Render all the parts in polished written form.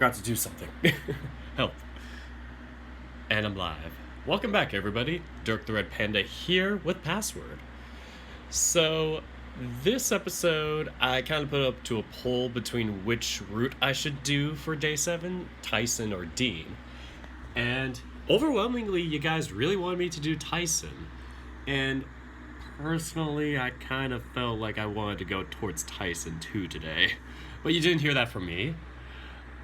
Got to do something. Help. And I'm live. Welcome back, everybody. Dirk the Red Panda here with Password. So, this episode, I kind of put up to a poll between which route I should do for day 7, Tyson or Dean. And overwhelmingly, you guys really wanted me to do Tyson. And personally, I kind of felt like I wanted to go towards Tyson too today. But you didn't hear that from me.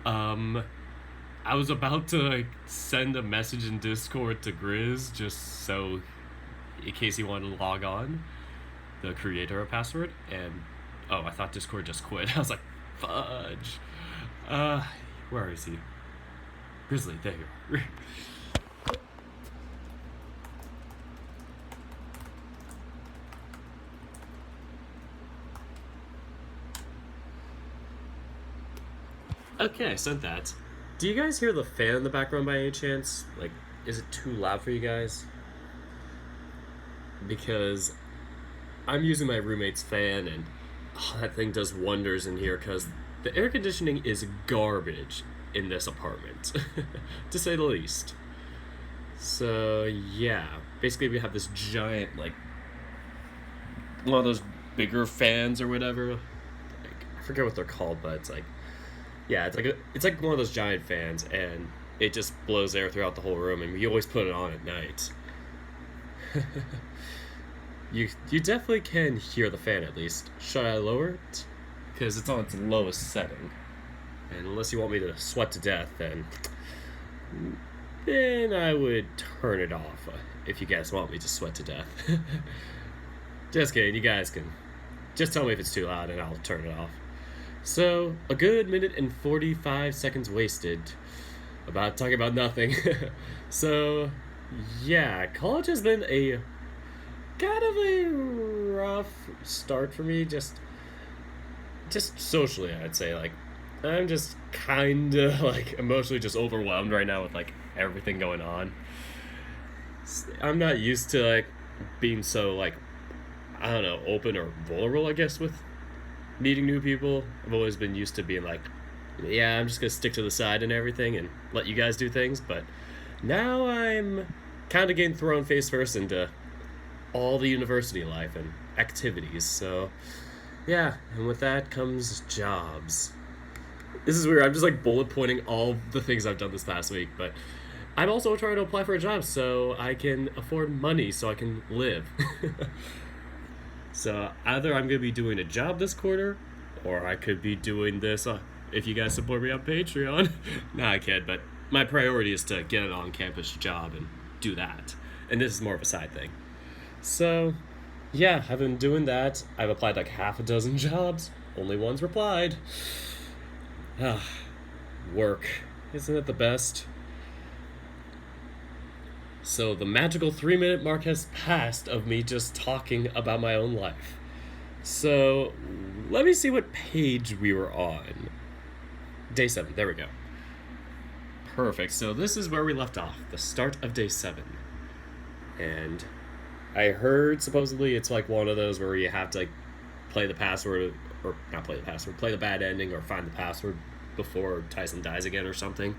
I was about to send a message in Discord to Grizz just so in case he wanted to log on, the creator of Password, and I thought Discord just quit. I was like, fudge. Where is he? Grizzly, there you are. Okay, I sent that. Do you guys hear the fan in the background by any chance? Like, is it too loud for you guys? Because I'm using my roommate's fan, and that thing does wonders in here because the air conditioning is garbage in this apartment, to say the least. So, yeah. Basically, we have this giant, like, one of those bigger fans or whatever. Like, I forget what they're called, but it's like, yeah, it's like one of those giant fans, and it just blows air throughout the whole room, and we always put it on at night. You definitely can hear the fan at least. Should I lower it? Because it's on its lowest setting. And unless you want me to sweat to death, then I would turn it off if you guys want me to sweat to death. Just kidding, you guys can just tell me if it's too loud and I'll turn it off. So, a good minute and 45 seconds wasted about talking about nothing. So, yeah, college has been a kind of a rough start for me, just socially, I'd say. Like, I'm just kind of, like, emotionally just overwhelmed right now with, like, everything going on. I'm not used to, like, being so, like, I don't know, open or vulnerable, I guess, with meeting new people. I've always been used to being like, yeah, I'm just gonna stick to the side and everything and let you guys do things, but now I'm kind of getting thrown face first into all the university life and activities. So yeah, and with that comes jobs. This is weird. I'm just like bullet pointing all the things I've done this past week, but I'm also trying to apply for a job so I can afford money so I can live. So either I'm going to be doing a job this quarter, or I could be doing this if you guys support me on Patreon. Nah, I kid, but my priority is to get an on-campus job and do that. And this is more of a side thing. So, yeah, I've been doing that. I've applied like half a dozen jobs. Only one's replied. Work. Isn't it the best? So the magical 3-minute mark has passed of me just talking about my own life. So let me see what page we were on. Day 7, there we go. Perfect, so this is where we left off, the start of day 7. And I heard supposedly it's like one of those where you have to like play the password, or not play the password, play the bad ending or find the password before Tyson dies again or something.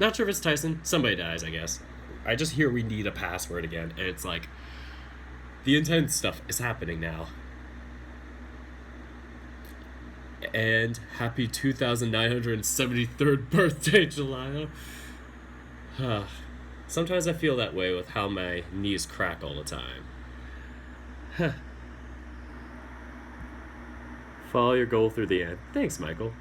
Not sure if it's Tyson, somebody dies, I guess. I just hear we need a password again, and it's like, the intense stuff is happening now. And happy 2973rd birthday, Jelila. Sometimes I feel that way with how my knees crack all the time. Follow your goal through the end. Thanks, Michael.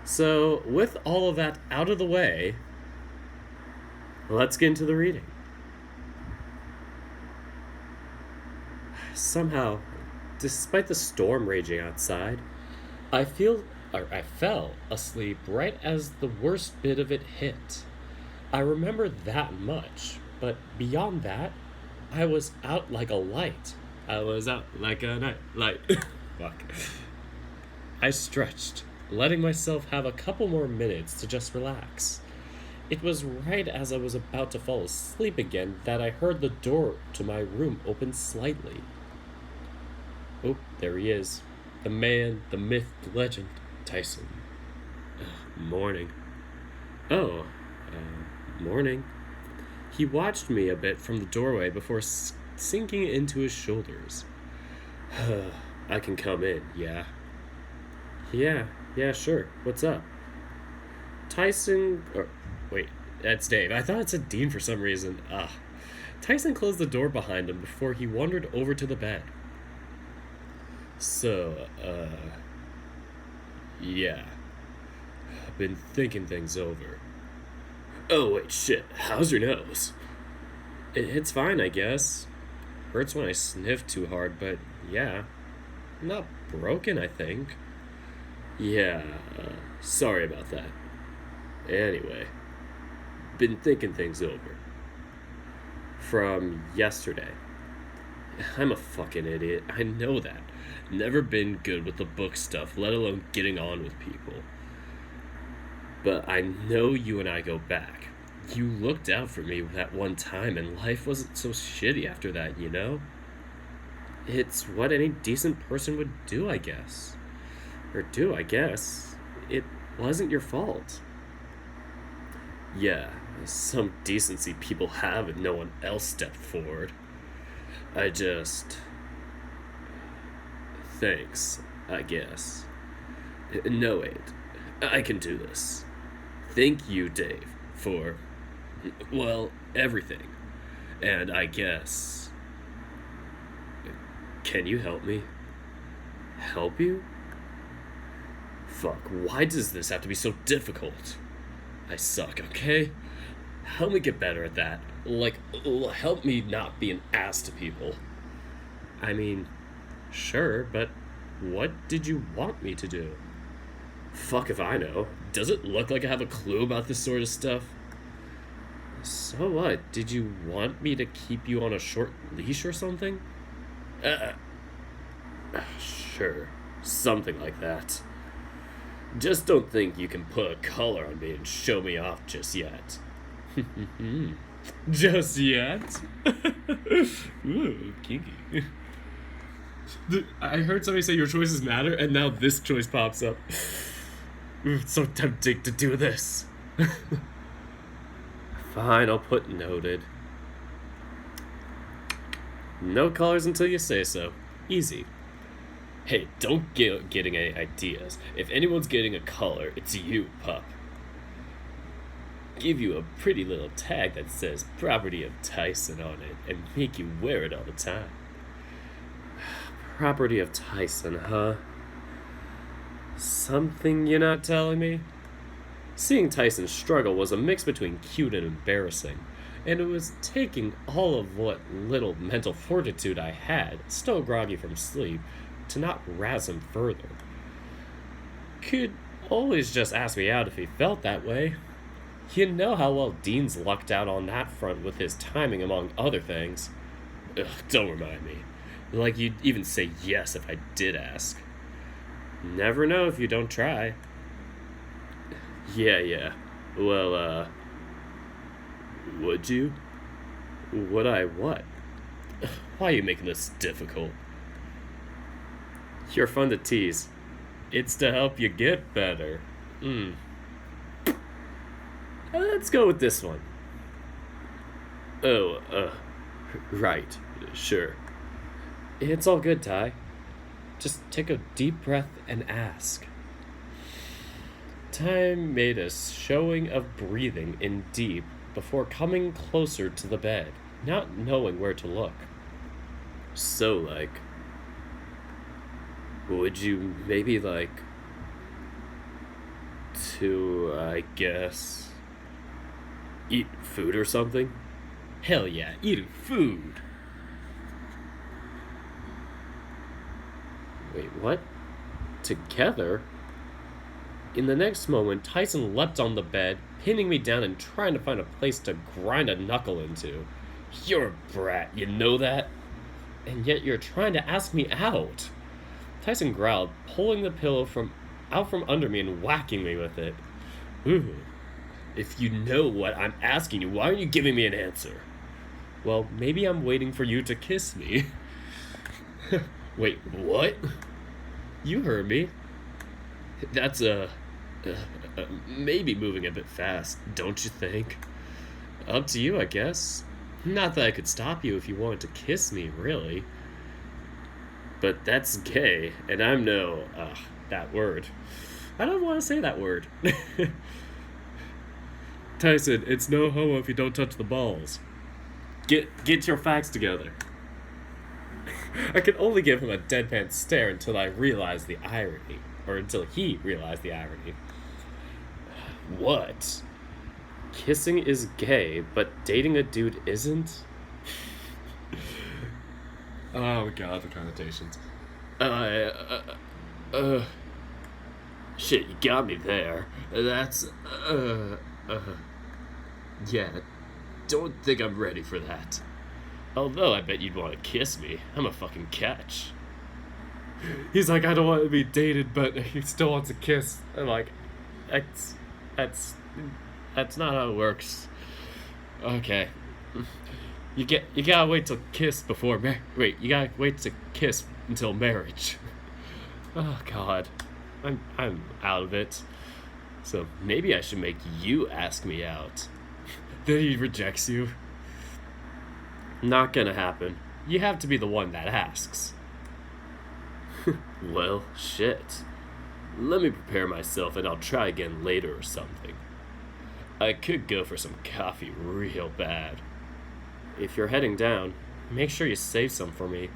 So, with all of that out of the way, let's get into the reading. Somehow, despite the storm raging outside, I fell asleep right as the worst bit of it hit. I remember that much, but beyond that, I was out like a light. I was out like a light. Fuck. I stretched, letting myself have a couple more minutes to just relax. It was right as I was about to fall asleep again that I heard the door to my room open slightly. Oh, there he is. The man, the myth, the legend, Tyson. Morning. Oh, morning. He watched me a bit from the doorway before sinking into his shoulders. I can come in, yeah? Yeah, sure. What's up? Tyson. Or, wait, that's Dave. I thought it said Dean for some reason. Tyson closed the door behind him before he wandered over to the bed. So, yeah. I've been thinking things over. Oh, wait, shit. How's your nose? It's fine, I guess. Hurts when I sniff too hard, but yeah. Not broken, I think. Yeah, sorry about that. Anyway, been thinking things over. From yesterday. I'm a fucking idiot. I know that. Never been good with the book stuff, let alone getting on with people. But I know you and I go back. You looked out for me that one time, and life wasn't so shitty after that, you know? It's what any decent person would do, I guess. Or do, I guess. It wasn't your fault. Yeah, some decency people have and no one else stepped forward. I just... Thanks, I guess. No, wait. I can do this. Thank you, Dave, for... well, everything. And I guess... Can you help me? Help you? Fuck, why does this have to be so difficult? I suck, okay? Help me get better at that. Like, help me not be an ass to people. I mean, sure, but what did you want me to do? Fuck if I know. Does it look like I have a clue about this sort of stuff? So what? Did you want me to keep you on a short leash or something? Sure. Something like that. Just don't think you can put a collar on me and show me off just yet. Just yet? Ooh, kinky. I heard somebody say your choices matter, and now this choice pops up. It's so tempting to do this. Fine, I'll put noted. No colors until you say so. Easy. Hey, don't getting any ideas. If anyone's getting a color, it's you, pup. Give you a pretty little tag that says property of Tyson on it and make you wear it all the time. Property of Tyson, huh? Something you're not telling me? Seeing Tyson struggle was a mix between cute and embarrassing, and it was taking all of what little mental fortitude I had, still groggy from sleep, to not razz him further. Could always just ask me out if he felt that way. You know how well Dean's lucked out on that front with his timing, among other things. Ugh, don't remind me. Like you'd even say yes if I did ask. Never know if you don't try. Yeah. Well, would you? Would I what? Why are you making this difficult? You're fun to tease. It's to help you get better. Let's go with this one. Oh, right. Sure. It's all good, Ty. Just take a deep breath and ask. Ty made a showing of breathing in deep before coming closer to the bed, not knowing where to look. So, like, would you maybe like to, I guess, eat food or something? Hell yeah, eating food. Wait, what? Together? In the next moment, Tyson leapt on the bed, pinning me down and trying to find a place to grind a knuckle into. You're a brat, you know that? And yet you're trying to ask me out. Tyson growled, pulling the pillow out from under me and whacking me with it. Ooh. If you know what I'm asking you, why aren't you giving me an answer? Well, maybe I'm waiting for you to kiss me. Wait, what? You heard me. That's maybe moving a bit fast, don't you think? Up to you, I guess. Not that I could stop you if you wanted to kiss me, really. But that's gay, and I'm no, that word. I don't want to say that word. Tyson, it's no homo if you don't touch the balls. Get your facts together. I could only give him a deadpan stare until I realized the irony. Or until he realized the irony. What? Kissing is gay, but dating a dude isn't? Oh god, the connotations. Shit, you got me there. That's, yeah, don't think I'm ready for that. Although I bet you'd want to kiss me. I'm a fucking catch. He's like, I don't want to be dated, but he still wants a kiss. I'm like, that's not how it works. Okay. You gotta wait till kiss before you gotta wait to kiss until marriage. Oh god. I'm out of it. So maybe I should make you ask me out. Then he rejects you. Not gonna happen. You have to be the one that asks. Well, shit. Let me prepare myself and I'll try again later or something. I could go for some coffee real bad. If you're heading down, make sure you save some for me.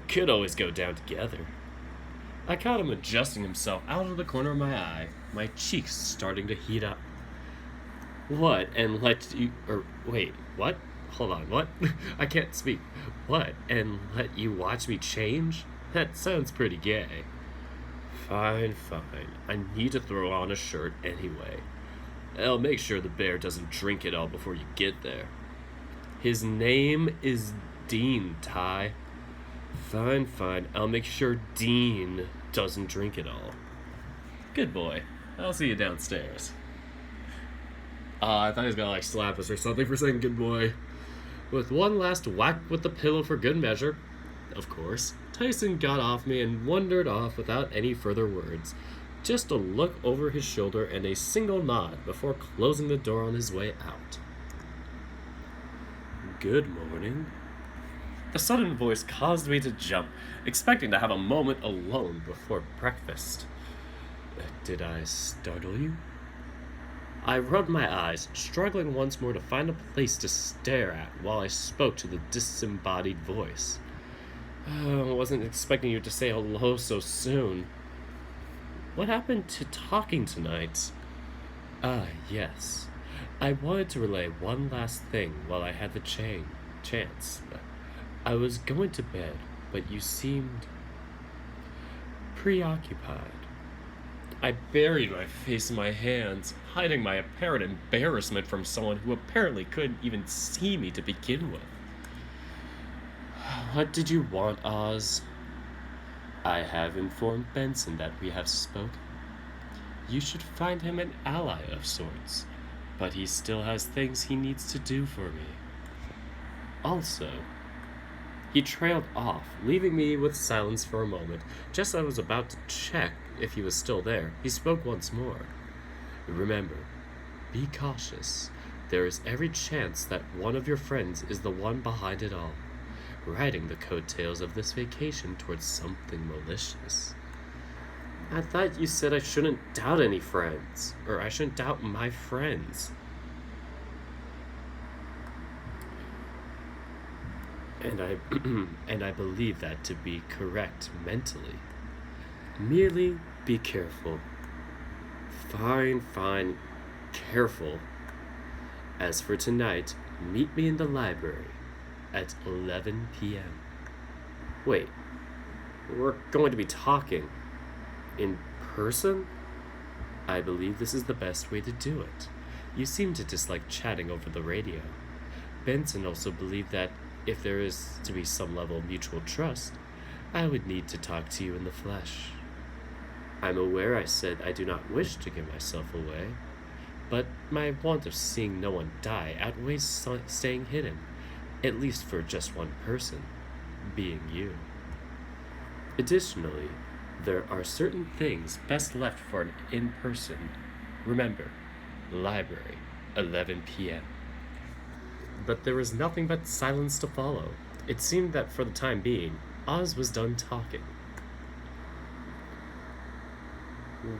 Could always go down together. I caught him adjusting himself out of the corner of my eye, my cheeks starting to heat up. What, and let you... wait, what? Hold on, what? I can't speak. What, and let you watch me change? That sounds pretty gay. Fine. I need to throw on a shirt anyway. I'll make sure the bear doesn't drink it all before you get there. His name is Dean, Ty. Fine. I'll make sure Dean doesn't drink it all. Good boy. I'll see you downstairs. I thought he was gonna slap us or something for saying good boy. With one last whack with the pillow for good measure, of course, Tyson got off me and wandered off without any further words. Just a look over his shoulder and a single nod before closing the door on his way out. Good morning. The sudden voice caused me to jump, expecting to have a moment alone before breakfast. Did I startle you? I rubbed my eyes, struggling once more to find a place to stare at while I spoke to the disembodied voice. I wasn't expecting you to say hello so soon. What happened to talking tonight? Yes. I wanted to relay one last thing while I had the chance. I was going to bed, but you seemed preoccupied. I buried my face in my hands, hiding my apparent embarrassment from someone who apparently couldn't even see me to begin with. What did you want, Oz? I have informed Benson that we have spoken. You should find him an ally of sorts, but he still has things he needs to do for me. Also, he trailed off, leaving me with silence for a moment. Just as I was about to check if he was still there, he spoke once more. Remember, be cautious. There is every chance that one of your friends is the one behind it all, riding the coattails of this vacation towards something malicious. I thought you said I shouldn't doubt any friends, or I shouldn't doubt my friends. And I believe that to be correct mentally. Merely be careful. Fine, careful. As for tonight, meet me in the library at 11 p.m. Wait, we're going to be talking in person? I believe this is the best way to do it. You seem to dislike chatting over the radio. Benson also believed that if there is to be some level of mutual trust, I would need to talk to you in the flesh. I'm aware I said I do not wish to give myself away, but my want of seeing no one die outweighs staying hidden, at least for just one person, being you. Additionally, There are certain things best left for an in-person. Remember, library, 11 p.m. But there was nothing but silence to follow. It seemed that for the time being, Oz was done talking.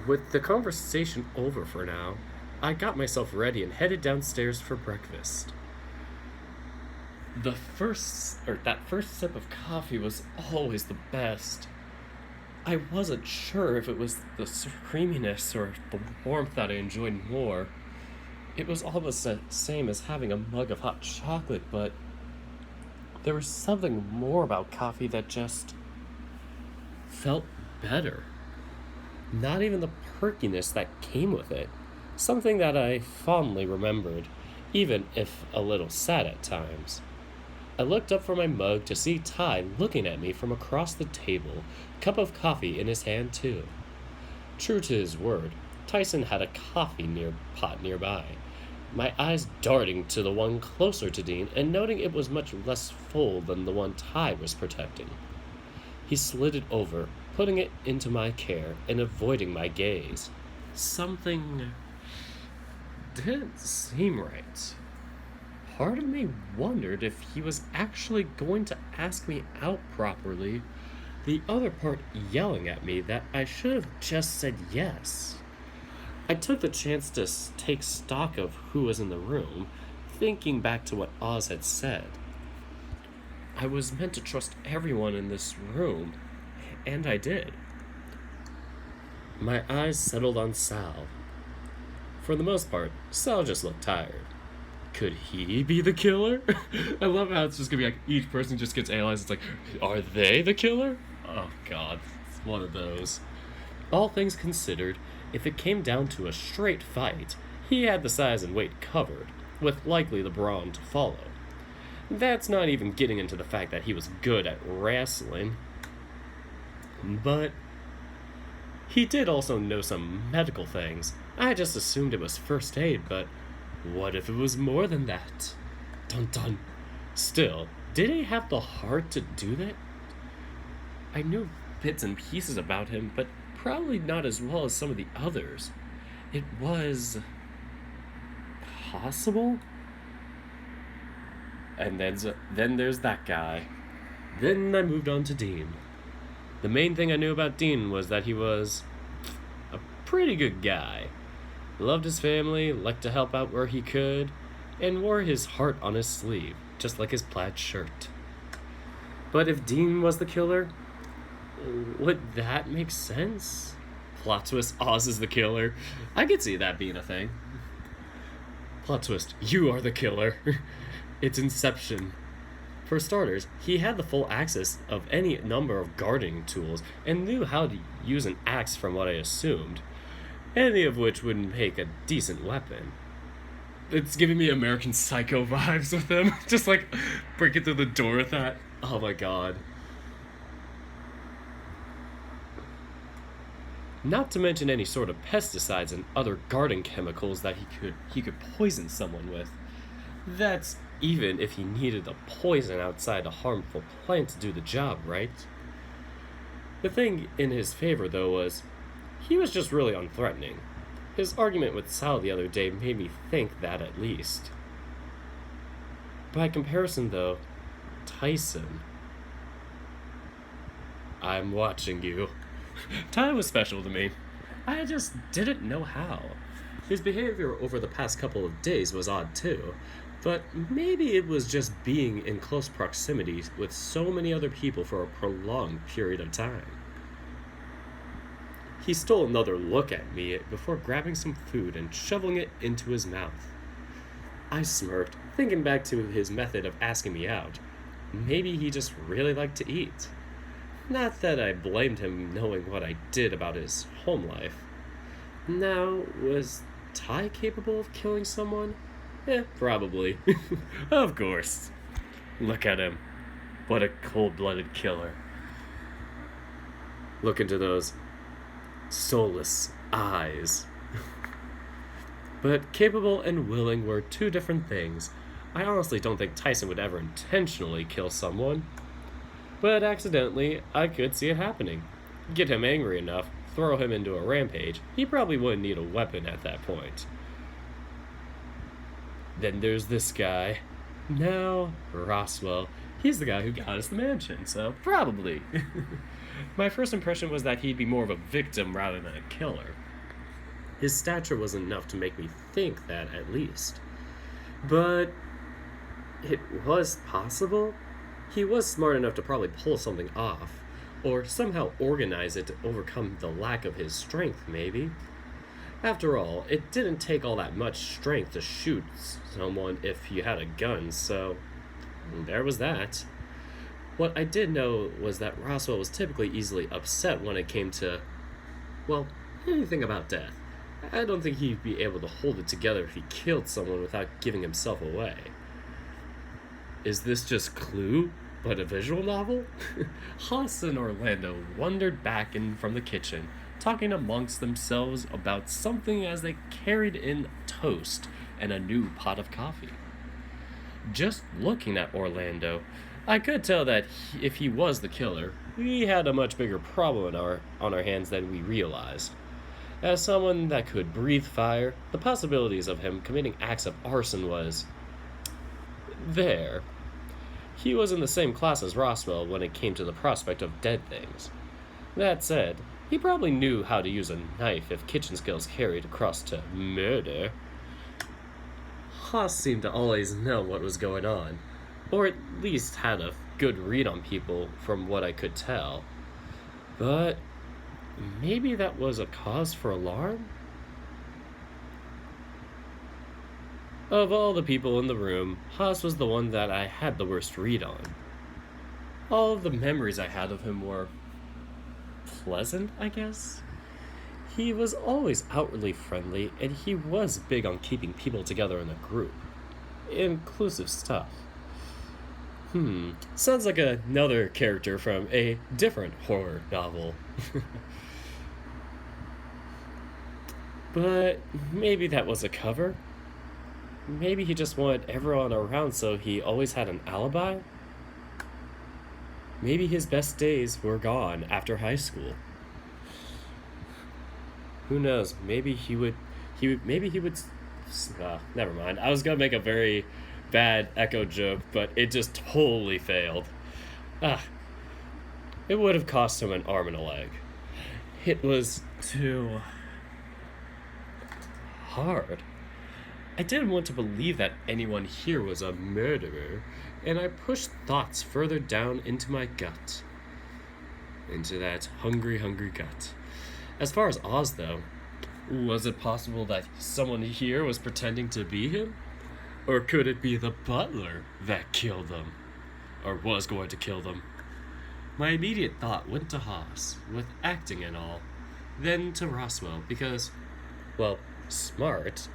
With the conversation over for now, I got myself ready and headed downstairs for breakfast. That first sip of coffee was always the best. I wasn't sure if it was the creaminess or the warmth that I enjoyed more. It was almost the same as having a mug of hot chocolate, but there was something more about coffee that just felt better. Not even the perkiness that came with it. Something that I fondly remembered, even if a little sad at times. I looked up from my mug to see Ty looking at me from across the table, cup of coffee in his hand too. True to his word, Tyson had a coffee pot nearby. My eyes darting to the one closer to Dean and noting it was much less full than the one Ty was protecting. He slid it over, putting it into my care and avoiding my gaze. Something didn't seem right. Part of me wondered if he was actually going to ask me out properly, the other part yelling at me that I should have just said yes. I took the chance to take stock of who was in the room, thinking back to what Oz had said. I was meant to trust everyone in this room, and I did. My eyes settled on Sal. For the most part, Sal just looked tired. Could he be the killer? I love how it's just gonna be like each person just gets analyzed. It's like, are they the killer? Oh god, it's one of those. All things considered, if it came down to a straight fight, he had the size and weight covered, with likely the brawn to follow. That's not even getting into the fact that he was good at wrestling. But he did also know some medical things. I just assumed it was first aid, but what if it was more than that? Dun dun. Still, did he have the heart to do that? I knew bits and pieces about him, but probably not as well as some of the others. It was possible? And then there's that guy. Then I moved on to Dean. The main thing I knew about Dean was that he was a pretty good guy. Loved his family, liked to help out where he could, and wore his heart on his sleeve, just like his plaid shirt. But if Dean was the killer, would that make sense? Plot twist, Oz is the killer. I could see that being a thing. Plot twist, you are the killer. It's Inception. For starters, he had the full access of any number of gardening tools and knew how to use an axe from what I assumed, any of which would make a decent weapon. It's giving me American Psycho vibes with him. Just like breaking through the door with that. Oh my god. Not to mention any sort of pesticides and other garden chemicals that he could poison someone with. That's even if he needed the poison outside a harmful plant to do the job, right? The thing in his favor, though, was he was just really unthreatening. His argument with Sal the other day made me think that at least. By comparison, though, Tyson. I'm watching you. Ty was special to me. I just didn't know how. His behavior over the past couple of days was odd too, but maybe it was just being in close proximity with so many other people for a prolonged period of time. He stole another look at me before grabbing some food and shoveling it into his mouth. I smirked, thinking back to his method of asking me out. Maybe he just really liked to eat. Not that I blamed him knowing what I did about his home life. Now, was Ty capable of killing someone? Probably. Of course. Look at him. What a cold-blooded killer. Look into those soulless eyes. But capable and willing were two different things. I honestly don't think Tyson would ever intentionally kill someone. But accidentally, I could see it happening. get him angry enough, throw him into a rampage, he probably wouldn't need a weapon at that point. Then there's this guy. Now, Roswell. He's the guy who got us the mansion, so probably. My first impression was that he'd be more of a victim rather than a killer. His stature was enough to make me think that, at least. But it was possible. He was smart enough to probably pull something off, or somehow organize it to overcome the lack of his strength, maybe. After all, it didn't take all that much strength to shoot someone if you had a gun, so there was that. What I did know was that Roswell was typically easily upset when it came to, well, anything about death. I don't think he'd be able to hold it together if he killed someone without giving himself away. Is this just Clue, but a visual novel? Haas and Orlando wandered back in from the kitchen, talking amongst themselves about something as they carried in toast and a new pot of coffee. Just looking at Orlando, I could tell that if he was the killer, we had a much bigger problem on our hands than we realized. As someone that could breathe fire, the possibilities of him committing acts of arson was there. He was in the same class as Roswell when it came to the prospect of dead things. That said, he probably knew how to use a knife if kitchen skills carried across to murder. Haas seemed to always know what was going on, or at least had a good read on people from what I could tell. But maybe that was a cause for alarm? Of all the people in the room, Haas was the one that I had the worst read on. All of the memories I had of him were pleasant, I guess? He was always outwardly friendly, and he was big on keeping people together in a group. Inclusive stuff. Sounds like another character from a different horror novel. But maybe that was a cover? Maybe he just wanted everyone around so he always had an alibi? Maybe his best days were gone after high school. Who knows? Maybe he would. Never mind. I was gonna make a very bad echo joke, but it just totally failed. It would have cost him an arm and a leg. It was too hard. I didn't want to believe that anyone here was a murderer, and I pushed thoughts further down into my gut. Into that hungry, hungry gut. As far as Oz, though, was it possible that someone here was pretending to be him? Or could it be the butler that killed them? Or was going to kill them? My immediate thought went to Haas, with acting and all, then to Roswell, because, well, smart,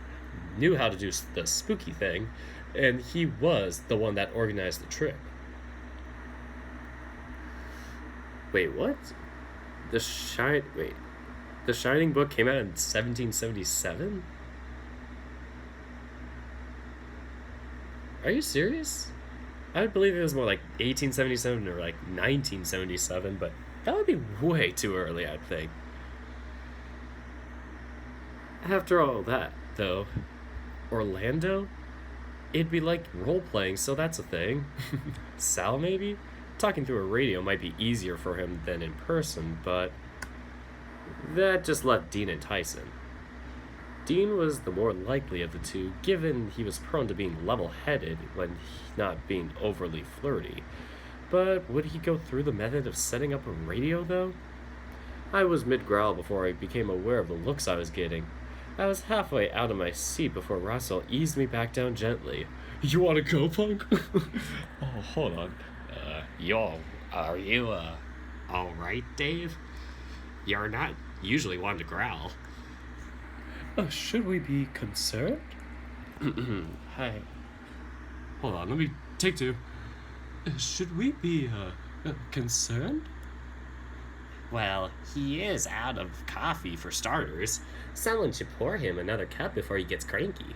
knew how to do the spooky thing, and he was the one that organized the trip. Wait, what? The Shining book came out in 1777? Are you serious? I would believe it was more like 1877 or like 1977, but that would be way too early, I think. After all that, though, Orlando? It'd be like role-playing, so that's a thing. Sal, maybe? Talking through a radio might be easier for him than in person, but that just left Dean and Tyson. Dean was the more likely of the two, given he was prone to being level-headed when not being overly flirty. But would he go through the method of setting up a radio, though? I was mid-growl before I became aware of the looks I was getting. I was halfway out of my seat before Russell eased me back down gently. You want to go, punk? Oh, hold on. Are you, alright, Dave? You're not usually one to growl. Should we be concerned? Hi. Hold on, let me take two. Should we be, concerned? Well, he is out of coffee for starters. Someone should pour him another cup before he gets cranky.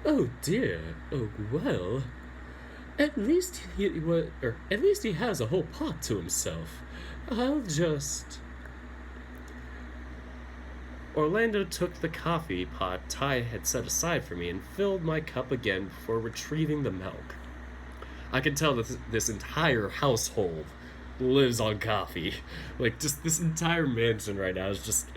Oh dear. Oh, well. at least he has a whole pot to himself. I'll just. Orlando took the coffee pot Ty had set aside for me and filled my cup again before retrieving the milk. I can tell that this entire household lives on coffee. Like, just this entire mansion right now is just.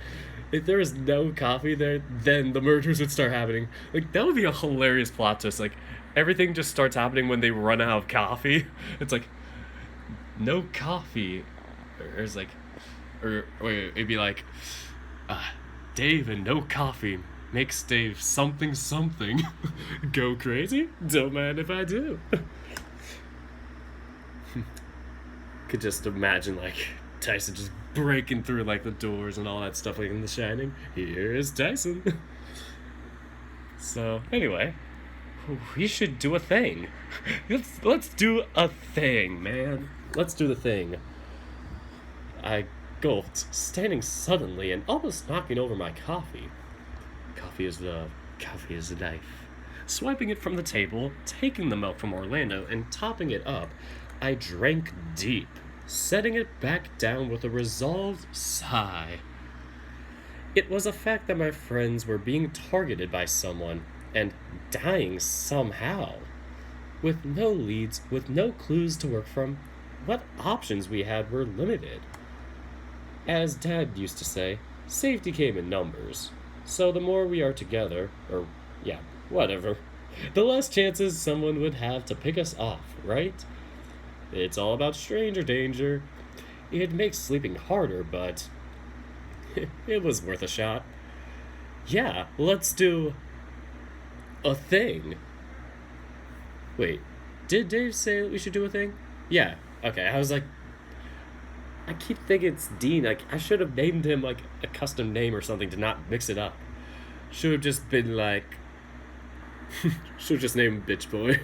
If there was no coffee there, then the murders would start happening. Like, that would be a hilarious plot twist. Like, everything just starts happening when they run out of coffee. It's like, no coffee. Or it's like, or it'd be like, Dave and no coffee makes Dave something something go crazy. Don't mind if I do. Could just imagine like Tyson just breaking through like the doors and all that stuff like in The Shining. Here's Tyson. So anyway, we should do a thing. Let's do a thing, man. Let's do the thing. I gulped, standing suddenly and almost knocking over my coffee. Coffee is love. Coffee is life. Swiping it from the table, taking the milk from Orlando, and topping it up, I drank deep, setting it back down with a resolved sigh. It was a fact that my friends were being targeted by someone and dying somehow. With no leads, with no clues to work from, what options we had were limited. As Dad used to say, safety came in numbers. So the more we are together, or yeah, whatever, the less chances someone would have to pick us off, right? It's all about stranger danger. It makes sleeping harder, but it was worth a shot. Yeah, let's do a thing. Wait, did Dave say that we should do a thing? Yeah, okay, I was like, I keep thinking it's Dean. Like, I should have named him, like, a custom name or something to not mix it up. Should have just been, like... should have just named him Bitch Boy.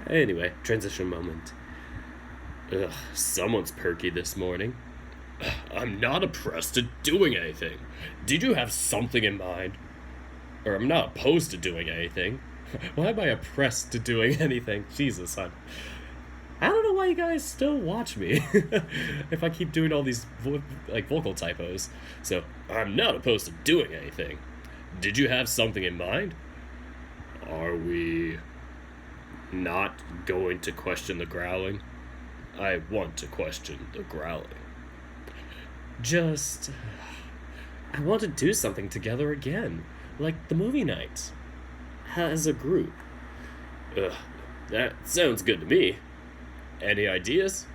Anyway, transition moment. Ugh, someone's perky this morning. I'm not oppressed to doing anything. Did you have something in mind? Or I'm not opposed to doing anything. Why am I oppressed to doing anything? Jesus, I don't know why you guys still watch me if I keep doing all these vocal typos. So, I'm not opposed to doing anything. Did you have something in mind? Are we not going to question the growling? I want to question the growling. I want to do something together again, like the movie night, as a group. Ugh, that sounds good to me. Any ideas?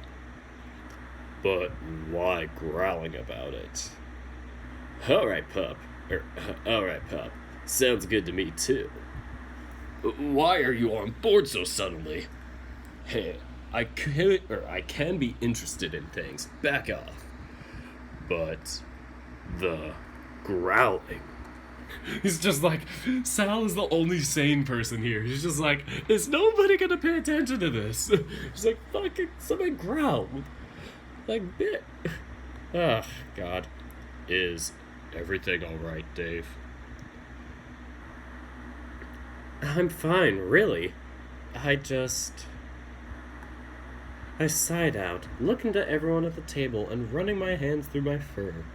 But why growling about it? Alright, pup. Sounds good to me, too. Why are you on board so suddenly? Hey, I can be interested in things. Back off. But the growling. He's just like, Sal is the only sane person here. He's just like, is nobody gonna pay attention to this? He's like, fucking somebody growl. Like, bit. Ah, God. Is everything alright, Dave? I'm fine, really. I sighed out, looking to everyone at the table and running my hands through my fur.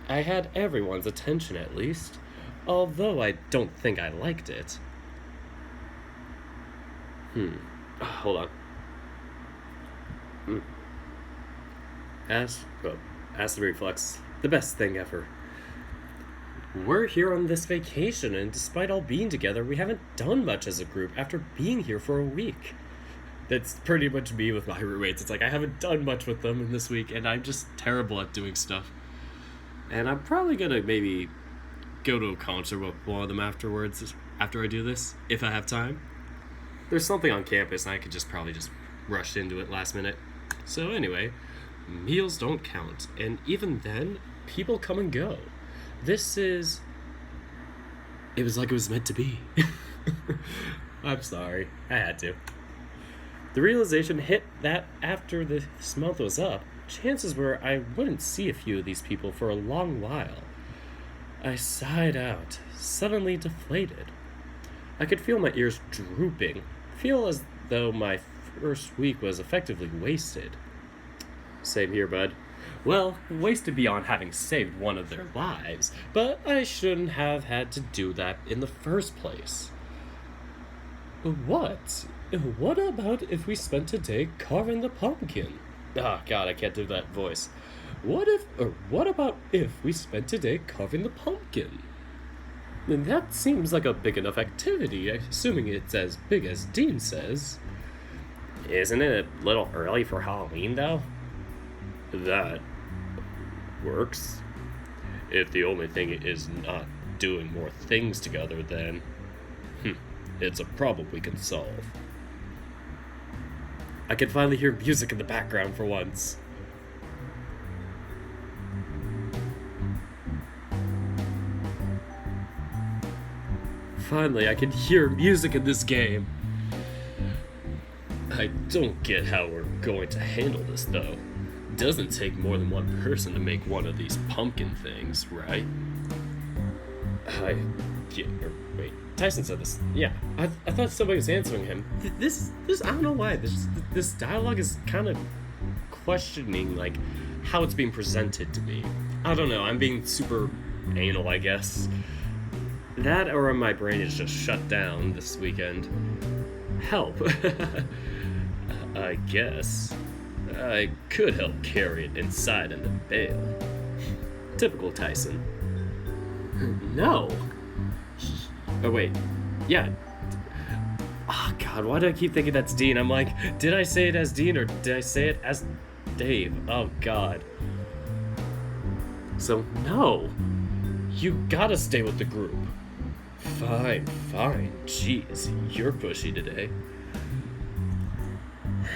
I had everyone's attention, at least, although I don't think I liked it. Hold on. Acid reflux. The best thing ever. We're here on this vacation, and despite all being together, we haven't done much as a group after being here for a week. That's pretty much me with my roommates. It's like I haven't done much with them in this week, and I'm just terrible at doing stuff. And I'm probably gonna maybe go to a concert with one of them afterwards, after I do this, if I have time. There's something on campus, and I could probably just rush into it last minute. So anyway, meals don't count, and even then, people come and go. It was like it was meant to be. I'm sorry, I had to. The realization hit that after this month was up, chances were I wouldn't see a few of these people for a long while. I sighed out, suddenly deflated. I could feel my ears drooping, feel as though my first week was effectively wasted. Same here, bud. Well, wasted beyond having saved one of their lives, but I shouldn't have had to do that in the first place. What? What about if we spent a day carving the pumpkin? Ah, God, I can't do that voice. What about if we spent a day carving the pumpkin? That seems like a big enough activity, assuming it's as big as Dean says. Isn't it a little early for Halloween, though? That works. If the only thing is not doing more things together, then it's a problem we can solve. I can finally hear music in the background for once. Finally, I can hear music in this game. I don't get how we're going to handle this, though. It doesn't take more than one person to make one of these pumpkin things, right? Wait, Tyson said this. Yeah, I thought somebody was answering him. This, I don't know why. This dialogue is kind of questioning, like, how it's being presented to me. I don't know, I'm being super anal, I guess. That or my brain is just shut down this weekend. Help. I guess. I could help carry it inside in the bale. Typical Tyson. No. Oh, wait. Yeah. Oh, God, why do I keep thinking that's Dean? I'm like, did I say it as Dean or did I say it as Dave? Oh, God. So, no. You gotta stay with the group. Fine. Jeez, you're pushy today.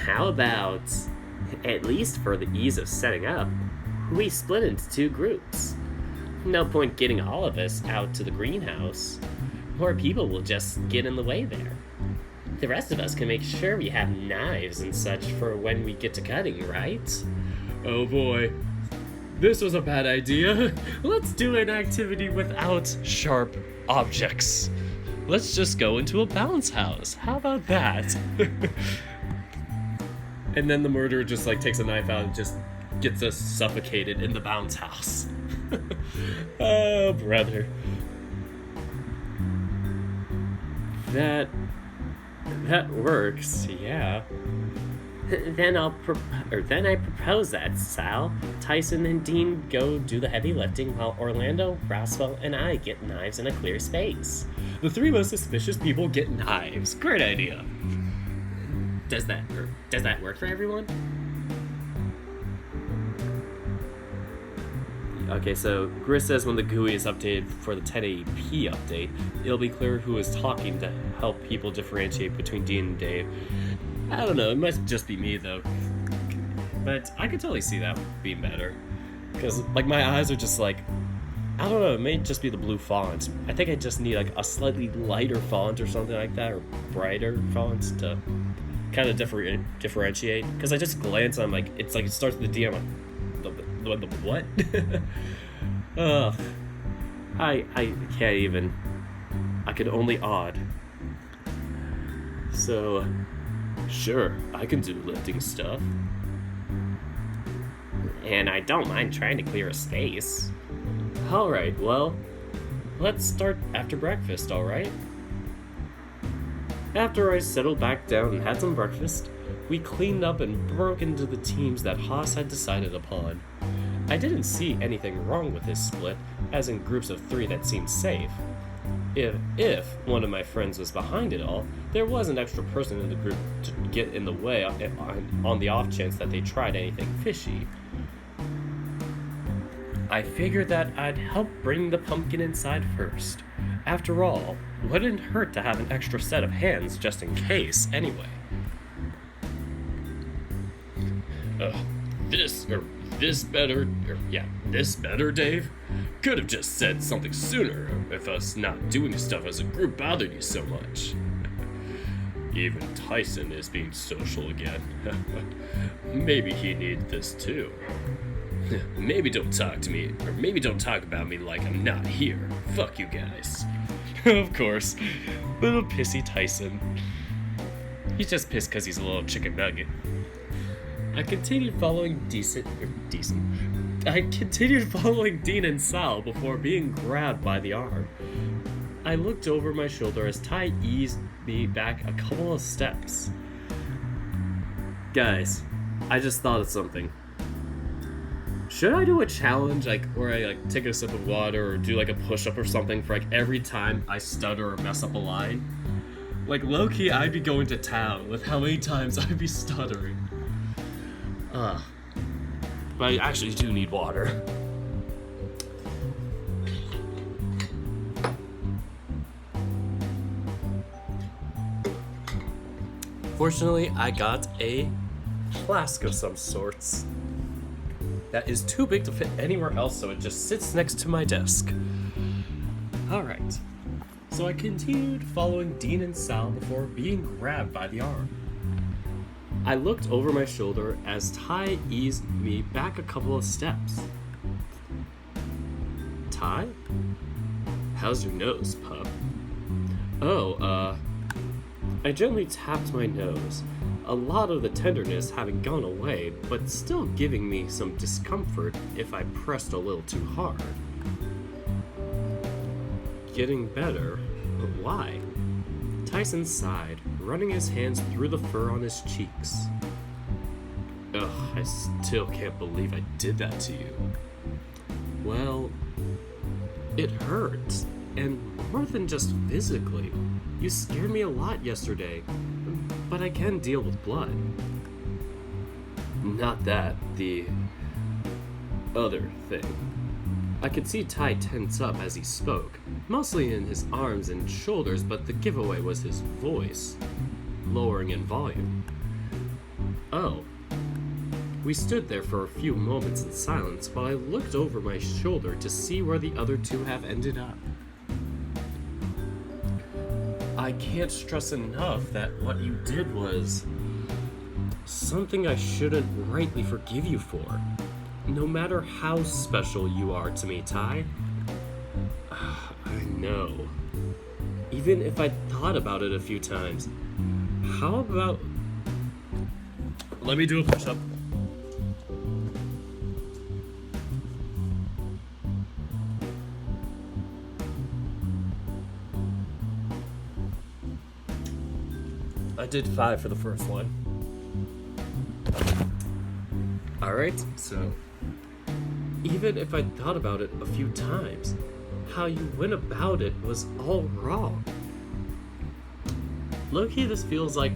How about, at least for the ease of setting up, we split into two groups? No point getting all of us out to the greenhouse. More people will just get in the way there. The rest of us can make sure we have knives and such for when we get to cutting, right? Oh boy. This was a bad idea. Let's do an activity without sharp objects. Let's just go into a bounce house. How about that? And then the murderer just like takes a knife out and just gets us suffocated in the bounce house. Oh, brother. That works, yeah. Then I propose that, Sal. Tyson and Dean go do the heavy lifting while Orlando, Roswell, and I get knives in a clear space. The three most suspicious people get knives. Great idea. Does that work for everyone? Okay, so Gris says when the GUI is updated for the 1080p update, it'll be clear who is talking to help people differentiate between Dean and Dave. I don't know, it must just be me though. But I could totally see that being better. Because, like, my eyes are just like, I don't know, it may just be the blue font. I think I just need, like, a slightly lighter font or something like that, or brighter fonts to kind of differentiate. Because I just glance and I'm like, it starts with the D, I'm like, the what? Ugh. I can't even. I can only odd. So, sure, I can do lifting stuff. And I don't mind trying to clear a space. Alright, well, let's start after breakfast, alright? After I settled back down and had some breakfast, we cleaned up and broke into the teams that Haas had decided upon. I didn't see anything wrong with his split, as in groups of 3 that seemed safe. If one of my friends was behind it all, there was an extra person in the group to get in the way on the off chance that they tried anything fishy. I figured that I'd help bring the pumpkin inside first. After all, wouldn't hurt to have an extra set of hands just in case, anyway. This better, Dave? Could have just said something sooner if us not doing stuff as a group bothered you so much. Even Tyson is being social again. Maybe he needs this too. Maybe don't talk to me, or maybe don't talk about me like I'm not here. Fuck you guys. Of course. Little pissy Tyson. He's just pissed because he's a little chicken nugget. I continued following I continued following Dean and Sal before being grabbed by the arm. I looked over my shoulder as Ty eased me back a couple of steps. Guys, I just thought of something. Should I do a challenge, where I take a sip of water or do a push-up or something for every time I stutter or mess up a line? Low-key, I'd be going to town with how many times I'd be stuttering. But I actually do need water. Fortunately, I got a flask of some sorts that is too big to fit anywhere else, so it just sits next to my desk. Alright, so I continued following Dean and Sal before being grabbed by the arm. I looked over my shoulder as Ty eased me back a couple of steps. Ty? How's your nose, pup? I gently tapped my nose, a lot of the tenderness having gone away, but still giving me some discomfort if I pressed a little too hard. Getting better, but why? Tyson sighed, running his hands through the fur on his cheeks. Ugh, I still can't believe I did that to you. Well, it hurts, and more than just physically. You scared me a lot yesterday, but I can deal with blood. Not that, the other thing. I could see Ty tense up as he spoke, mostly in his arms and shoulders, but the giveaway was his voice, lowering in volume. Oh. We stood there for a few moments in silence while I looked over my shoulder to see where the other two have ended up. I can't stress enough that what you did was something I shouldn't rightly forgive you for. No matter how special you are to me, Ty. I know. Even if I thought about it a few times. How about... Let me do a push-up. I did 5 for the first one. Alright, so even if I thought about it a few times, how you went about it was all wrong. Low-key, this feels like...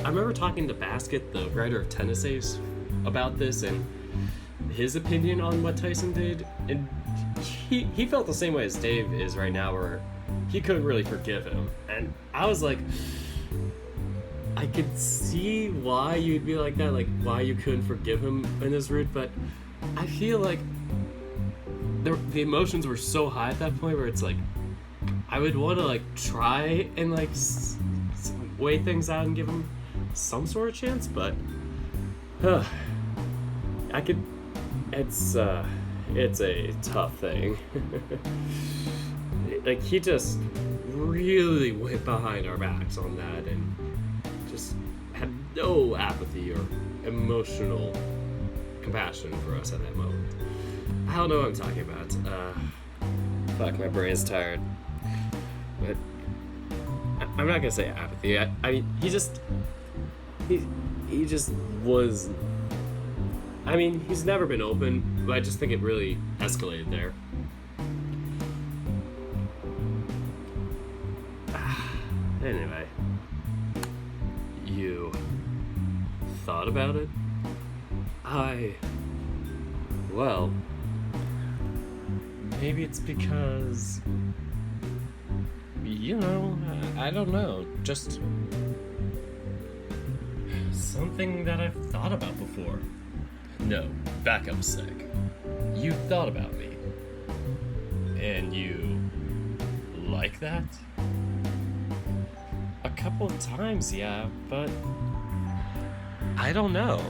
I remember talking to Basket, the writer of Tennis Ace, about this and his opinion on what Tyson did, and he felt the same way as Dave is right now, where he couldn't really forgive him. And I was like... I could see why you'd be like that, why you couldn't forgive him in this route, but I feel like the emotions were so high at that point where it's I would want to try and weigh things out and give him some sort of chance, but I could. It's a tough thing. He just really went behind our backs on that and just had no apathy or emotional compassion for us at that moment. I don't know what I'm talking about. Fuck, my brain's tired. But I'm not gonna say apathy. I mean, he just was. I mean, he's never been open, but I just think it really escalated there. Anyway. You thought about it? Well, maybe it's because, I don't know, just something that I've thought about before. No, back up a sec. You thought about me. And you like that? A couple of times, yeah, but I don't know.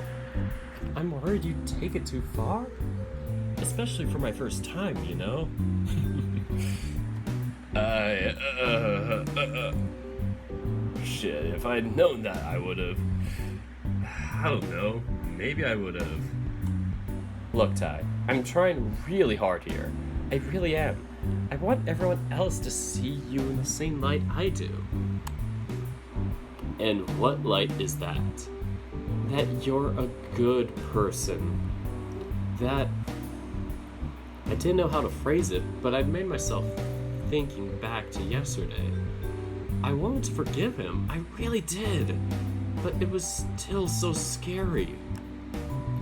I'm worried you'd take it too far. Especially for my first time, I, shit, if I'd known that, I would've. I don't know. Maybe I would've. Look, Ty, I'm trying really hard here. I really am. I want everyone else to see you in the same light I do. And what light is that? That you're a good person. That. I didn't know how to phrase it, but I'd made myself thinking back to yesterday. I wanted to forgive him. I really did. But it was still so scary.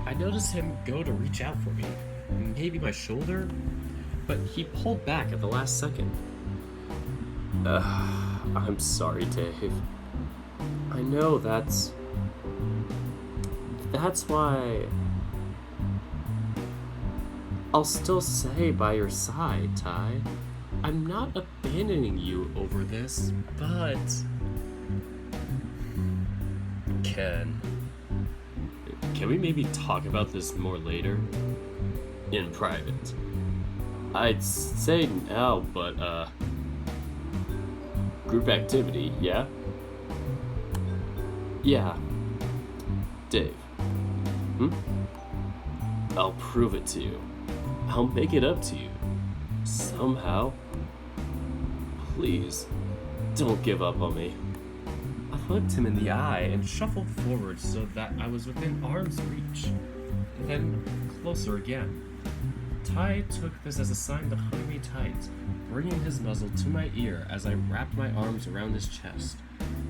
I noticed him go to reach out for me. Maybe my shoulder? But he pulled back at the last second. I'm sorry, Dave. I know that's why I'll still stay by your side, Ty. I'm not abandoning you over this, but Can we maybe talk about this more later? In private. I'd say now, but group activity, yeah? Yeah. Dave. I'll prove it to you. I'll make it up to you. Somehow. Please, don't give up on me. I looked him in the eye and shuffled forward so that I was within arm's reach. Then closer again. Ty took this as a sign to hug me tight, bringing his muzzle to my ear as I wrapped my arms around his chest.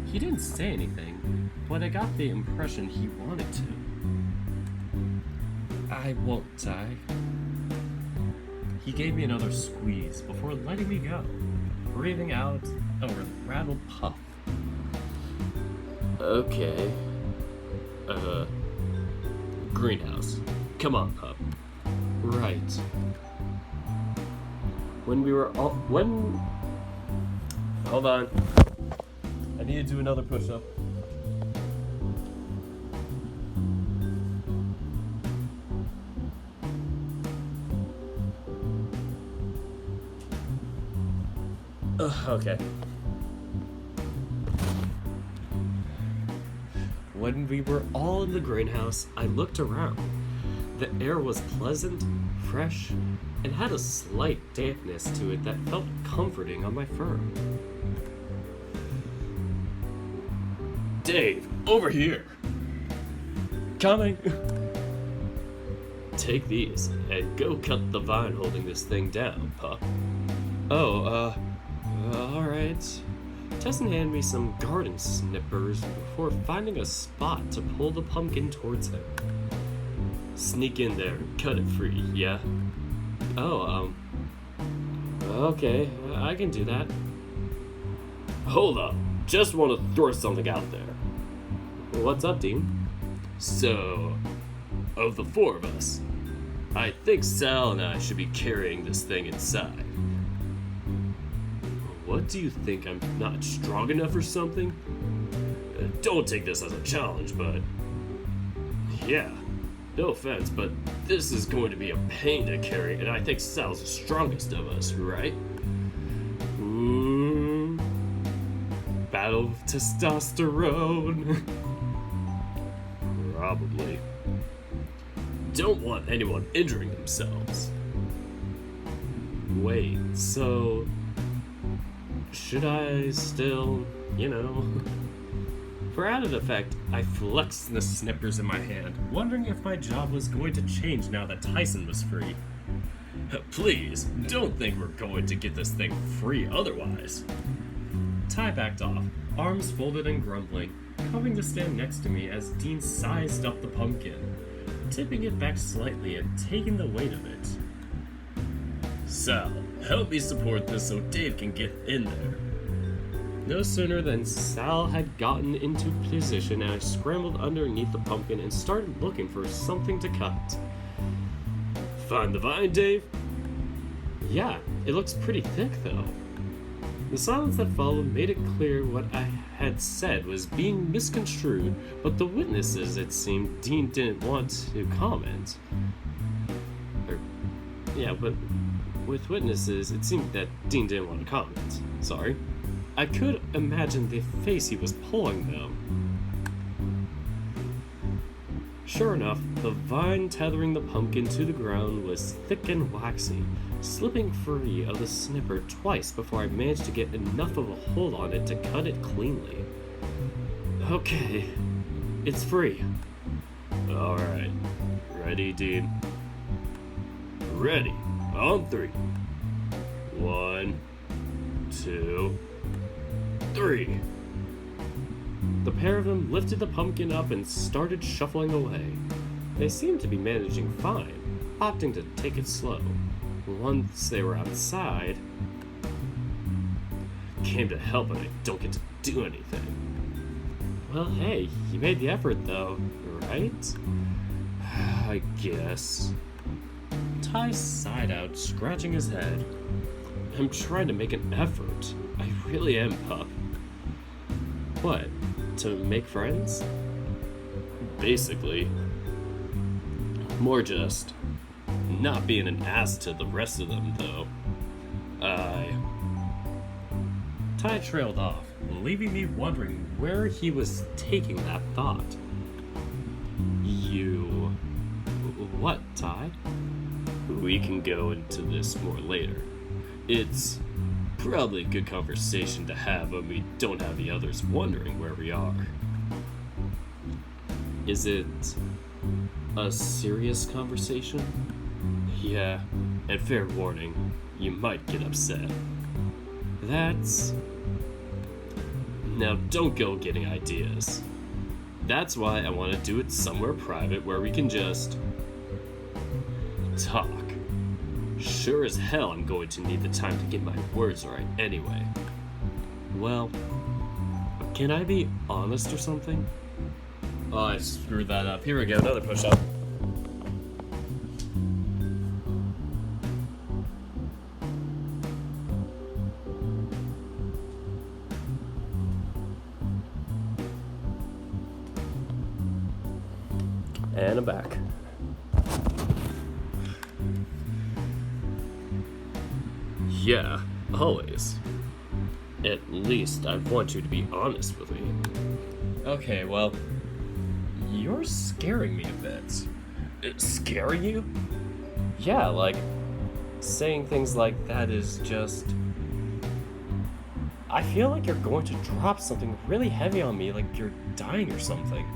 He didn't say anything, but I got the impression he wanted to. I won't, Ty. He gave me another squeeze before letting me go, breathing out a rattled puff. Okay. Greenhouse. Come on, pup. Right. Hold on. I need to do another push-up. Okay. When we were all in the greenhouse, I looked around. The air was pleasant, fresh, and had a slight dampness to it that felt comforting on my fur. Dave, over here! Coming! Take these, and go cut the vine holding this thing down, pup. Oh, alright. Tyson handed me some garden snippers before finding a spot to pull the pumpkin towards him. Sneak in there and cut it free, yeah? Oh, okay, I can do that. Hold up, just want to throw something out there. What's up, Dean? So, of the four of us, I think Sal and I should be carrying this thing inside. What do you think, I'm not strong enough or something? Don't take this as a challenge, but yeah, no offense, but this is going to be a pain to carry, and I think Sal's the strongest of us, right? Ooh, battle of testosterone. Probably. Don't want anyone injuring themselves. Wait, so should I still, For added effect, I flexed the snippers in my hand, wondering if my job was going to change now that Tyson was free. Please, don't think we're going to get this thing free otherwise. Ty backed off, arms folded and grumbling, coming to stand next to me as Dean sized up the pumpkin, tipping it back slightly and taking the weight of it. Sal, help me support this so Dave can get in there. No sooner than Sal had gotten into position and I scrambled underneath the pumpkin and started looking for something to cut. Find the vine, Dave? Yeah, it looks pretty thick though. The silence that followed made it clear what I had said was being misconstrued, but the witnesses, it seemed, Dean didn't want to comment. With witnesses, it seemed that Dean didn't want to comment. Sorry. I could imagine the face he was pulling, though. Sure enough, the vine tethering the pumpkin to the ground was thick and waxy, slipping free of the snipper twice before I managed to get enough of a hold on it to cut it cleanly. Okay, it's free. Alright, ready, Dean? Ready, on 3. 1, 2, 3. The pair of them lifted the pumpkin up and started shuffling away. They seemed to be managing fine, opting to take it slow. Once they were outside, came to help and I don't get to do anything. Well, hey, you made the effort though, right? I guess. Ty sighed out, scratching his head. I'm trying to make an effort. I really am, pup. What? To make friends? Basically. More just not being an ass to the rest of them, though. Ty trailed off, leaving me wondering where he was taking that thought. You... What, Ty? We can go into this more later. It's probably a good conversation to have when we don't have the others wondering where we are. Is it a serious conversation? Yeah, and fair warning, you might get upset. That's... Now don't go getting ideas. That's why I want to do it somewhere private where we can just... talk. Sure as hell I'm going to need the time to get my words right anyway. Well, can I be honest or something? Oh, I screwed that up. Here we go, another push-up. And I'm back. Yeah, always. At least I want you to be honest with me. Okay, well, you're scaring me a bit. Scaring you? Yeah, like, saying things like that is just... I feel like you're going to drop something really heavy on me, like you're dying or something.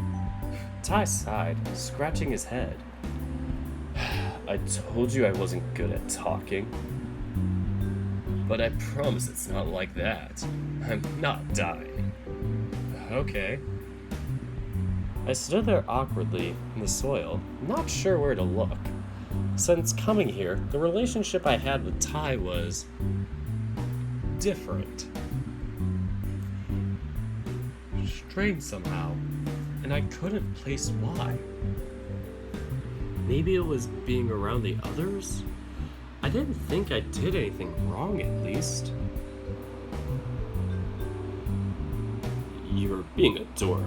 Ty sighed, scratching his head. I told you I wasn't good at talking. But I promise it's not like that. I'm not dying. Okay. I stood there awkwardly in the soil, not sure where to look. Since coming here, the relationship I had with Ty was... different. Strange somehow, and I couldn't place why. Maybe it was being around the others? I didn't think I did anything wrong, at least. You're being a dork.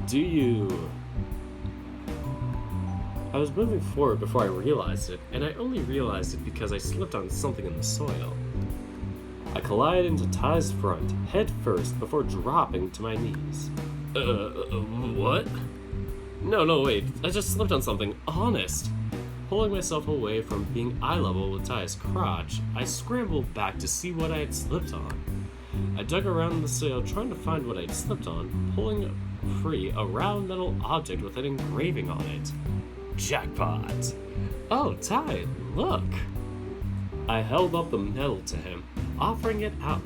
Do you... I was moving forward before I realized it, and I only realized it because I slipped on something in the soil. I collided into Ty's front, head first, before dropping to my knees. What? No, wait, I just slipped on something, honest. Pulling myself away from being eye level with Ty's crotch, I scrambled back to see what I had slipped on. I dug around in the soil trying to find what I had slipped on, pulling free a round metal object with an engraving on it. Jackpot! Oh, Ty, look! I held up the metal to him, offering it out.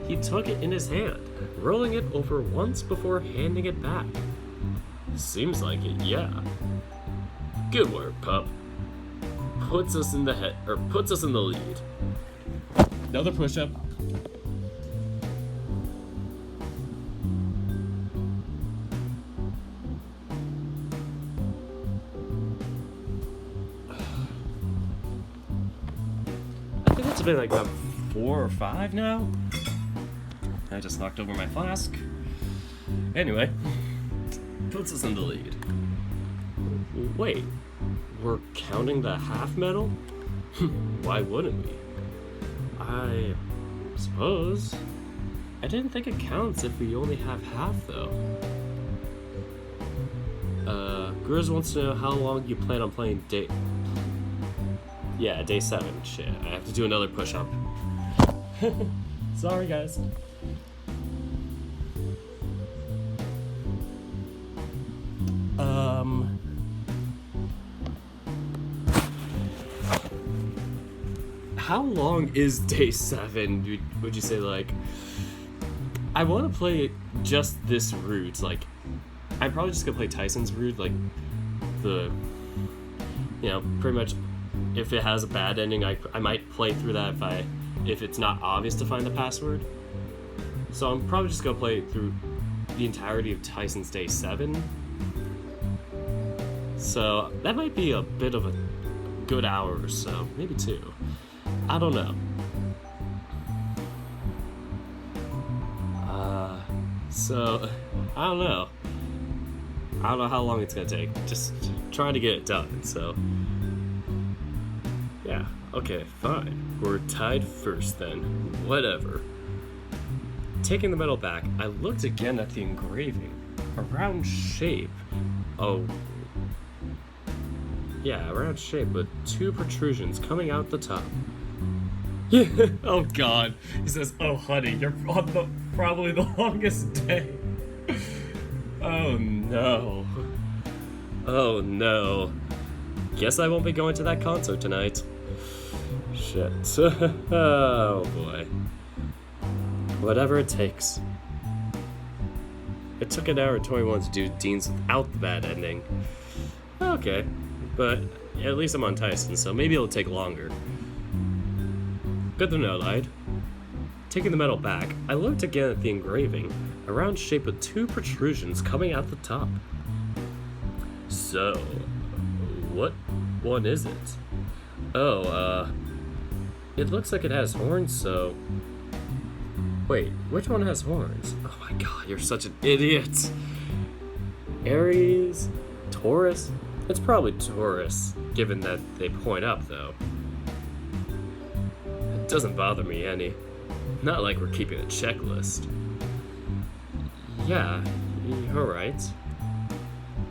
He took it in his hand, rolling it over once before handing it back. Seems like it, yeah. Good work, pup. Puts us in the lead. Another push-up. I think it's been like about 4 or 5 now. I just knocked over my flask. Anyway, puts us in the lead. Wait, we're counting the half medal? Why wouldn't we? I suppose. I didn't think it counts if we only have half, though. Grizz wants to know how long you plan on playing day... Yeah, day 7. Shit, I have to do another push-up. Sorry, guys. How long is day 7? Would you say, like... I want to play just this route, like... I'm probably just gonna play Tyson's route, like... The... You know, pretty much... If it has a bad ending, I might play through that if it's not obvious to find the password. So I'm probably just gonna play through the entirety of Tyson's day 7. So that might be a bit of a good hour or so, maybe 2. I don't know. So I don't know. I don't know how long it's gonna take. Just trying to get it done, so yeah, okay, fine. We're tied first then. Whatever. Taking the medal back, I looked again at the engraving. A round shape. Oh. Yeah, a round shape with 2 protrusions coming out the top. Yeah. Oh god. He says, oh honey, you're on probably the longest day. Oh no. Oh no. Guess I won't be going to that concert tonight. Shit. Oh boy. Whatever it takes. It took an hour and 21 to do Dean's without the bad ending. Okay. But at least I'm on Tyson, so maybe it'll take longer. Good to know, lied. Taking the medal back, I looked again at the engraving, a round shape with 2 protrusions coming out the top. So, what one is it? Oh, it looks like it has horns, so... Wait, which one has horns? Oh my god, you're such an idiot! Aries? Taurus? It's probably Taurus, given that they point up, though. It doesn't bother me any. Not like we're keeping a checklist. Yeah, you're right.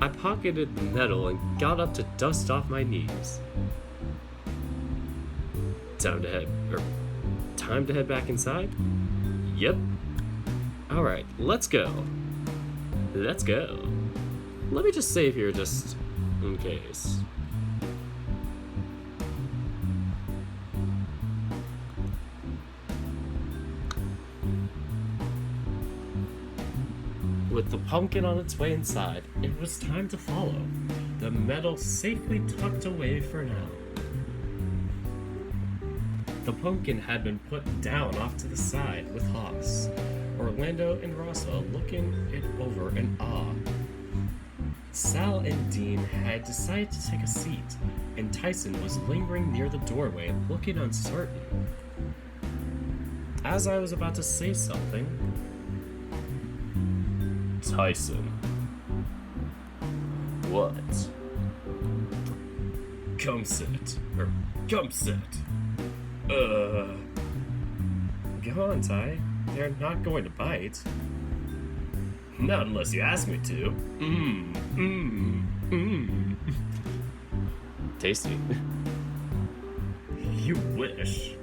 I pocketed the medal and got up to dust off my knees. Time to head back inside? Yep. Alright, let's go. Let's go. Let me just save here just in case. With the pumpkin on its way inside, it was time to follow. The medal safely tucked away for now. The pumpkin had been put down off to the side with Haas, Orlando and Rossa looking it over in awe. Sal and Dean had decided to take a seat, and Tyson was lingering near the doorway looking uncertain. As I was about to say something, Tyson. What? Come sit. Go on, Ty. They're not going to bite. Not unless you ask me to. Tasty. You wish.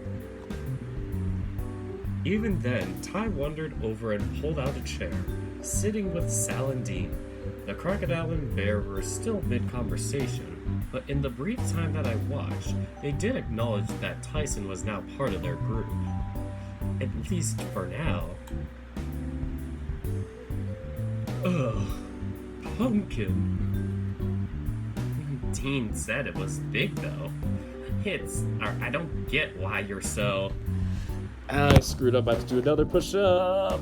Even then, Ty wandered over and pulled out a chair, sitting with Sal and Dean. The crocodile and bear were still mid-conversation, but in the brief time that I watched, they did acknowledge that Tyson was now part of their group. At least for now. Ugh. Pumpkin. Dean said it was big, though. I don't get why you're so... I screwed up. I have to do another push-up.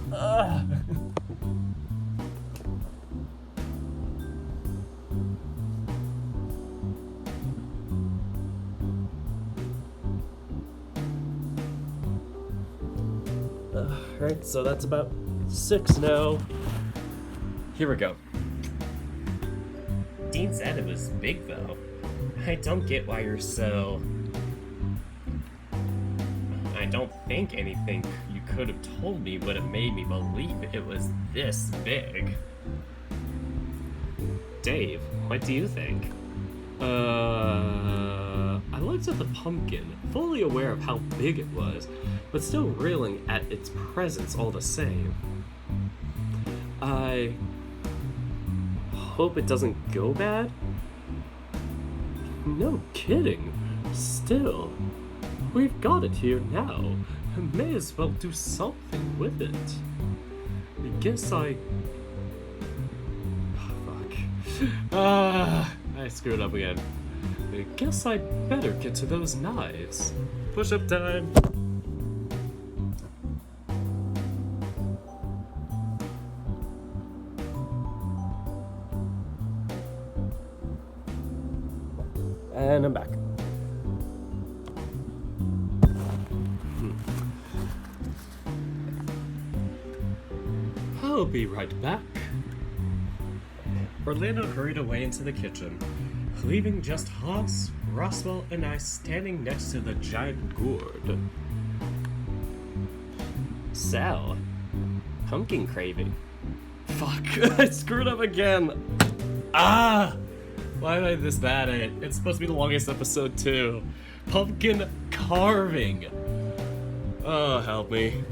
Alright, so that's about 6 now. Here we go. Dean said it was big, though. I don't get why you're so... don't think anything you could have told me would have made me believe it was this big. Dave, what do you think? I looked at the pumpkin, fully aware of how big it was, but still reeling at its presence all the same. I hope it doesn't go bad? No kidding. Still, we've got it here now. May as well do something with it. I guess I screwed up again. I guess I'd better get to those knives. Push-up time. And I'm back. I'll be right back. Orlando hurried away into the kitchen, leaving just Haas, Roswell, and I standing next to the giant gourd. So, pumpkin craving. Fuck, I screwed up again. Why am I this bad at it? It's supposed to be the longest episode too. Pumpkin carving. Oh, help me.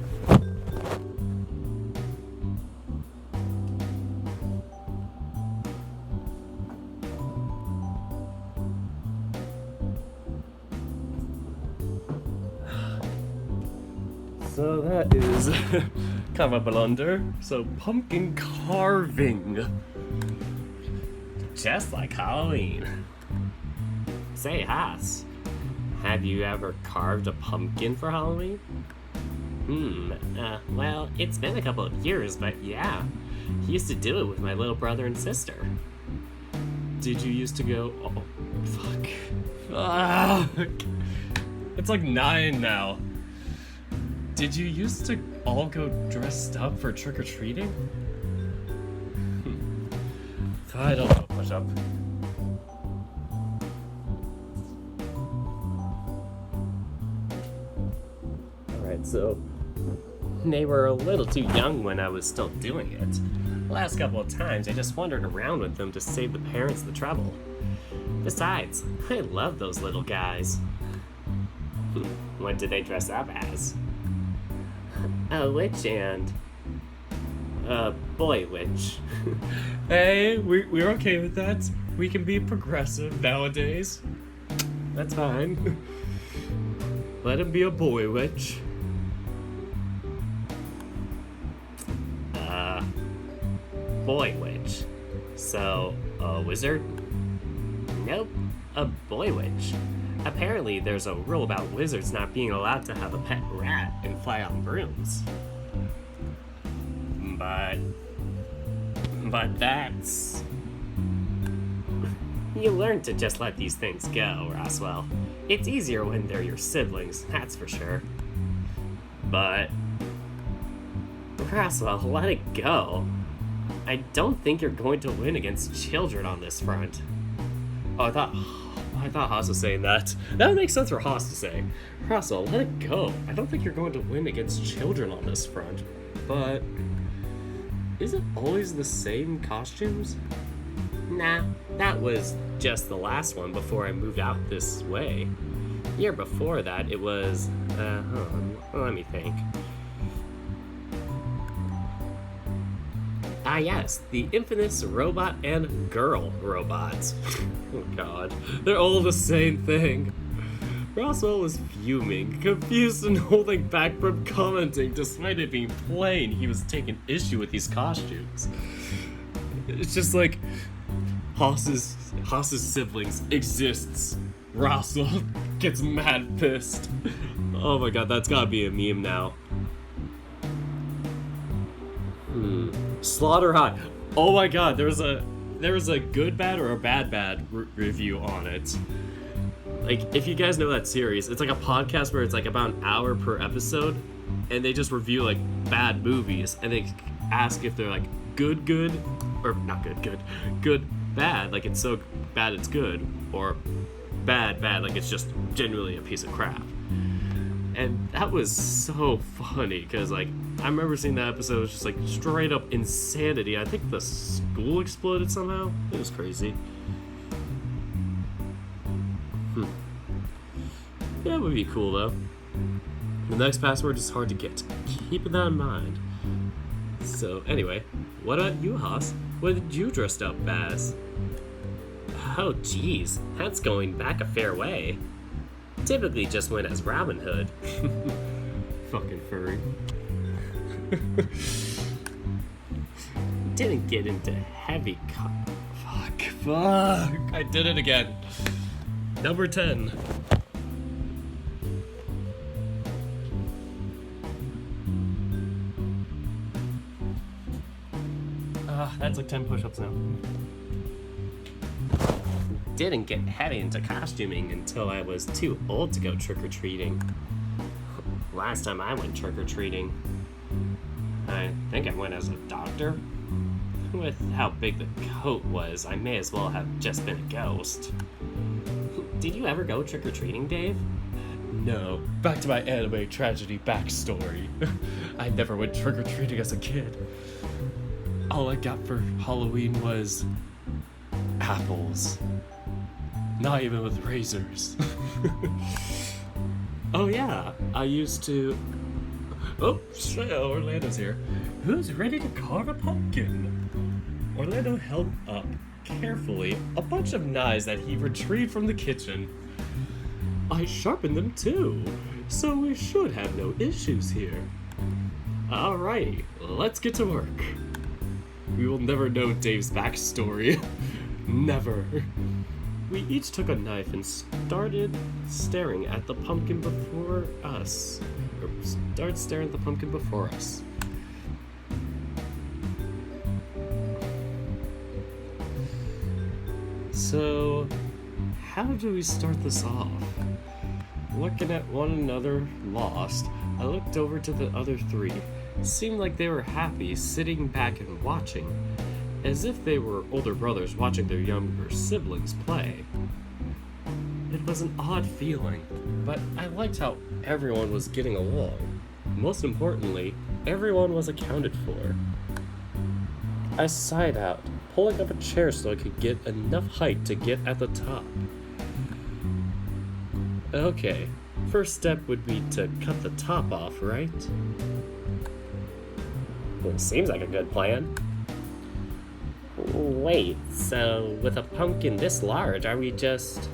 So that is kind of a blunder. So pumpkin carving. Just like Halloween. Say, Haas, have you ever carved a pumpkin for Halloween? Well, it's been a couple of years, but yeah. I used to do it with my little brother and sister. Did you used to go... Oh, fuck. It's like 9 now. Did you used to all go dressed up for trick-or-treating? I don't know, push up. Alright, so they were a little too young when I was still doing it. The last couple of times I just wandered around with them to save the parents the trouble. Besides, I love those little guys. What did they dress up as? A witch and a boy witch. Hey, we're okay with that. We can be progressive nowadays. That's fine. Let him be a boy witch. Boy witch. So, a wizard? Nope, a boy witch. Apparently, there's a rule about wizards not being allowed to have a pet rat and fly on brooms. But that's... You learn to just let these things go, Roswell. It's easier when they're your siblings, that's for sure. But... Roswell, let it go. I don't think you're going to win against children on this front. Oh, I thought Haas was saying that. That would make sense for Haas to say. Roswell, let it go. I don't think you're going to win against children on this front. But... Is it always the same costumes? Nah, that was just the last one before I moved out this way. The year before that, it was... let me think. Ah yes, the infamous robot and girl robots. Oh god, they're all the same thing. Roswell was fuming, confused and holding back from commenting despite it being plain he was taking issue with these costumes. It's just like, Haas's siblings exists. Roswell gets mad pissed. Oh my god, that's gotta be a meme now. Slaughter High. Oh my god, there was a good bad or a bad review on it. Like, if you guys know that series, it's like a podcast where it's like about an hour per episode, and they just review like bad movies, and they ask if they're like good, or not good, bad, like it's so bad it's good, or bad, like it's just genuinely a piece of crap. And That was so funny, because, like, I remember seeing that episode. It was just, like, straight up insanity. I think the school exploded somehow. It was crazy. Yeah, it would be cool, though. The next password is hard to get. Keeping that in mind. So, anyway, what about you, Haas? What did you dress up as? Oh, geez, that's going back a fair way. Typically just went as Robin Hood. Fucking furry. Didn't get into heavy Fuck. I did it again. Number 10. That's like 10 push-ups now. Didn't get heavy into costuming until I was too old to go trick-or-treating. Last time I went trick-or-treating, I think I went as a doctor. With how big the coat was, I may as well have just been a ghost. Did you ever go trick-or-treating, Dave? No. Back to my anime tragedy backstory. I never went trick-or-treating as a kid. All I got for Halloween was apples. Not even with razors. Oh yeah, I used to... Oh, Orlando's here. Who's ready to carve a pumpkin? Orlando held up, carefully, a bunch of knives that he retrieved from the kitchen. I sharpened them too, so we should have no issues here. Alrighty, let's get to work. We will never know Dave's backstory. Never. We each took a knife and started staring at the pumpkin before us. Started staring at the pumpkin before us. So, how do we start this off? Looking at one another, lost, I looked over to the other three. It seemed like they were happy, sitting back and watching, as if they were older brothers watching their younger siblings play. It was an odd feeling, but I liked how everyone was getting along. Most importantly, everyone was accounted for. I sighed out, pulling up a chair so I could get enough height to get at the top. Okay, first step would be to cut the top off, right? Well, seems like a good plan. Wait, so with a pumpkin this large, are we just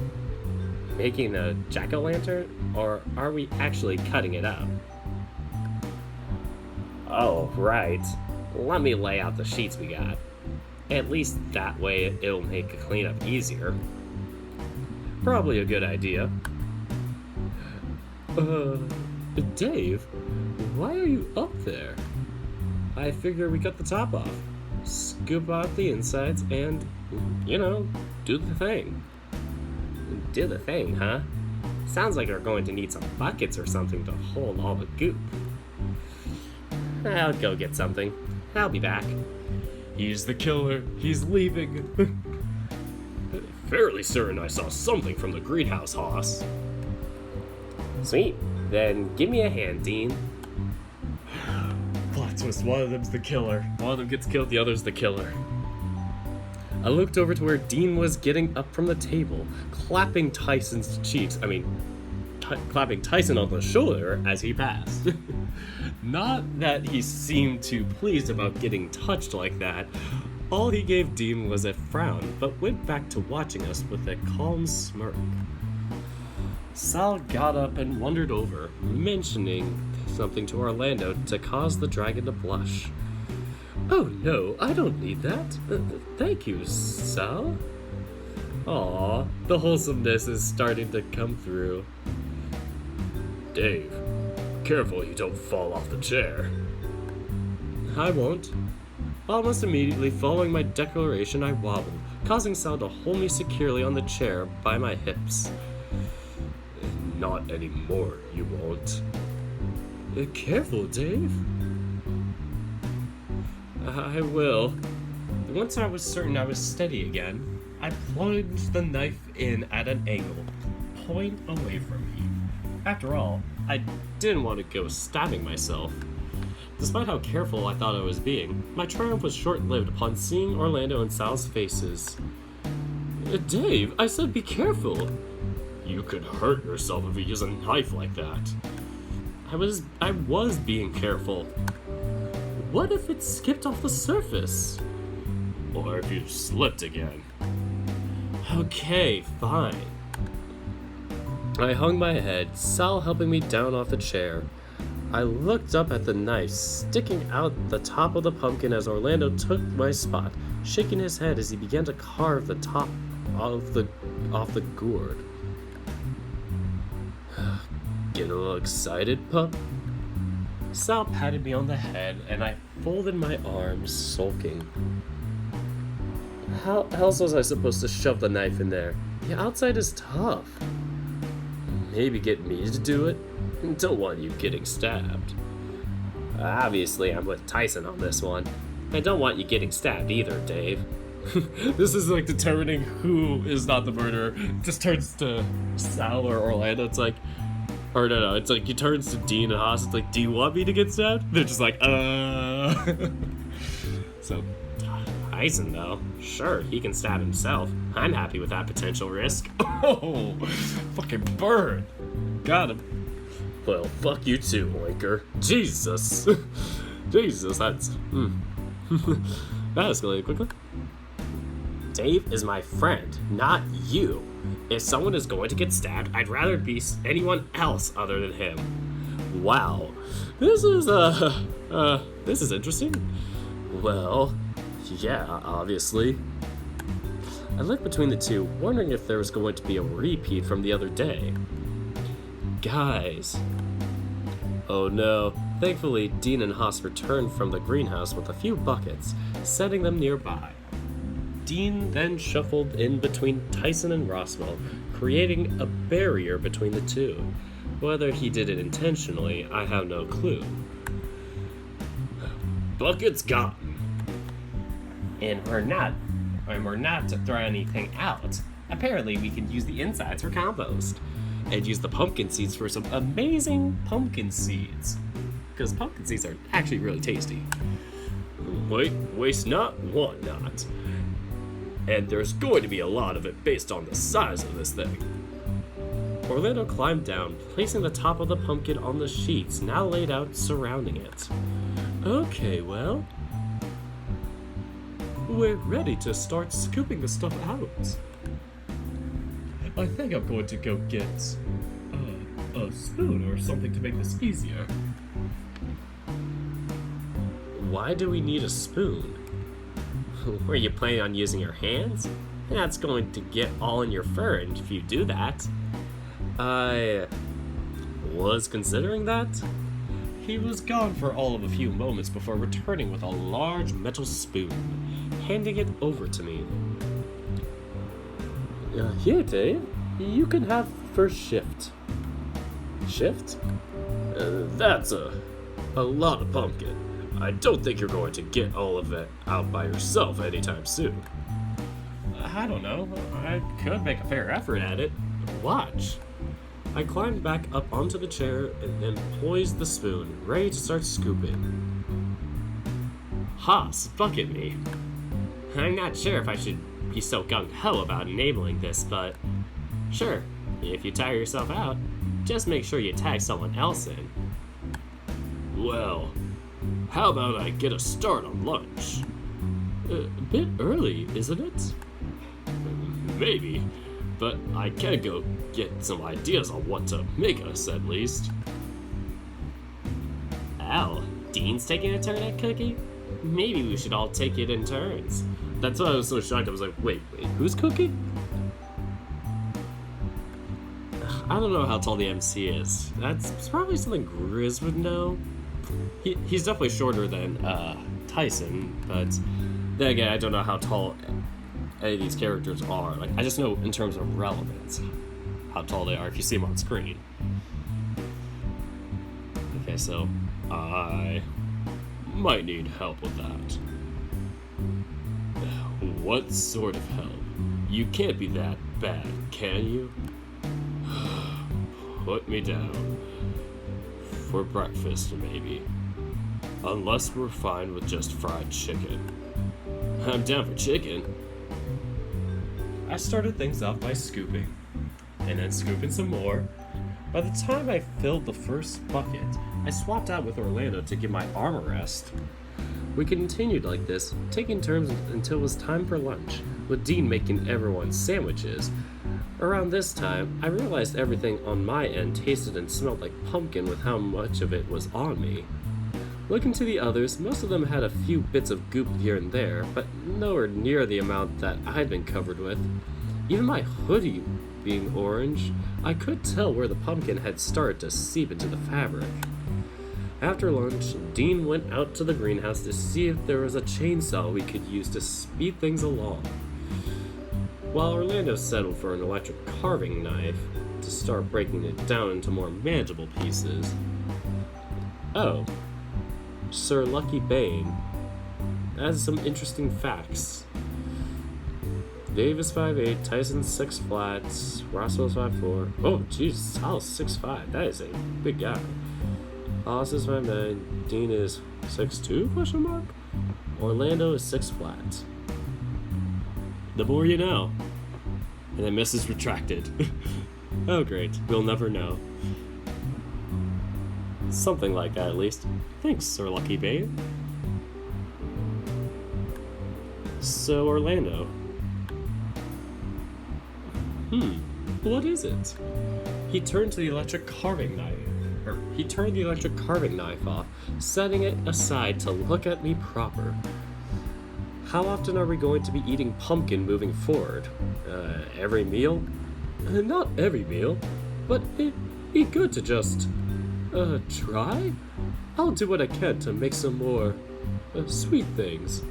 making a jack-o'-lantern, or are we actually cutting it up? Oh, right. Let me lay out the sheets we got. At least that way it'll make a cleanup easier. Probably a good idea. Dave, why are you up there? I figure we cut the top off, scoop out the insides, and, do the thing. Do the thing, huh? Sounds like we're going to need some buckets or something to hold all the goop. I'll go get something. I'll be back. He's the killer. He's leaving. Fairly certain I saw something from the greenhouse, Hoss. Sweet. Then give me a hand, Dean. Plot twist. One of them's the killer. One of them gets killed, the other's the killer. I looked over to where Dean was getting up from the table, clapping Tyson on the shoulder as he passed. Not that he seemed too pleased about getting touched like that. All he gave Dean was a frown, but went back to watching us with a calm smirk. Sal got up and wandered over, mentioning something to Orlando to cause the dragon to blush. Oh no, I don't need that. Thank you, Sal. Aw, the wholesomeness is starting to come through. Dave, careful you don't fall off the chair. I won't. Almost immediately following my declaration, I wobbled, causing Sal to hold me securely on the chair by my hips. Not anymore, you won't. Careful, Dave. I will. Once I was certain I was steady again, I plunged the knife in at an angle, point away from me. After all, I didn't want to go stabbing myself. Despite how careful I thought I was being, my triumph was short-lived upon seeing Orlando and Sal's faces. Dave, I said be careful. You could hurt yourself if you use a knife like that. I was being careful. What if it skipped off the surface? Or if you slipped again? Okay, fine. I hung my head, Sal helping me down off the chair. I looked up at the knife sticking out the top of the pumpkin as Orlando took my spot, shaking his head as he began to carve the top off the gourd. Getting a little excited, pup? Sal patted me on the head, and I folded my arms, sulking. How else was I supposed to shove the knife in there? The outside is tough. Maybe get me to do it? Don't want you getting stabbed. Obviously, I'm with Tyson on this one. I don't want you getting stabbed either, Dave. This is like determining who is not the murderer. It just turns to Sal or Orlando. It's like, or no, it's like he turns to Dean and Haas. It's like, do you want me to get stabbed? They're just like, So, Tyson though, sure, he can stab himself. I'm happy with that potential risk. Oh, fucking bird. Got him. Well, fuck you too, Linker. Jesus. Jesus, that's... That escalated quickly. Dave is my friend, not you. If someone is going to get stabbed, I'd rather it be anyone else other than him. Wow. This is interesting. Well, yeah, obviously. I looked between the two, wondering if there was going to be a repeat from the other day. Guys. Oh no. Thankfully, Dean and Haas returned from the greenhouse with a few buckets, setting them nearby. Dean then shuffled in between Tyson and Roswell, creating a barrier between the two. Whether he did it intentionally, I have no clue. Buckets gotten. And we're not to throw anything out. Apparently, we can use the insides for compost. And use the pumpkin seeds for some amazing pumpkin seeds. Because pumpkin seeds are actually really tasty. Waste not, want not. And there's going to be a lot of it based on the size of this thing. Orlando climbed down, placing the top of the pumpkin on the sheets now laid out surrounding it. Okay, well, we're ready to start scooping the stuff out. I think I'm going to go get a spoon or something to make this easier. Why do we need a spoon? Were you planning on using your hands? That's going to get all in your fur, and if you do that... I was considering that. He was gone for all of a few moments before returning with a large metal spoon, handing it over to me. Here, Dave. You can have first shift. Shift? That's a lot of pumpkin. I don't think you're going to get all of it out by yourself anytime soon. I don't know. I could make a fair effort at it. Watch. I climbed back up onto the chair and then poised the spoon, ready to start scooping. Haas, bucket me. I'm not sure if I should be so gung-ho about enabling this, but sure, if you tire yourself out, just make sure you tag someone else in. Well, how about I get a start on lunch? A bit early, isn't it? Maybe, but I can go get some ideas on what to make us, at least. Al, Dean's taking a turn at cooking? Maybe we should all take it in turns. That's why I was so shocked. I was like, wait, who's cooking? I don't know how tall the MC is. That's probably something Grizz would know. He's definitely shorter than Tyson, but then again, I don't know how tall any of these characters are. Like, I just know in terms of relevance how tall they are if you see them on screen. Okay, so I might need help with that. What sort of help? You can't be that bad, can you? Put me down. for breakfast, maybe. Unless we're fine with just fried chicken. I'm down for chicken. I started things off by scooping, and then scooping some more. By the time I filled the first bucket, I swapped out with Orlando to give my arm a rest. We continued like this, taking turns until it was time for lunch, with Dean making everyone sandwiches. Around this time, I realized everything on my end tasted and smelled like pumpkin with how much of it was on me. Looking to the others, most of them had a few bits of goop here and there, but nowhere near the amount that I'd been covered with. Even my hoodie being orange, I could tell where the pumpkin had started to seep into the fabric. After lunch, Dean went out to the greenhouse to see if there was a chainsaw we could use to speed things along, while Orlando settled for an electric carving knife to start breaking it down into more manageable pieces. Oh, Sir Lucky Bane has some interesting facts. Dave is 5'8", Tyson's 6 flats, Roswell's 5'4". Oh, Jesus, Sal's 6'5". That is a big guy. Hollis is 5'9", Dean is 6'2", question mark? Orlando is 6 flat. The more you know. And then message retracted. Oh great, we'll never know. Something like that at least. Thanks, Sir Lucky Bane. So, Orlando. What is it? He turned the electric carving knife off, setting it aside to look at me proper. How often are we going to be eating pumpkin moving forward? Every meal? Not every meal, but it'd be good to just, try? I'll do what I can to make some more, sweet things.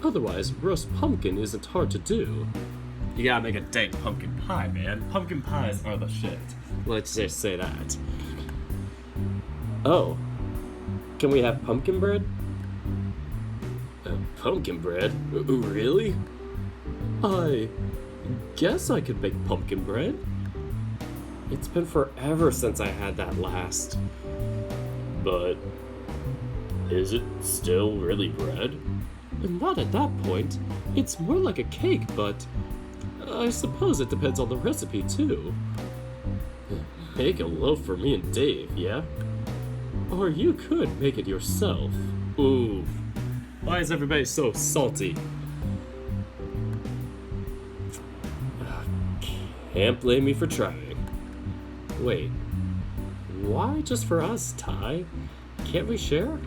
Otherwise, roast pumpkin isn't hard to do. You gotta make a dang pumpkin pie, man. Pumpkin pies are the shit. Let's just say that. Oh, can we have pumpkin bread? Pumpkin bread? Really? I guess I could make pumpkin bread. It's been forever since I had that last. But is it still really bread? Not at that point. It's more like a cake, but I suppose it depends on the recipe too. Make a loaf for me and Dave, yeah? Or you could make it yourself. Ooh. Why is everybody so salty? Can't blame me for trying. Wait. Why just for us, Ty? Can't we share?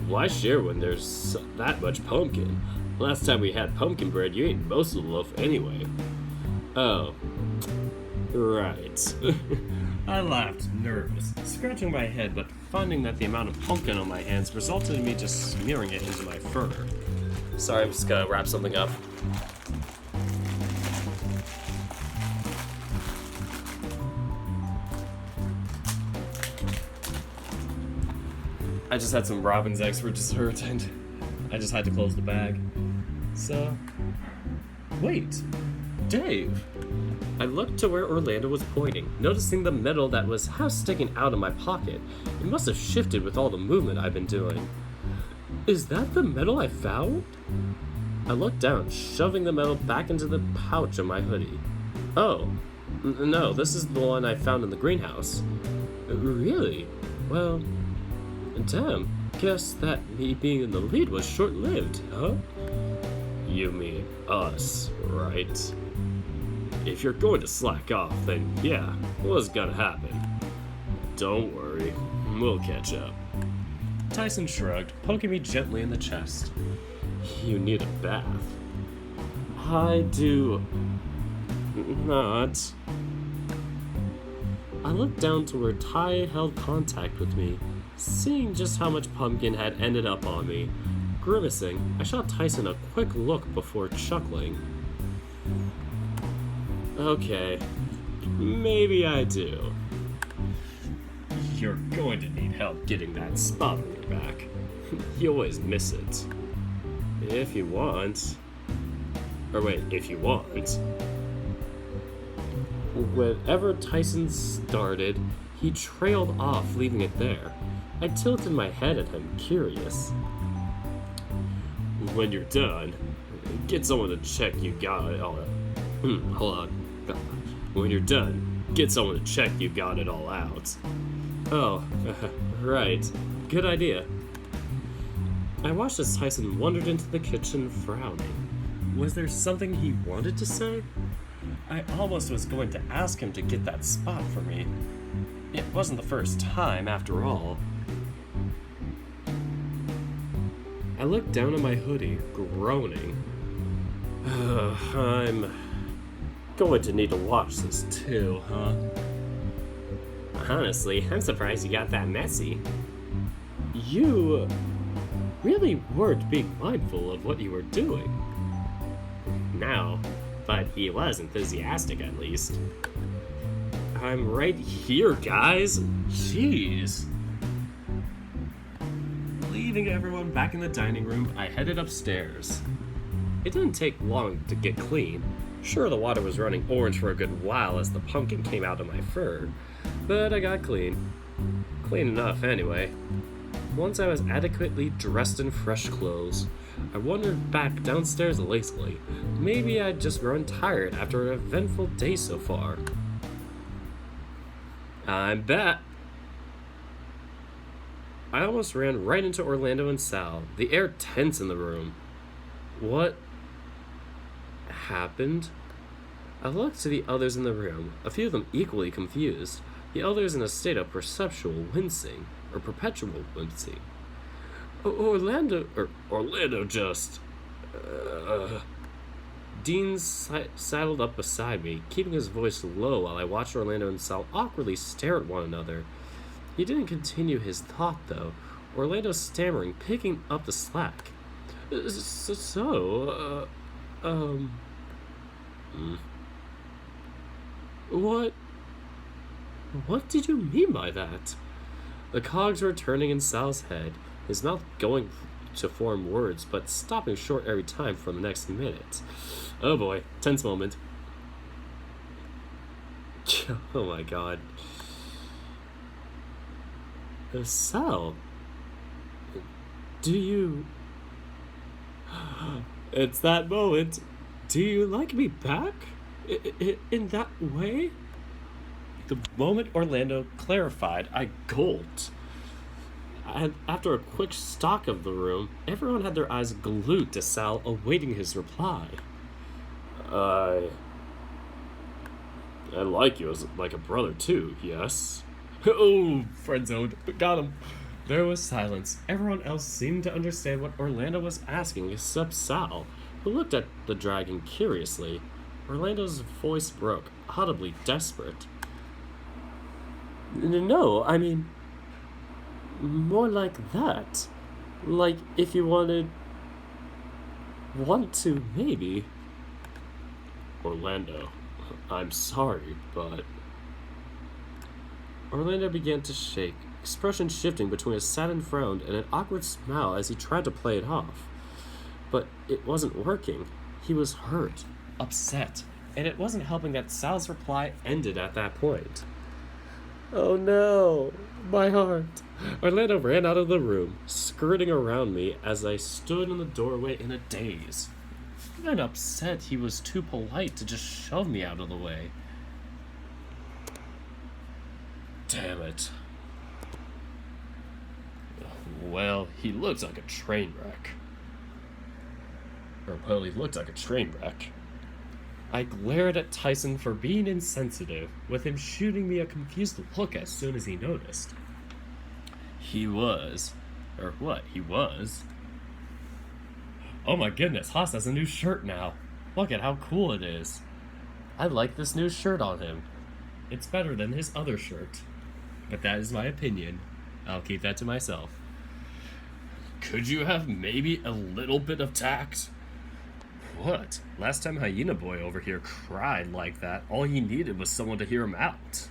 Why share when there's that much pumpkin? Last time we had pumpkin bread, you ate most of the loaf anyway. Oh. Right. I laughed, nervous, scratching my head, but finding that the amount of pumpkin on my hands resulted in me just smearing it into my fur. Sorry, I'm just gonna wrap something up. I just had some robin's eggs for dessert, and I just had to close the bag. So, wait, Dave. I looked to where Orlando was pointing, noticing the metal that was half sticking out of my pocket. It must have shifted with all the movement I've been doing. Is that the metal I found? I looked down, shoving the metal back into the pouch of my hoodie. Oh, no, this is the one I found in the greenhouse. Really? Well, damn, guess that me being in the lead was short-lived, huh? You mean us, right? If you're going to slack off, then yeah, what's gonna happen? Don't worry, we'll catch up. Tyson shrugged, poking me gently in the chest. You need a bath. I do not. I looked down to where Ty held contact with me, seeing just how much pumpkin had ended up on me. Grimacing, I shot Tyson a quick look before chuckling. Okay, maybe I do. You're going to need help getting that spot on your back. You always miss it. If you want. Or wait, if you want. Whenever Tyson started, He trailed off, leaving it there. I tilted my head at him, curious. When you're done, get someone to check you got it all out. Hold on. When you're done, get someone to check you got it all out. Oh, right. Good idea. I watched as Tyson wandered into the kitchen, frowning. Was there something he wanted to say? I almost was going to ask him to get that spot for me. It wasn't the first time, after all. I looked down at my hoodie, groaning. I'm going to need to wash this too, huh? Honestly, I'm surprised you got that messy. You really weren't being mindful of what you were doing. No, but he was enthusiastic at least. I'm right here, guys. Jeez. Leaving everyone back in the dining room, I headed upstairs. It didn't take long to get clean. Sure, the water was running orange for a good while as the pumpkin came out of my fur, but I got clean. Clean enough, anyway. Once I was adequately dressed in fresh clothes, I wandered back downstairs lazily. Maybe I'd just grown tired after an eventful day so far. I'm back. I almost ran right into Orlando and Sal, the air tense in the room. What happened? I looked to the others in the room, a few of them equally confused, the others in a state of perpetual wincing. Orlando just... Dean saddled up beside me, keeping his voice low while I watched Orlando and Sal awkwardly stare at one another. He didn't continue his thought, though, Orlando stammering, picking up the slack. What did you mean by that? The cogs were turning in Sal's head, his mouth going to form words, but stopping short every time for the next minute. Oh boy, tense moment. Oh my god. Sal, do you... It's that moment. Do you like me back? In that way? The moment Orlando clarified, I gulped. And after a quick stalk of the room, everyone had their eyes glued to Sal, awaiting his reply. I like you as like a brother too, yes? Oh, friend zoned. Got him. There was silence. Everyone else seemed to understand what Orlando was asking except Sal, who looked at the dragon curiously. Orlando's voice broke, audibly desperate. No, I mean, more like that. Like if you want to, maybe. Orlando, I'm sorry, but... Orlando began to shake, expression shifting between a saddened frown and an awkward smile as he tried to play it off. But it wasn't working. He was hurt, upset, and it wasn't helping that Sal's reply ended at that point. Oh no, my heart. Orlando ran out of the room, skirting around me as I stood in the doorway in a daze. I'm upset he was too polite to just shove me out of the way. Damn it. Well, he looks like a train wreck. He looked like a train wreck. I glared at Tyson for being insensitive, with him shooting me a confused look as soon as he noticed. He was. Oh my goodness, Haas has a new shirt now. Look at how cool it is. I like this new shirt on him. It's better than his other shirt. But that is my opinion. I'll keep that to myself. Could you have maybe a little bit of tact? What? Last time Hyena Boy over here cried like that, all he needed was someone to hear him out.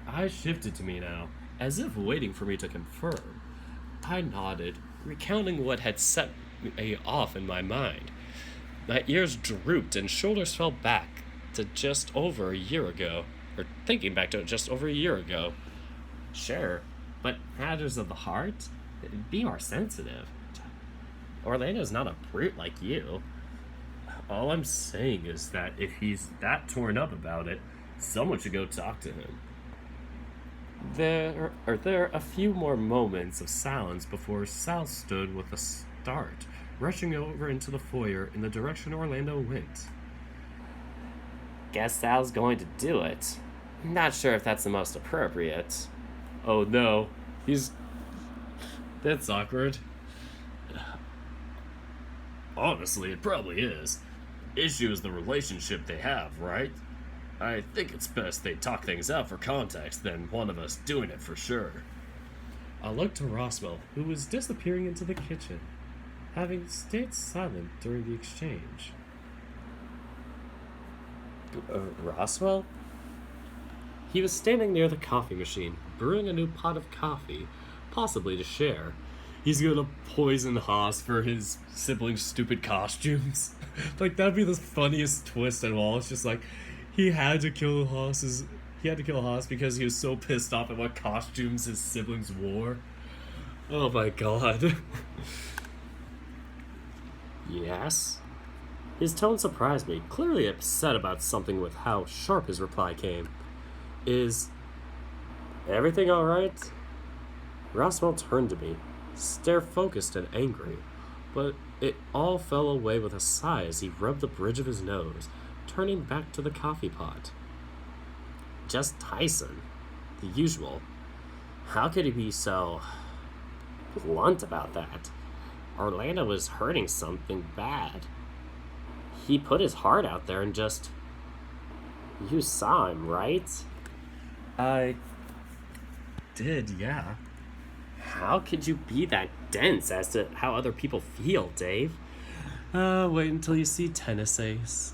Eyes shifted to me now, as if waiting for me to confirm. I nodded, recounting what had set me off in my mind. My ears drooped and shoulders fell back to just over a year ago. or thinking back to it just over a year ago. Sure, but matters of the heart? Be more sensitive. Orlando's not a brute like you. All I'm saying is that if he's that torn up about it, someone should go talk to him. There a few more moments of silence before Sal stood with a start, rushing over into the foyer in the direction Orlando went. Guess Sal's going to do it. Not sure if that's the most appropriate. Oh no, he's. That's awkward. Honestly, it probably is. Issue is the relationship they have, right? I think it's best they talk things out for context than one of us doing it for sure. I looked to Roswell, who was disappearing into the kitchen, having stayed silent during the exchange. Roswell? He was standing near the coffee machine, brewing a new pot of coffee, possibly to share. He's gonna poison Haas for his siblings' stupid costumes. Like, that'd be the funniest twist of all. It's just like, he had to kill Haas because he was so pissed off at what costumes his siblings wore. Oh my god. Yes? His tone surprised me, clearly upset about something with how sharp his reply came. Is everything alright? Roswell turned to me, stare focused and angry, but it all fell away with a sigh as he rubbed the bridge of his nose, turning back to the coffee pot. Just Tyson. The usual. How could he be so blunt about that? Orlando was hurting something bad. He put his heart out there and just... You saw him, right? I did, yeah. How could you be that dense as to how other people feel, Dave? Wait until you see Tennis Ace.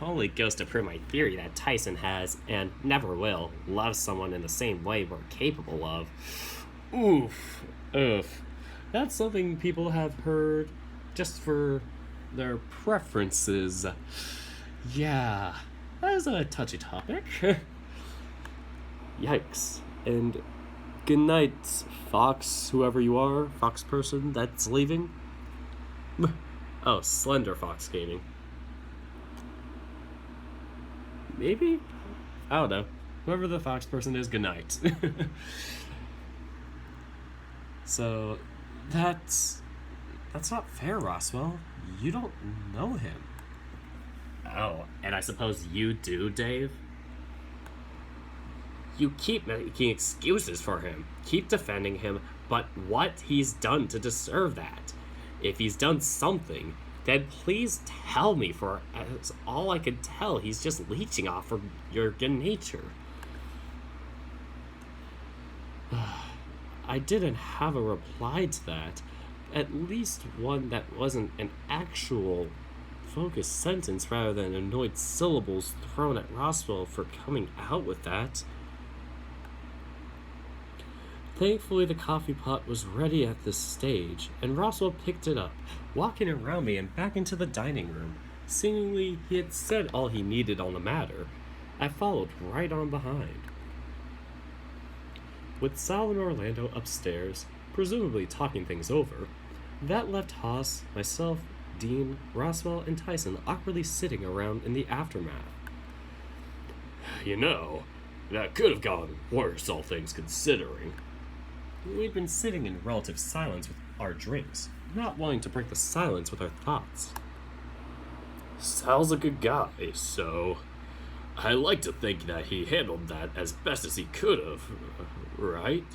Only goes to prove my theory that Tyson has, and never will, love someone in the same way we're capable of. Oof. Oof. That's something people have heard just for their preferences. Yeah, that is a touchy topic. Yikes. And good night, Fox, whoever you are, Fox person that's leaving. Oh, Slender Fox Gaming. Maybe? I don't know. Whoever the Fox person is, good night. So, that's not fair, Roswell. You don't know him. Oh, and I suppose you do, Dave? You keep making excuses for him, keep defending him, but what he's done to deserve that? If he's done something, then please tell me, for as all I could tell, he's just leeching off from your good nature. I didn't have a reply to that. At least one that wasn't an actual focused sentence rather than annoyed syllables thrown at Roswell for coming out with that. Thankfully, the coffee pot was ready at this stage, and Roswell picked it up, walking around me and back into the dining room. Seemingly, he had said all he needed on the matter. I followed right on behind. With Sal and Orlando upstairs, presumably talking things over, that left Haas, myself, Dean, Roswell, and Tyson awkwardly sitting around in the aftermath. You know, that could have gone worse, all things considering. We'd been sitting in relative silence with our drinks, not wanting to break the silence with our thoughts. Sal's a good guy, so I like to think that he handled that as best as he could have, right?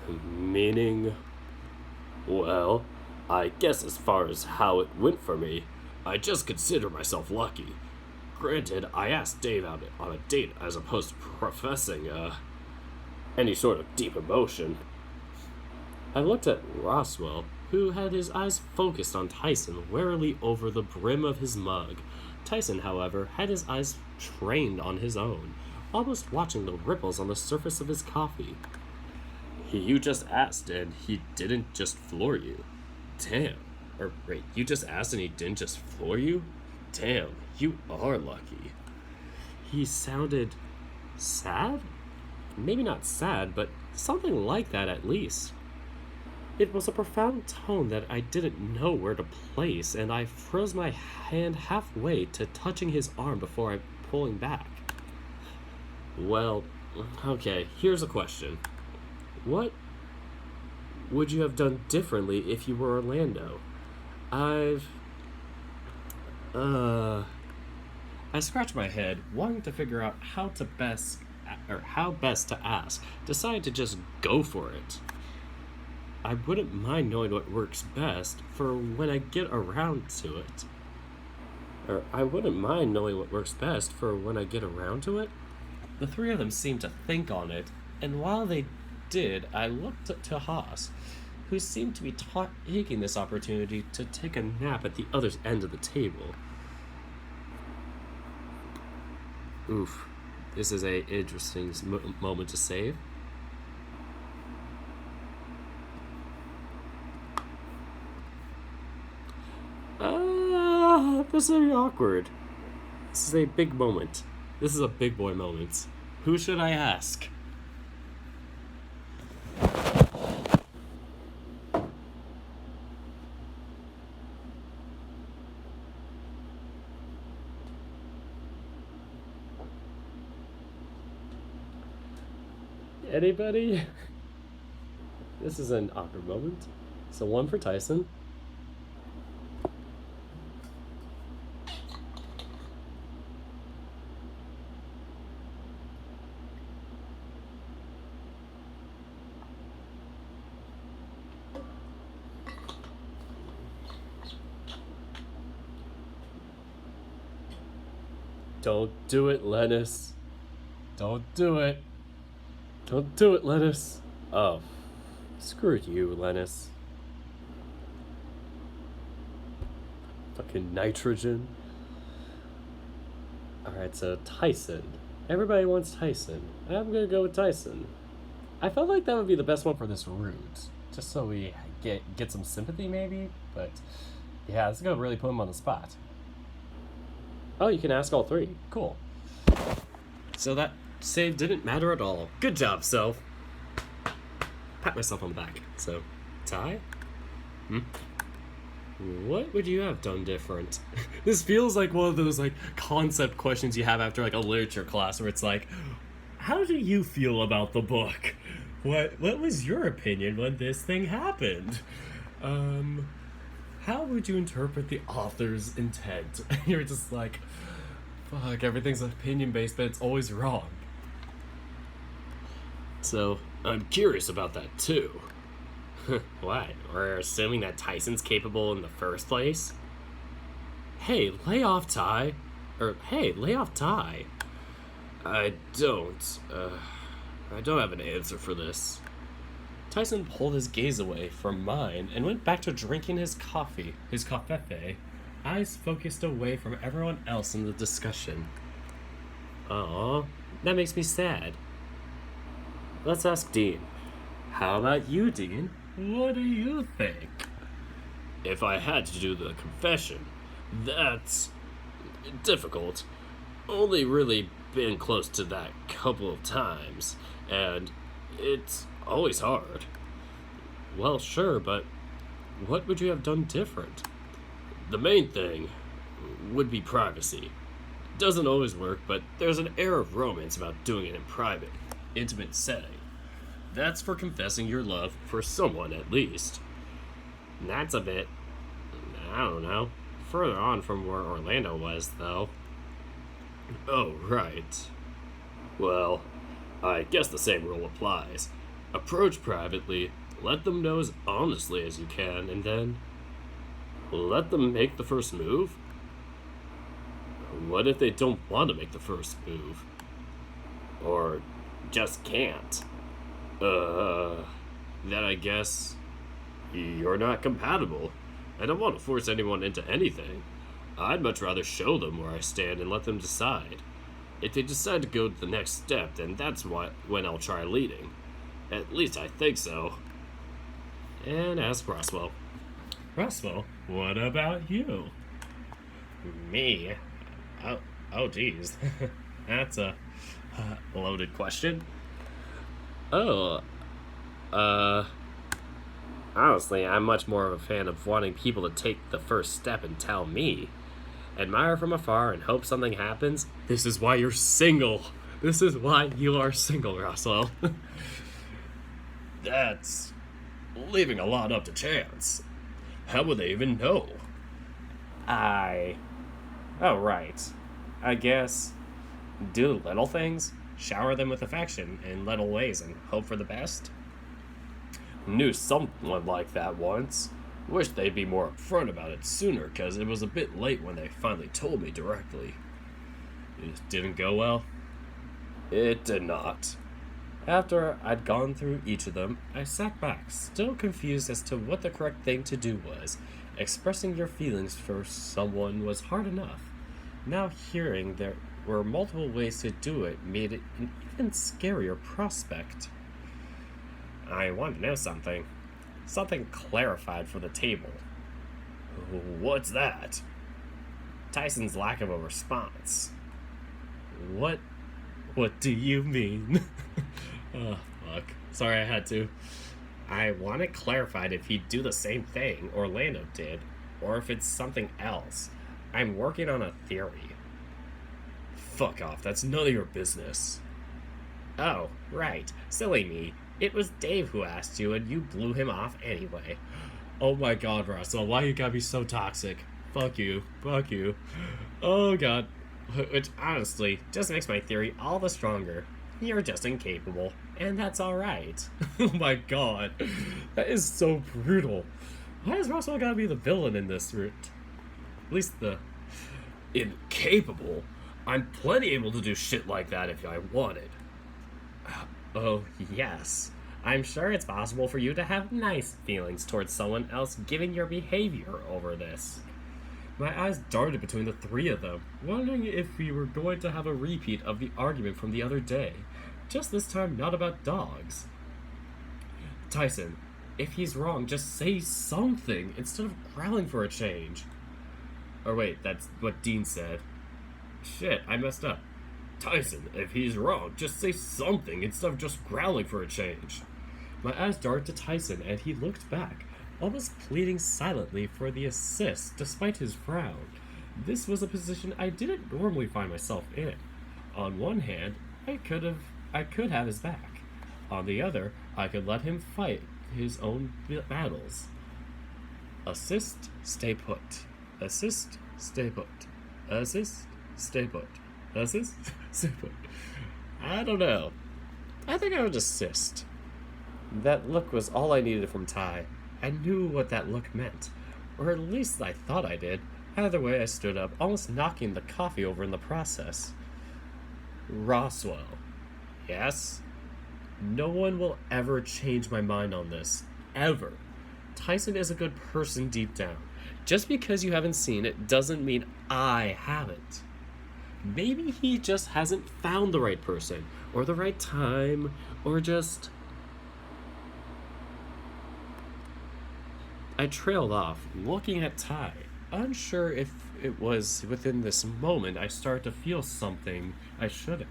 Meaning? Well, I guess as far as how it went for me, I just consider myself lucky. Granted, I asked Dave out on a date as opposed to professing, any sort of deep emotion. I looked at Roswell, who had his eyes focused on Tyson warily over the brim of his mug. Tyson, however, had his eyes trained on his own, almost watching the ripples on the surface of his coffee. You just asked, and he didn't just floor you. Damn. Or wait, you just asked and he didn't just floor you? Damn, you are lucky. He sounded sad? Maybe not sad, but something like that at least. It was a profound tone that I didn't know where to place, and I froze my hand halfway to touching his arm before I pulling back. Well, okay, here's a question. What would you have done differently if you were Orlando? I've. I scratched my head, wanting to figure out how best to ask. Decided to just go for it. I wouldn't mind knowing what works best for when I get around to it. Or I wouldn't mind knowing what works best for when I get around to it. The three of them seemed to think on it, and while they did, I looked to Haas, who seemed to be taking this opportunity to take a nap at the other end of the table. Oof, this is a interesting moment to save. This is very awkward. This is a big moment. This is a big boy moment. Who should I ask? Anybody? This is an awkward moment. So one for Tyson. Don't do it, Lennis. Don't do it. Don't do it, Lennis. Oh, screw you, Lennis. Fucking nitrogen. Alright, so Tyson. Everybody wants Tyson. I'm gonna go with Tyson. I felt like that would be the best one for this route. Just so we get some sympathy, maybe? But, yeah, it's gonna really put him on the spot. Oh, you can ask all three. Cool. So that save didn't matter at all. Good job, self. Pat myself on the back. So, Ty? What would you have done different? This feels like one of those like concept questions you have after like a literature class where it's like, how do you feel about the book? What was your opinion when this thing happened? How would you interpret the author's intent? You're just like, fuck, everything's opinion based, but it's always wrong. So, I'm curious about that too. What? We're assuming that Tyson's capable in the first place? Hey, lay off, Ty. Lay off, Ty. I don't have an answer for this. Tyson pulled his gaze away from mine and went back to drinking his coffee, his cafefe, eyes focused away from everyone else in the discussion. Aw, that makes me sad. Let's ask Dean. How about you, Dean? What do you think? If I had to do the confession, that's difficult. Only really been close to that couple of times, and it's always hard. Well, sure, but what would you have done different? The main thing would be privacy. Doesn't always work, but there's an air of romance about doing it in private, intimate setting. That's for confessing your love for someone, at least. And that's a bit, I don't know, further on from where Orlando was, though. Oh, right. Well, I guess the same rule applies. Approach privately, let them know as honestly as you can, and then let them make the first move? What if they don't want to make the first move? Or just can't? Then I guess you're not compatible. I don't want to force anyone into anything. I'd much rather show them where I stand and let them decide. If they decide to go to the next step, then that's when I'll try leading. At least I think so. And ask Roswell. Roswell, what about you? Me? Oh geez. That's a loaded question. Oh, uh, honestly, I'm much more of a fan of wanting people to take the first step and tell me. Admire from afar and hope something happens. This is why you're single. This is why you are single, Russell. That's leaving a lot up to chance. How would they even know? I. Oh, right. I guess. Do little things, shower them with affection in little ways, and hope for the best. Knew someone like that once. Wish they'd be more upfront about it sooner, cause it was a bit late when they finally told me directly. It didn't go well? It did not. After I'd gone through each of them, I sat back, still confused as to what the correct thing to do was. Expressing your feelings for someone was hard enough. Now hearing there were multiple ways to do it made it an even scarier prospect. I want to know something. Something clarified for the table. What's that? Tyson's lack of a response. What do you mean? Oh, fuck. Sorry I had to. I want it clarified if he'd do the same thing Orlando did, or if it's something else. I'm working on a theory. Fuck off, that's none of your business. Oh, right. Silly me. It was Dave who asked you, and you blew him off anyway. Oh my god, Russell, why you gotta be so toxic? Fuck you. Fuck you. Oh god. Which, honestly, just makes my theory all the stronger. You're just incapable, and that's alright. Oh my god. That is so brutal. Why is Russell gotta be the villain in this route? At least the... Incapable? I'm plenty able to do shit like that if I wanted. Oh, yes. I'm sure it's possible for you to have nice feelings towards someone else given your behavior over this. My eyes darted between the three of them, wondering if we were going to have a repeat of the argument from the other day, just this time not about dogs. Tyson, if he's wrong, just say something instead of growling for a change. Or wait, that's what Dean said. Shit, I messed up. Tyson, if he's wrong, just say something instead of just growling for a change. My eyes darted to Tyson, and he looked back, almost pleading silently for the assist despite his frown. This was a position I didn't normally find myself in. On one hand, I could have his back. On the other, I could let him fight his own battles. Assist, stay put. Assist, stay put. Assist, stay put. Assist, stay put. I don't know. I think I would assist. That look was all I needed from Ty. I knew what that look meant. Or at least I thought I did. Either way, I stood up, almost knocking the coffee over in the process. Roswell. Yes? No one will ever change my mind on this. Ever. Tyson is a good person deep down. Just because you haven't seen it doesn't mean I haven't. Maybe he just hasn't found the right person, or the right time, or just... I trailed off, looking at Ty, unsure if it was within this moment I started to feel something I shouldn't.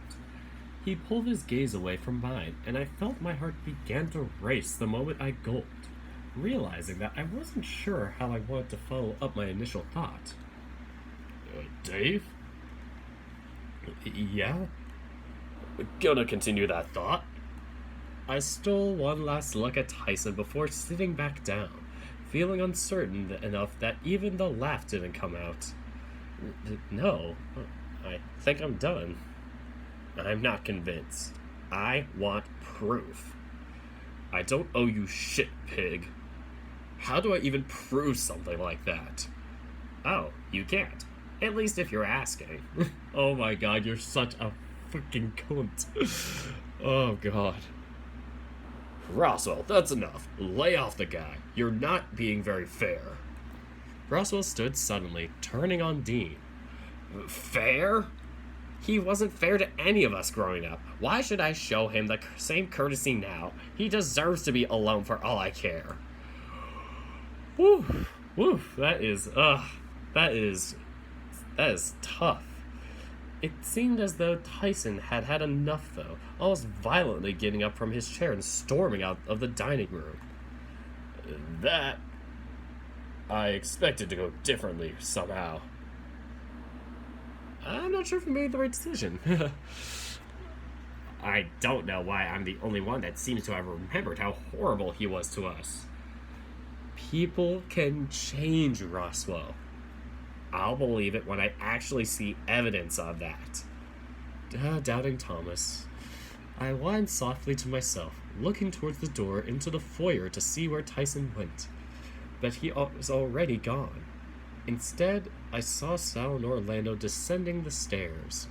He pulled his gaze away from mine, and I felt my heart began to race the moment I gulped, realizing that I wasn't sure how I wanted to follow up my initial thought. Dave? Yeah? Gonna continue that thought? I stole one last look at Tyson before sitting back down, feeling uncertain enough that even the laugh didn't come out. No, I think I'm done. I'm not convinced. I want proof. I don't owe you shit, pig. How do I even prove something like that? Oh, you can't. At least if you're asking. Oh my god, you're such a freaking cunt. Oh god. Roswell, that's enough. Lay off the guy. You're not being very fair. Roswell stood suddenly, turning on Dean. Fair? He wasn't fair to any of us growing up. Why should I show him the same courtesy now? He deserves to be alone for all I care. Woo, that is tough. It seemed as though Tyson had had enough, though, almost violently getting up from his chair and storming out of the dining room. That I expected to go differently somehow. I'm not sure if we made the right decision. I don't know why I'm the only one that seems to have remembered how horrible he was to us. People can change, Roswell. I'll believe it when I actually see evidence of that. Doubting Thomas. I whined softly to myself, looking towards the door into the foyer to see where Tyson went. But he was already gone. Instead, I saw Sal and Orlando descending the stairs.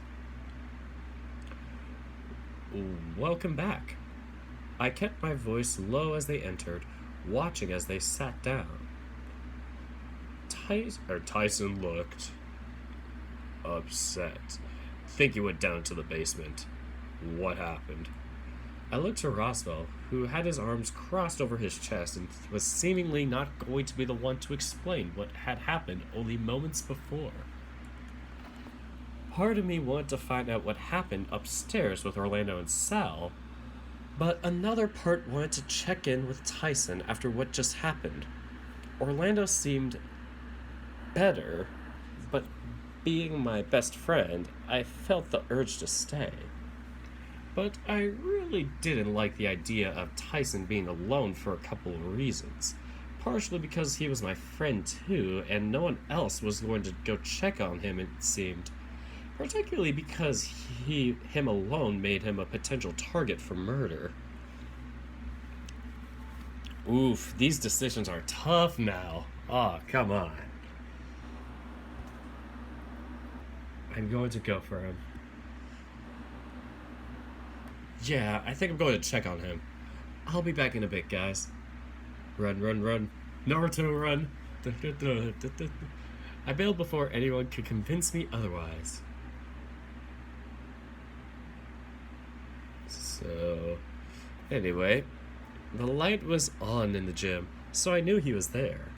Welcome back. I kept my voice low as they entered, watching as they sat down. Tyson looked upset. Think he went down to the basement. What happened? I looked to Roswell, who had his arms crossed over his chest and was seemingly not going to be the one to explain what had happened only moments before. Part of me wanted to find out what happened upstairs with Orlando and Sal, but another part wanted to check in with Tyson after what just happened. Orlando seemed better, but being my best friend, I felt the urge to stay. But I really didn't like the idea of Tyson being alone for a couple of reasons. Partially because he was my friend too, and no one else was going to go check on him, it seemed. Particularly because him alone made him a potential target for murder. Oof, these decisions are tough now. Aw, come on. I'm going to go for him. Yeah, I think I'm going to check on him. I'll be back in a bit, guys. Run, run, run. Naruto, run. I bailed before anyone could convince me otherwise. So, anyway, the light was on in the gym, so I knew he was there.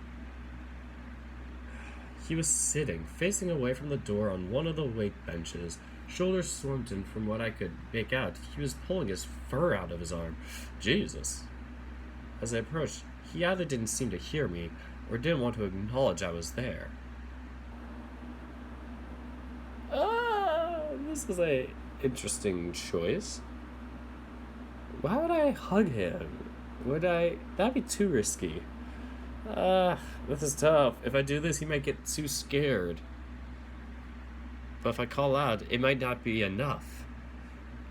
He was sitting, facing away from the door on one of the weight benches, shoulders slumped, and from what I could make out, he was pulling his fur out of his arm. Jesus. As I approached, he either didn't seem to hear me, or didn't want to acknowledge I was there. This is a interesting choice. Why would I hug him? That'd be too risky. This is tough. If I do this, he might get too scared. But if I call out, it might not be enough.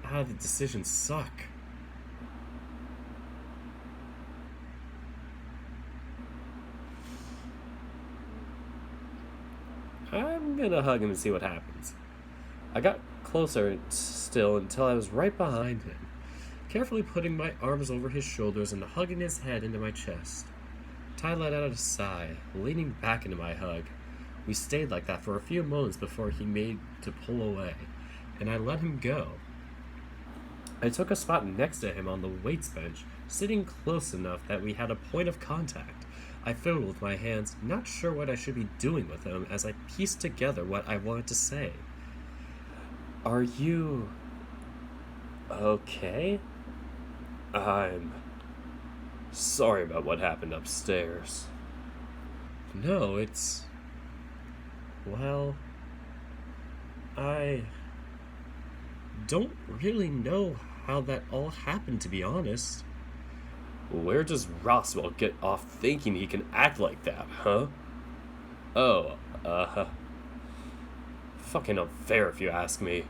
The decisions suck. I'm gonna hug him and see what happens. I got closer still until I was right behind him, carefully putting my arms over his shoulders and hugging his head into my chest. Ty let out a sigh, leaning back into my hug. We stayed like that for a few moments before he made to pull away, and I let him go. I took a spot next to him on the weights bench, sitting close enough that we had a point of contact. I fiddled with my hands, not sure what I should be doing with him as I pieced together what I wanted to say. Are you okay? I'm sorry about what happened upstairs. No, well, I don't really know how that all happened, to be honest. Where does Roswell get off thinking he can act like that, huh? Fucking unfair if you ask me.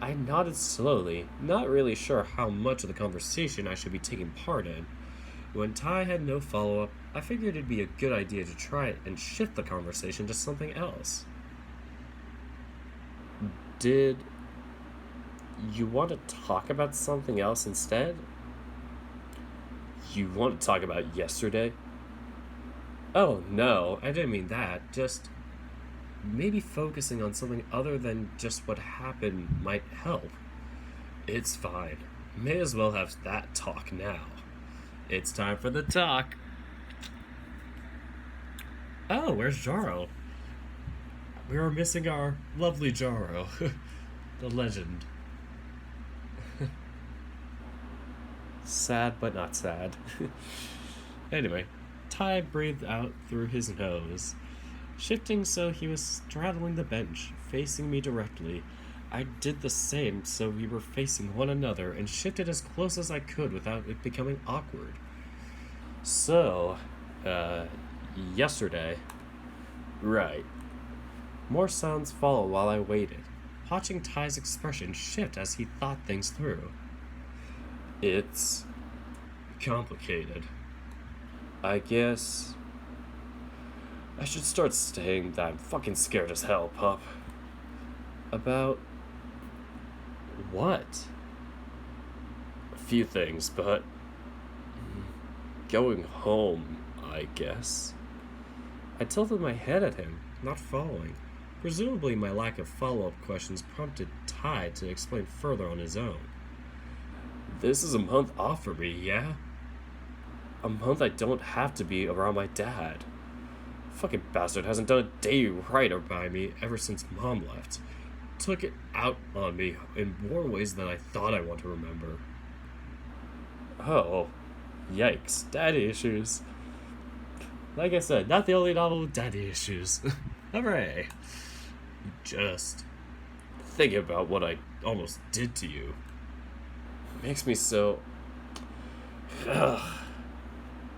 I nodded slowly, not really sure how much of the conversation I should be taking part in. When Ty had no follow-up, I figured it'd be a good idea to try and shift the conversation to something else. Did you want to talk about something else instead? You want to talk about yesterday? Oh, no, I didn't mean that. Just maybe focusing on something other than just what happened might help. It's fine. May as well have that talk now. It's time for the talk. Oh, where's Jaro? We are missing our lovely Jaro, the legend. Sad, but not sad. Anyway, Ty breathed out through his nose, shifting so he was straddling the bench, facing me directly. I did the same so we were facing one another and shifted as close as I could without it becoming awkward. So, yesterday. Right. More sounds followed while I waited, watching Ty's expression shift as he thought things through. It's complicated. I guess I should start saying that I'm fucking scared as hell, pup. About what? A few things, but going home, I guess. I tilted my head at him, not following. Presumably my lack of follow-up questions prompted Ty to explain further on his own. This is a month off for me, yeah? A month I don't have to be around my dad. Fucking bastard hasn't done a day right by me ever since Mom left. Took it out on me in more ways than I thought I want to remember. Oh, yikes, daddy issues. Like I said, not the only novel with daddy issues. Hooray! Just thinking about what I almost did to you makes me so... Ugh.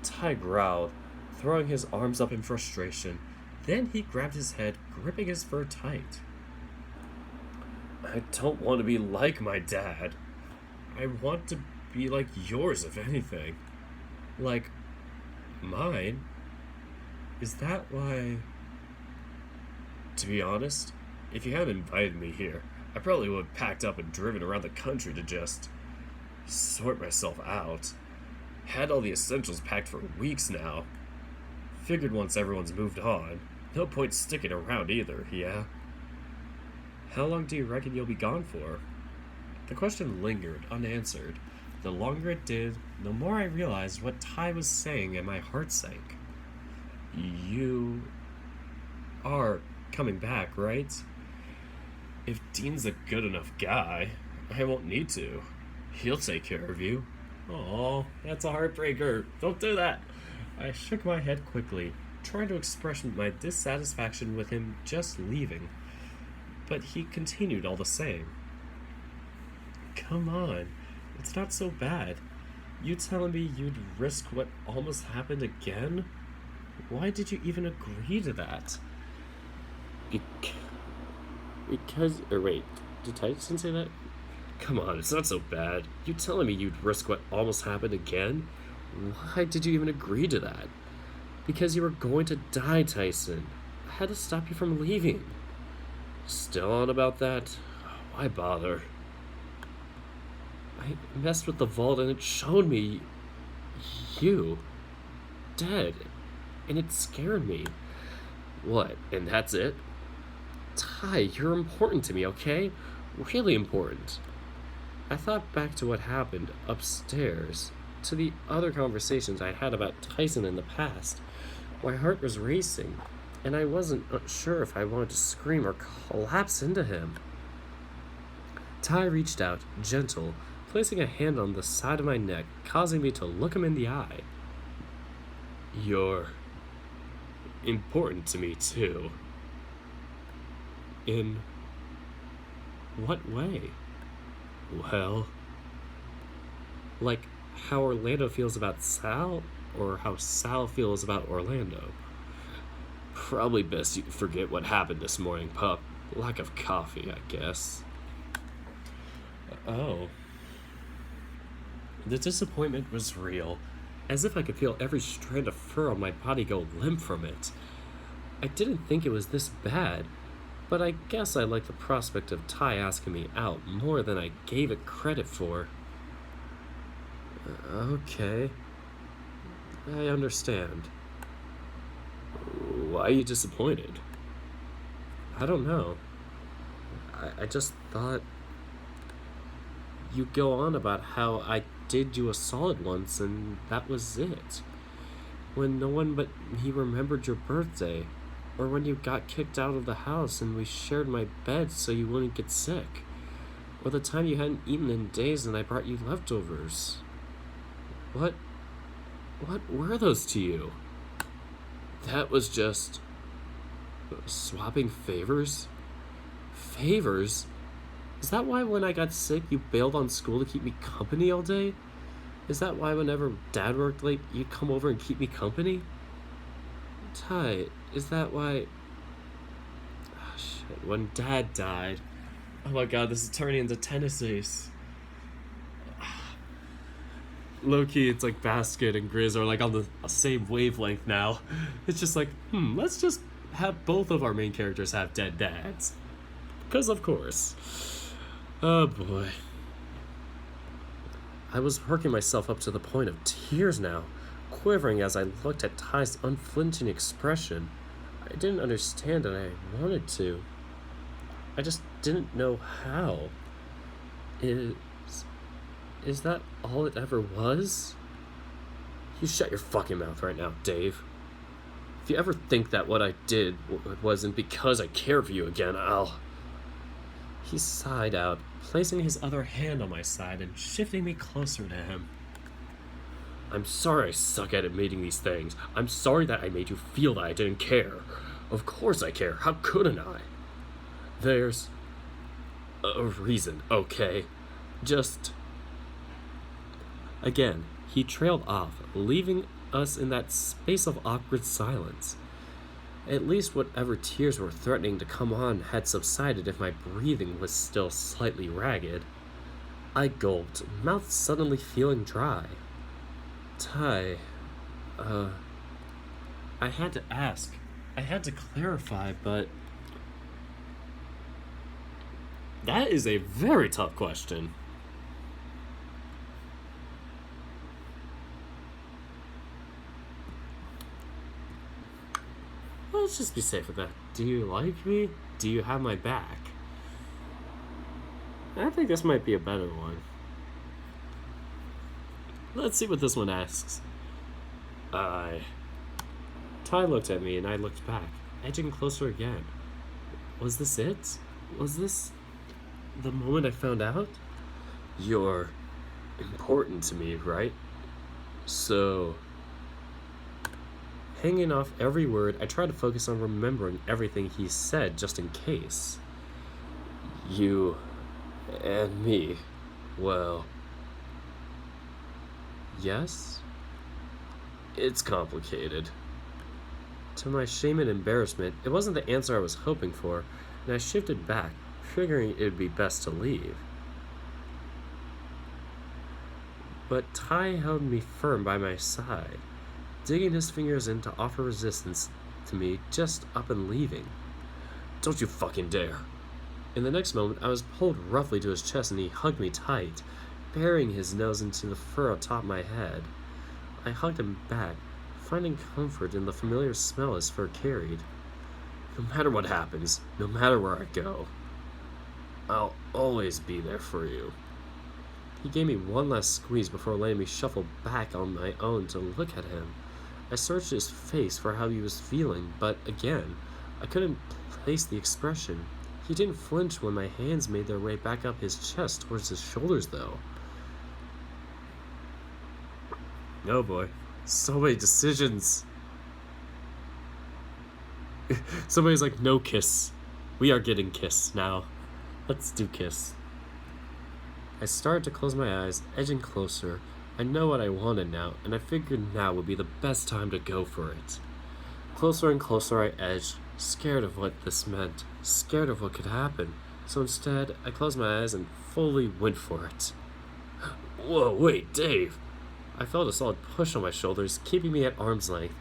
Ty growled, throwing his arms up in frustration. Then he grabbed his head, gripping his fur tight. I don't want to be like my dad. I want to be like yours, if anything. Like mine? Is that why... To be honest, if you hadn't invited me here, I probably would have packed up and driven around the country to just sort myself out. Had all the essentials packed for weeks now. Figured once everyone's moved on, no point sticking around either, yeah? How long do you reckon you'll be gone for? The question lingered, unanswered. The longer it did, the more I realized what Ty was saying and my heart sank. You are coming back, right? If Dean's a good enough guy, I won't need to. He'll take care of you. Aw, that's a heartbreaker. Don't do that. I shook my head quickly, trying to express my dissatisfaction with him just leaving. But he continued all the same. Come on, it's not so bad. You telling me you'd risk what almost happened again? Why did you even agree to that? Because... wait, did Tyson say that? Come on, it's not so bad. You telling me you'd risk what almost happened again? Why did you even agree to that? Because you were going to die, Tyson. I had to stop you from leaving. Still on about that? Why bother? I messed with the vault and it showed me you dead, and it scared me. What, and that's it? Ty, you're important to me, okay? Really important. I thought back to what happened upstairs, to the other conversations I had about Tyson in the past. My heart was racing, and I wasn't sure if I wanted to scream or collapse into him. Ty reached out, gentle, placing a hand on the side of my neck, causing me to look him in the eye. You're important to me, too. In what way? Well, like how Orlando feels about Sal, or how Sal feels about Orlando. Probably best you forget what happened this morning, pup. Lack of coffee, I guess. Oh. The disappointment was real, as if I could feel every strand of fur on my body go limp from it. I didn't think it was this bad, but I guess I liked the prospect of Ty asking me out more than I gave it credit for. Okay. I understand. Why are you disappointed? I don't know. I just thought... You go on about how I did you a solid once and that was it. When no one but me remembered your birthday. Or when you got kicked out of the house and we shared my bed so you wouldn't get sick. Or the time you hadn't eaten in days and I brought you leftovers. What were those to you? That was just swapping favors? Favors? Is that why when I got sick you bailed on school to keep me company all day? Is that why whenever Dad worked late you'd come over and keep me company? Ty, is that why... Oh, shit, when Dad died... Oh my god, this is turning into tennis. Low-key, it's like Basket and Grizz are like on the same wavelength now. It's just like, let's just have both of our main characters have dead dads. Because of course. Oh boy. I was working myself up to the point of tears now, quivering as I looked at Ty's unflinching expression. I didn't understand and I wanted to. I just didn't know how. Is that all it ever was? You shut your fucking mouth right now, Dave. If you ever think that what I did wasn't because I care for you again, I'll... He sighed out, placing his other hand on my side and shifting me closer to him. I'm sorry I suck at admitting these things. I'm sorry that I made you feel that I didn't care. Of course I care. How couldn't I? There's a reason, okay? Just... Again, he trailed off, leaving us in that space of awkward silence. At least whatever tears were threatening to come on had subsided if my breathing was still slightly ragged. I gulped, mouth suddenly feeling dry. Ty, I had to ask. I had to clarify, but... That is a very tough question. Let's just be safe with that. Do you like me? Do you have my back? I think this might be a better one. Let's see what this one asks. Ty looked at me and I looked back, edging closer again. Was this it? Was this the moment I found out? You're important to me, right? So... Hanging off every word, I tried to focus on remembering everything he said just in case. You and me, well... Yes? It's complicated. To my shame and embarrassment, it wasn't the answer I was hoping for, and I shifted back, figuring it would be best to leave. But Ty held me firm by my side, digging his fingers in to offer resistance to me just up and leaving. Don't you fucking dare. In the next moment, I was pulled roughly to his chest and he hugged me tight, burying his nose into the fur atop my head. I hugged him back, finding comfort in the familiar smell his fur carried. No matter what happens, no matter where I go, I'll always be there for you. He gave me one last squeeze before letting me shuffle back on my own to look at him. I searched his face for how he was feeling, but again, I couldn't place the expression. He didn't flinch when my hands made their way back up his chest towards his shoulders, though. No, boy. So many decisions. Somebody's like, no kiss. We are getting kiss now. Let's do kiss. I started to close my eyes, edging closer. I know what I wanted now, and I figured now would be the best time to go for it. Closer and closer I edged, scared of what this meant, scared of what could happen. So instead, I closed my eyes and fully went for it. Whoa, wait, Dave! I felt a solid push on my shoulders, keeping me at arm's length.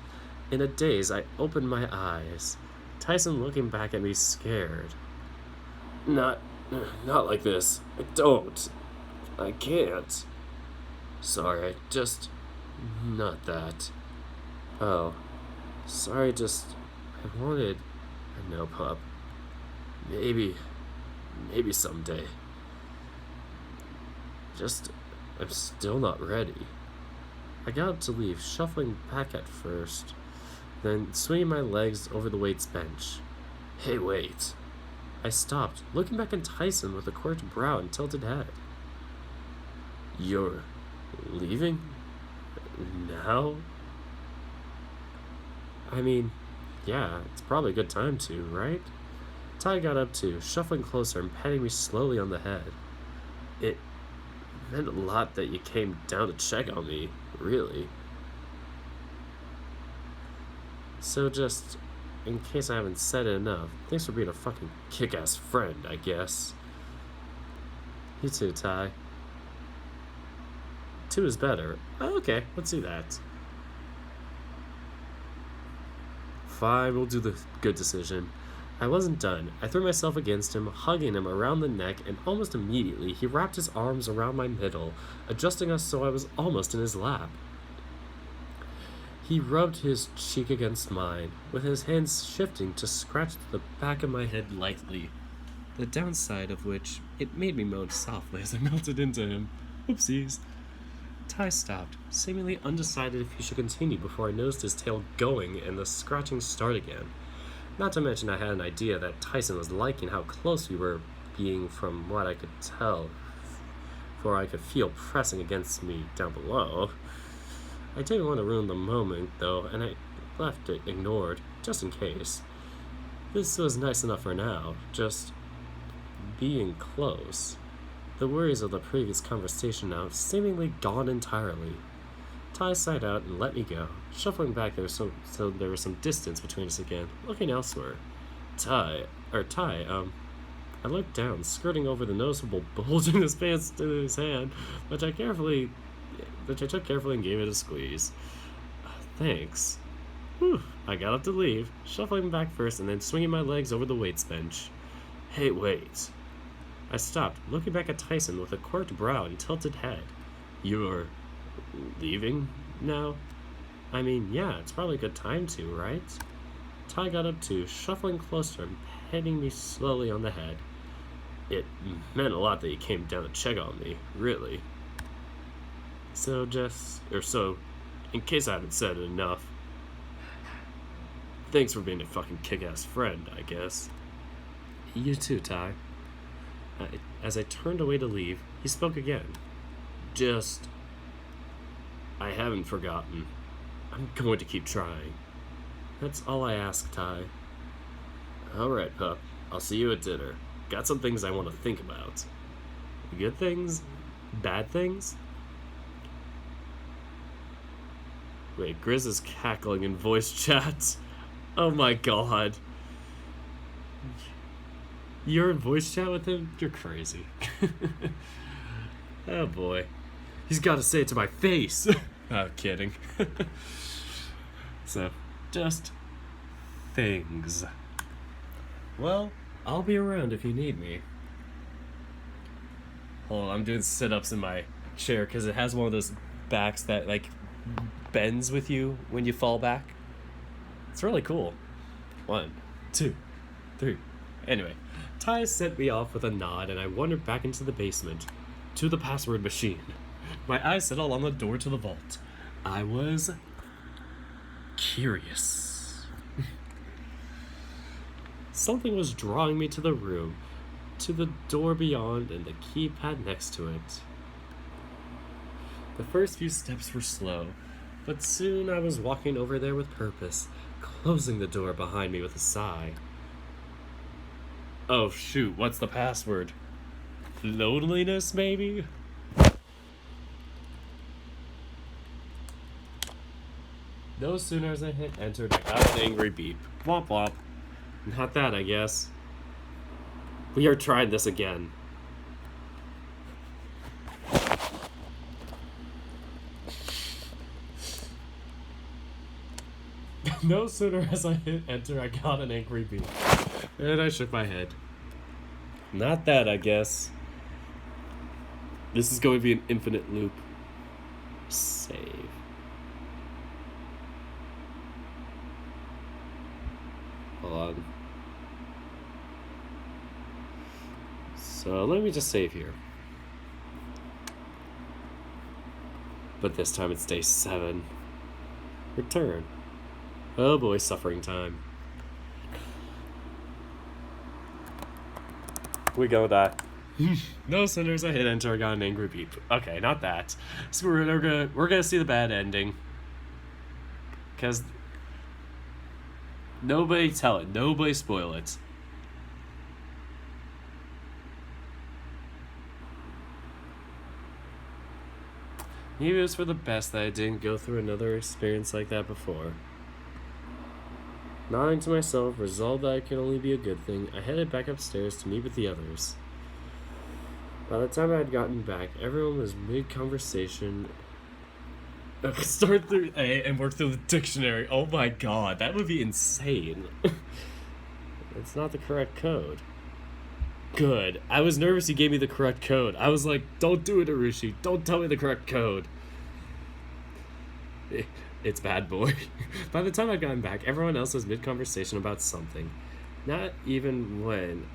In a daze, I opened my eyes, Tyson looking back at me scared. Not like this. I can't. Sorry, not that. Oh, sorry, I wanted... No, pup. Maybe someday. I'm still not ready. I got up to leave, shuffling back at first, then swinging my legs over the weights bench. Hey, wait. I stopped, looking back at Tyson with a corked brow and tilted head. You're leaving? Now? I mean, yeah, it's probably a good time to, right? Ty got up too, shuffling closer and patting me slowly on the head. It meant a lot that you came down to check on me, really. So just, in case I haven't said it enough, thanks for being a fucking kick-ass friend, I guess. You too, Ty. Two is better. Oh, okay, let's do that. Fine, we'll do the good decision. I wasn't done. I threw myself against him, hugging him around the neck, and almost immediately he wrapped his arms around my middle, adjusting us so I was almost in his lap. He rubbed his cheek against mine, with his hands shifting to scratch the back of my head lightly, the downside of which it made me moan softly as I melted into him. Oopsies. Ty stopped, seemingly undecided if he should continue before I noticed his tail going and the scratching start again. Not to mention I had an idea that Tyson was liking how close we were being from what I could tell, for I could feel pressing against me down below. I didn't want to ruin the moment, though, and I left it ignored, just in case. This was nice enough for now, just being close. The worries of the previous conversation now seemingly gone entirely. Ty sighed out and let me go, shuffling back there so there was some distance between us again, looking elsewhere. I looked down, skirting over the noticeable bulge in his pants to his hand, which I took carefully and gave it a squeeze. Thanks. Whew. I got up to leave, shuffling back first and then swinging my legs over the weights bench. Hey, wait. I stopped, looking back at Tyson with a corked brow and tilted head. You're leaving now? I mean, yeah, it's probably a good time to, right? Ty got up too, shuffling closer and patting me slowly on the head. It meant a lot that you came down to check on me, really. So in case I haven't said it enough, thanks for being a fucking kick-ass friend, I guess. You too, Ty. As I turned away to leave, he spoke again. I haven't forgotten. I'm going to keep trying. That's all I ask, Ty. Alright, pup. I'll see you at dinner. Got some things I want to think about. Good things? Bad things? Wait, Grizz is cackling in voice chat. Oh my god. You're in voice chat with him? You're crazy. Oh boy. He's got to say it to my face. Oh, kidding. So, just things. Well, I'll be around if you need me. Hold on, I'm doing sit-ups in my chair because it has one of those backs that, like, bends with you when you fall back. It's really cool. 1, 2, 3. Anyway, Ty sent me off with a nod and I wandered back into the basement, to the password machine. My eyes settled on the door to the vault. I was curious. Something was drawing me to the room, to the door beyond and the keypad next to it. The first few steps were slow, but soon I was walking over there with purpose, closing the door behind me with a sigh. Oh shoot, what's the password? Loneliness, maybe? No sooner as I hit enter, I got an angry beep. Womp womp. Not that, I guess. We are trying this again. No sooner as I hit enter, I got an angry beep. And I shook my head. Not that, I guess. This is going to be an infinite loop. Save. Hold on. So let me just save here. But this time it's day 7. Return. Oh boy, suffering time. We go with that. No sinners, I hit enter, I got an angry beep. Okay, not that. So we're gonna see the bad ending. Cause nobody tell it, nobody spoil it. Maybe it was for the best that I didn't go through another experience like that before. Nodding to myself, resolved that it could only be a good thing, I headed back upstairs to meet with the others. By the time I had gotten back, everyone was mid-conversation. Start through A and work through the dictionary. Oh my god, that would be insane. It's not the correct code. Good. I was nervous he gave me the correct code. I was like, don't do it, Arushi. Don't tell me the correct code. It's bad, boy. By the time I'd gotten back, everyone else was mid-conversation about something. Not even when...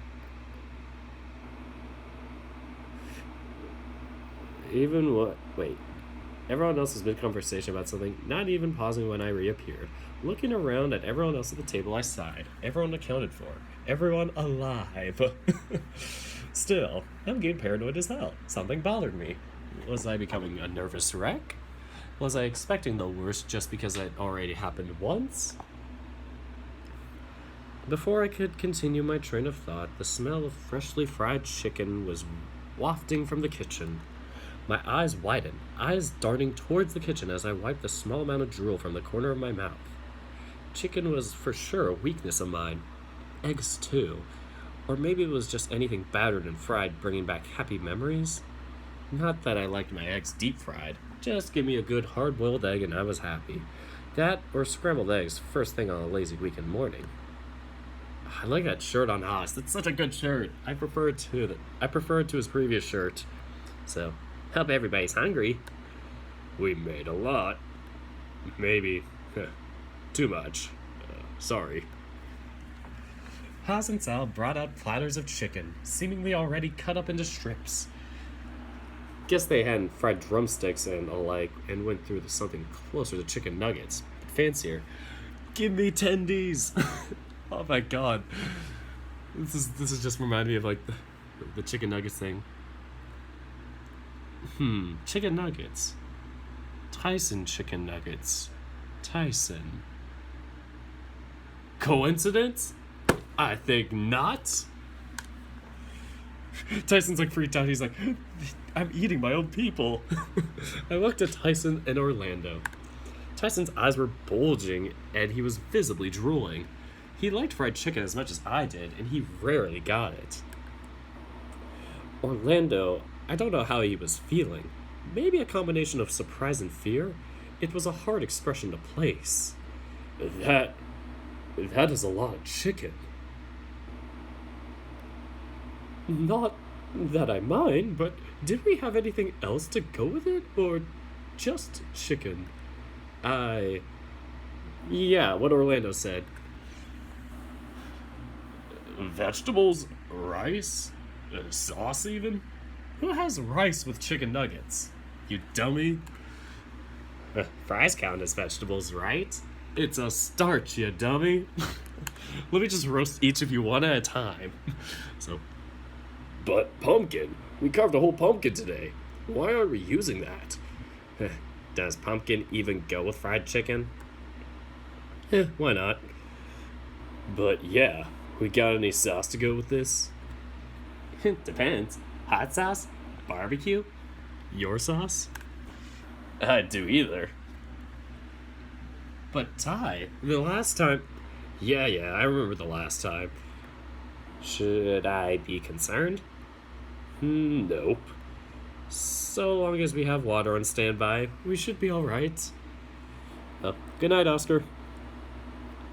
Even what... Wait. Everyone else was mid-conversation about something, not even pausing when I reappeared. Looking around at everyone else at the table, I sighed. Everyone accounted for. Everyone alive. Still, I'm getting paranoid as hell. Something bothered me. Was I becoming a nervous wreck? Was I expecting the worst just because it already happened once? Before I could continue my train of thought, the smell of freshly fried chicken was wafting from the kitchen. My eyes widened, eyes darting towards the kitchen as I wiped the small amount of drool from the corner of my mouth. Chicken was for sure a weakness of mine. Eggs too. Or maybe it was just anything battered and fried bringing back happy memories. Not that I liked my eggs deep fried. Just give me a good hard-boiled egg and I was happy. That or scrambled eggs first thing on a lazy weekend morning. I like that shirt on Haas. That's such a good shirt. I prefer it to his previous shirt. So, hope everybody's hungry. We made a lot. Maybe too much. Sorry. Haas and Sal brought out platters of chicken, seemingly already cut up into strips. Guess they hadn't fried drumsticks and alike and went through to something closer to chicken nuggets, but fancier. Give me tendies! Oh my god. This is just reminding me of like the chicken nuggets thing. Chicken nuggets. Tyson chicken nuggets. Tyson. Coincidence? I think not. Tyson's like freaked out. He's like, I'm eating my own people. I looked at Tyson and Orlando. Tyson's eyes were bulging and he was visibly drooling. He liked fried chicken as much as I did, and he rarely got it. Orlando, I don't know how he was feeling. Maybe a combination of surprise and fear? It was a hard expression to place. That is a lot of chicken. Not that I mind, but did we have anything else to go with it, or just chicken? Yeah, what Orlando said. Vegetables? Rice? Sauce, even? Who has rice with chicken nuggets? You dummy? Fries count as vegetables, right? It's a starch, you dummy. Let me just roast each of you one at a time. So, but pumpkin. We carved a whole pumpkin today. Why aren't we using that? Does pumpkin even go with fried chicken? Why not? But yeah, we got any sauce to go with this? Depends. Hot sauce? Barbecue? Your sauce? I'd do either. But Ty, the last time... Yeah, I remember the last time. Should I be concerned? Nope. So long as we have water on standby, we should be alright. Good night, Oscar.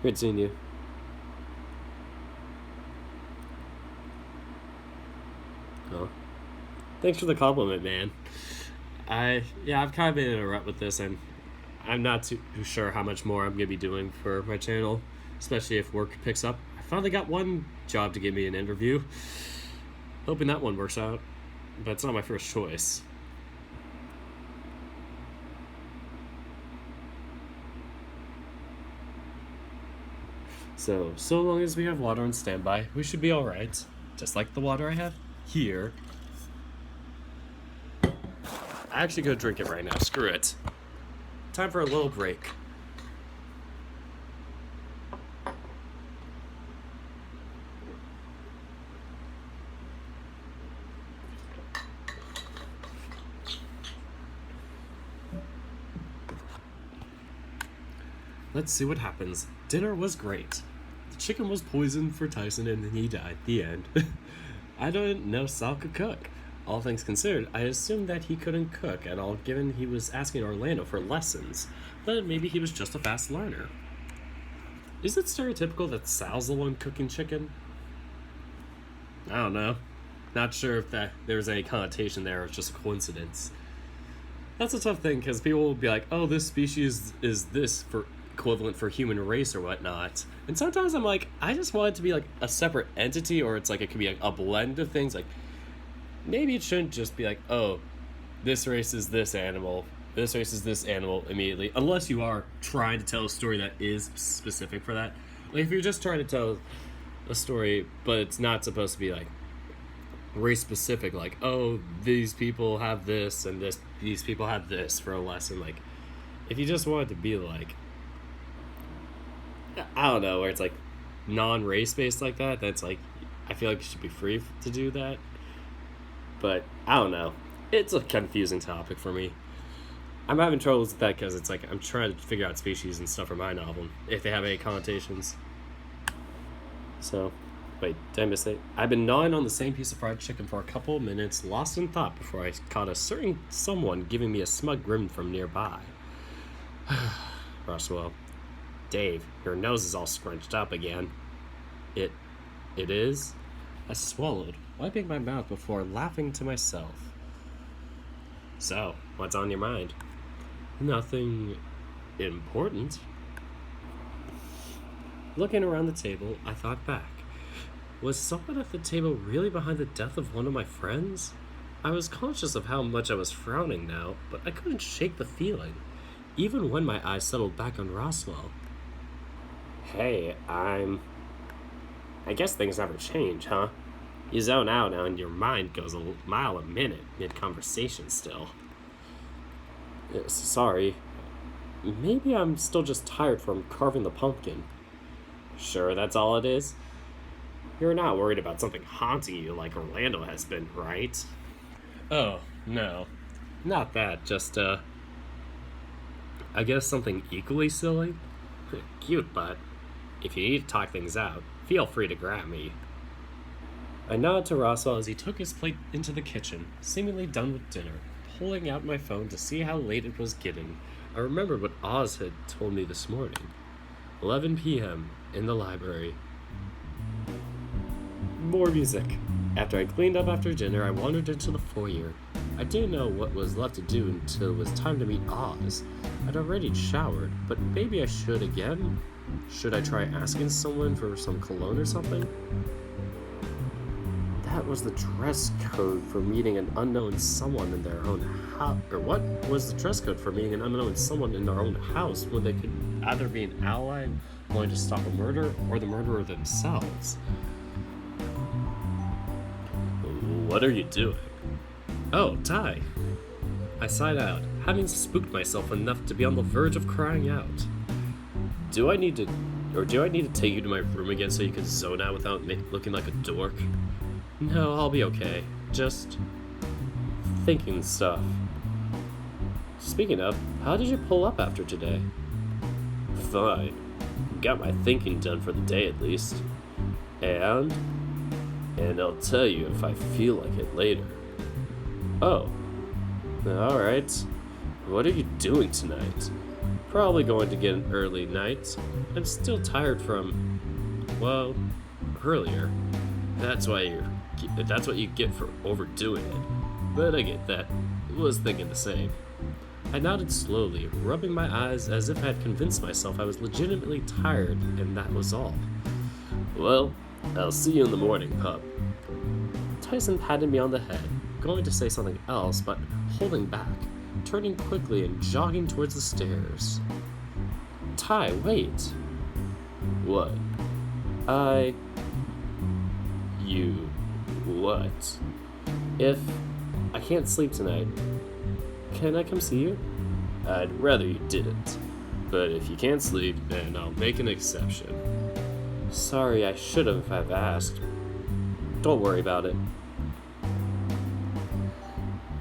Great seeing you. Oh. Thanks for the compliment, man. I've kind of been in a rut with this, and I'm not too sure how much more I'm going to be doing for my channel, especially if work picks up. I finally got one job to give me an interview. Hoping that one works out, but it's not my first choice. So long as we have water on standby, we should be alright. Just like the water I have here. I actually go drink it right now. Screw it. Time for a little break. Let's see what happens. Dinner was great. The chicken was poisoned for Tyson and he died. The end. I didn't know Sal could cook. All things considered, I assumed that he couldn't cook at all given he was asking Orlando for lessons, but maybe he was just a fast learner. Is it stereotypical that Sal's the one cooking chicken? I don't know. Not sure if there's any connotation there or it's just a coincidence. That's a tough thing because people will be like, oh, this species is this for equivalent for human race or whatnot. And sometimes I'm like, I just want it to be like a separate entity, or it's like it could be like a blend of things. Like maybe it shouldn't just be like, oh, this race is this animal immediately, unless you are trying to tell a story that is specific for that. Like if you're just trying to tell a story but it's not supposed to be like race specific, like, oh, these people have this and these people have this for a lesson. Like if you just want it to be like, I don't know, where it's like non-race based like that, that's like, I feel like you should be free to do that. But I don't know, it's a confusing topic for me. I'm having trouble with that because it's like I'm trying to figure out species and stuff for my novel, if they have any connotations. So, wait, did I miss it? I've been gnawing on the same piece of fried chicken for a couple of minutes, lost in thought, before I caught a certain someone giving me a smug grin from nearby. Roswell. Dave, your nose is all scrunched up again. It is? I swallowed, wiping my mouth before laughing to myself. So, what's on your mind? Nothing important. Looking around the table, I thought back. Was someone at the table really behind the death of one of my friends? I was conscious of how much I was frowning now, but I couldn't shake the feeling, even when my eyes settled back on Roswell. Hey, I guess things never change, huh? You zone out now and your mind goes a mile a minute mid-conversation still. Sorry. Maybe I'm still just tired from carving the pumpkin. Sure, that's all it is? You're not worried about something haunting you like Orlando has been, right? Oh, no. Not that, just, I guess something equally silly? Cute, but if you need to talk things out, feel free to grab me. I nodded to Roswell as he took his plate into the kitchen, seemingly done with dinner, pulling out my phone to see how late it was getting. I remembered what Oz had told me this morning. 11 p.m. in the library. More music. After I cleaned up after dinner, I wandered into the foyer. I didn't know what was left to do until it was time to meet Oz. I'd already showered, but maybe I should again? Should I try asking someone for some cologne or something? That was the dress code for meeting an unknown someone in their own house. Or what was the dress code for meeting an unknown someone in their own house when they could either be an ally wanting to stop a murder or the murderer themselves? What are you doing? Oh, Ty. I sighed out, having spooked myself enough to be on the verge of crying out. Do I need to take you to my room again so you can zone out without looking like a dork? No, I'll be okay. Just thinking stuff. Speaking of, how did you pull up after today? Fine. Got my thinking done for the day at least. And I'll tell you if I feel like it later. Oh. Alright. What are you doing tonight? Probably going to get an early night. I'm still tired from, well, earlier. That's what you get for overdoing it. But I get that. Was thinking the same. I nodded slowly, rubbing my eyes as if I had convinced myself I was legitimately tired, and that was all. Well, I'll see you in the morning, pup. Tyson patted me on the head, going to say something else, but holding back, turning quickly and jogging towards the stairs. Ty, wait. What? I... You... What? If I can't sleep tonight, can I come see you? I'd rather you didn't. But if you can't sleep, then I'll make an exception. Sorry, I should have asked. Don't worry about it.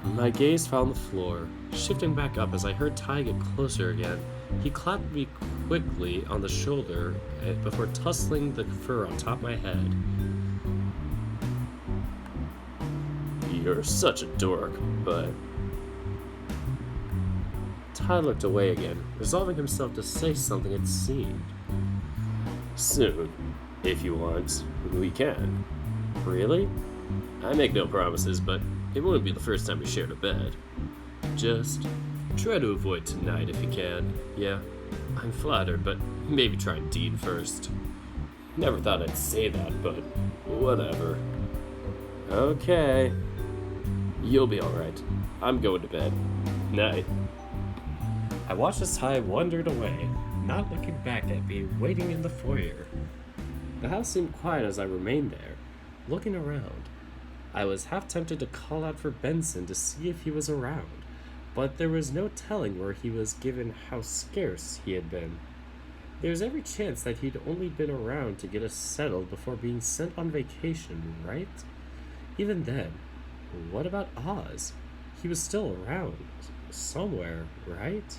My gaze fell on the floor, shifting back up as I heard Ty get closer again. He clapped me quickly on the shoulder before tussling the fur on top of my head. You're such a dork, but... Ty looked away again, resolving himself to say something it seemed. Soon, if you want, we can. Really? I make no promises, but it wouldn't be the first time we shared a bed. Just try to avoid tonight if you can. Yeah, I'm flattered, but maybe try Dean first. Never thought I'd say that, but whatever. Okay. You'll be alright. I'm going to bed. Night. I watched as Ty wandered away, not looking back at me, waiting in the foyer. The house seemed quiet as I remained there, looking around. I was half tempted to call out for Benson to see if he was around, but there was no telling where he was given how scarce he had been. There was every chance that he'd only been around to get us settled before being sent on vacation, right? Even then, what about Oz? He was still around, somewhere, right?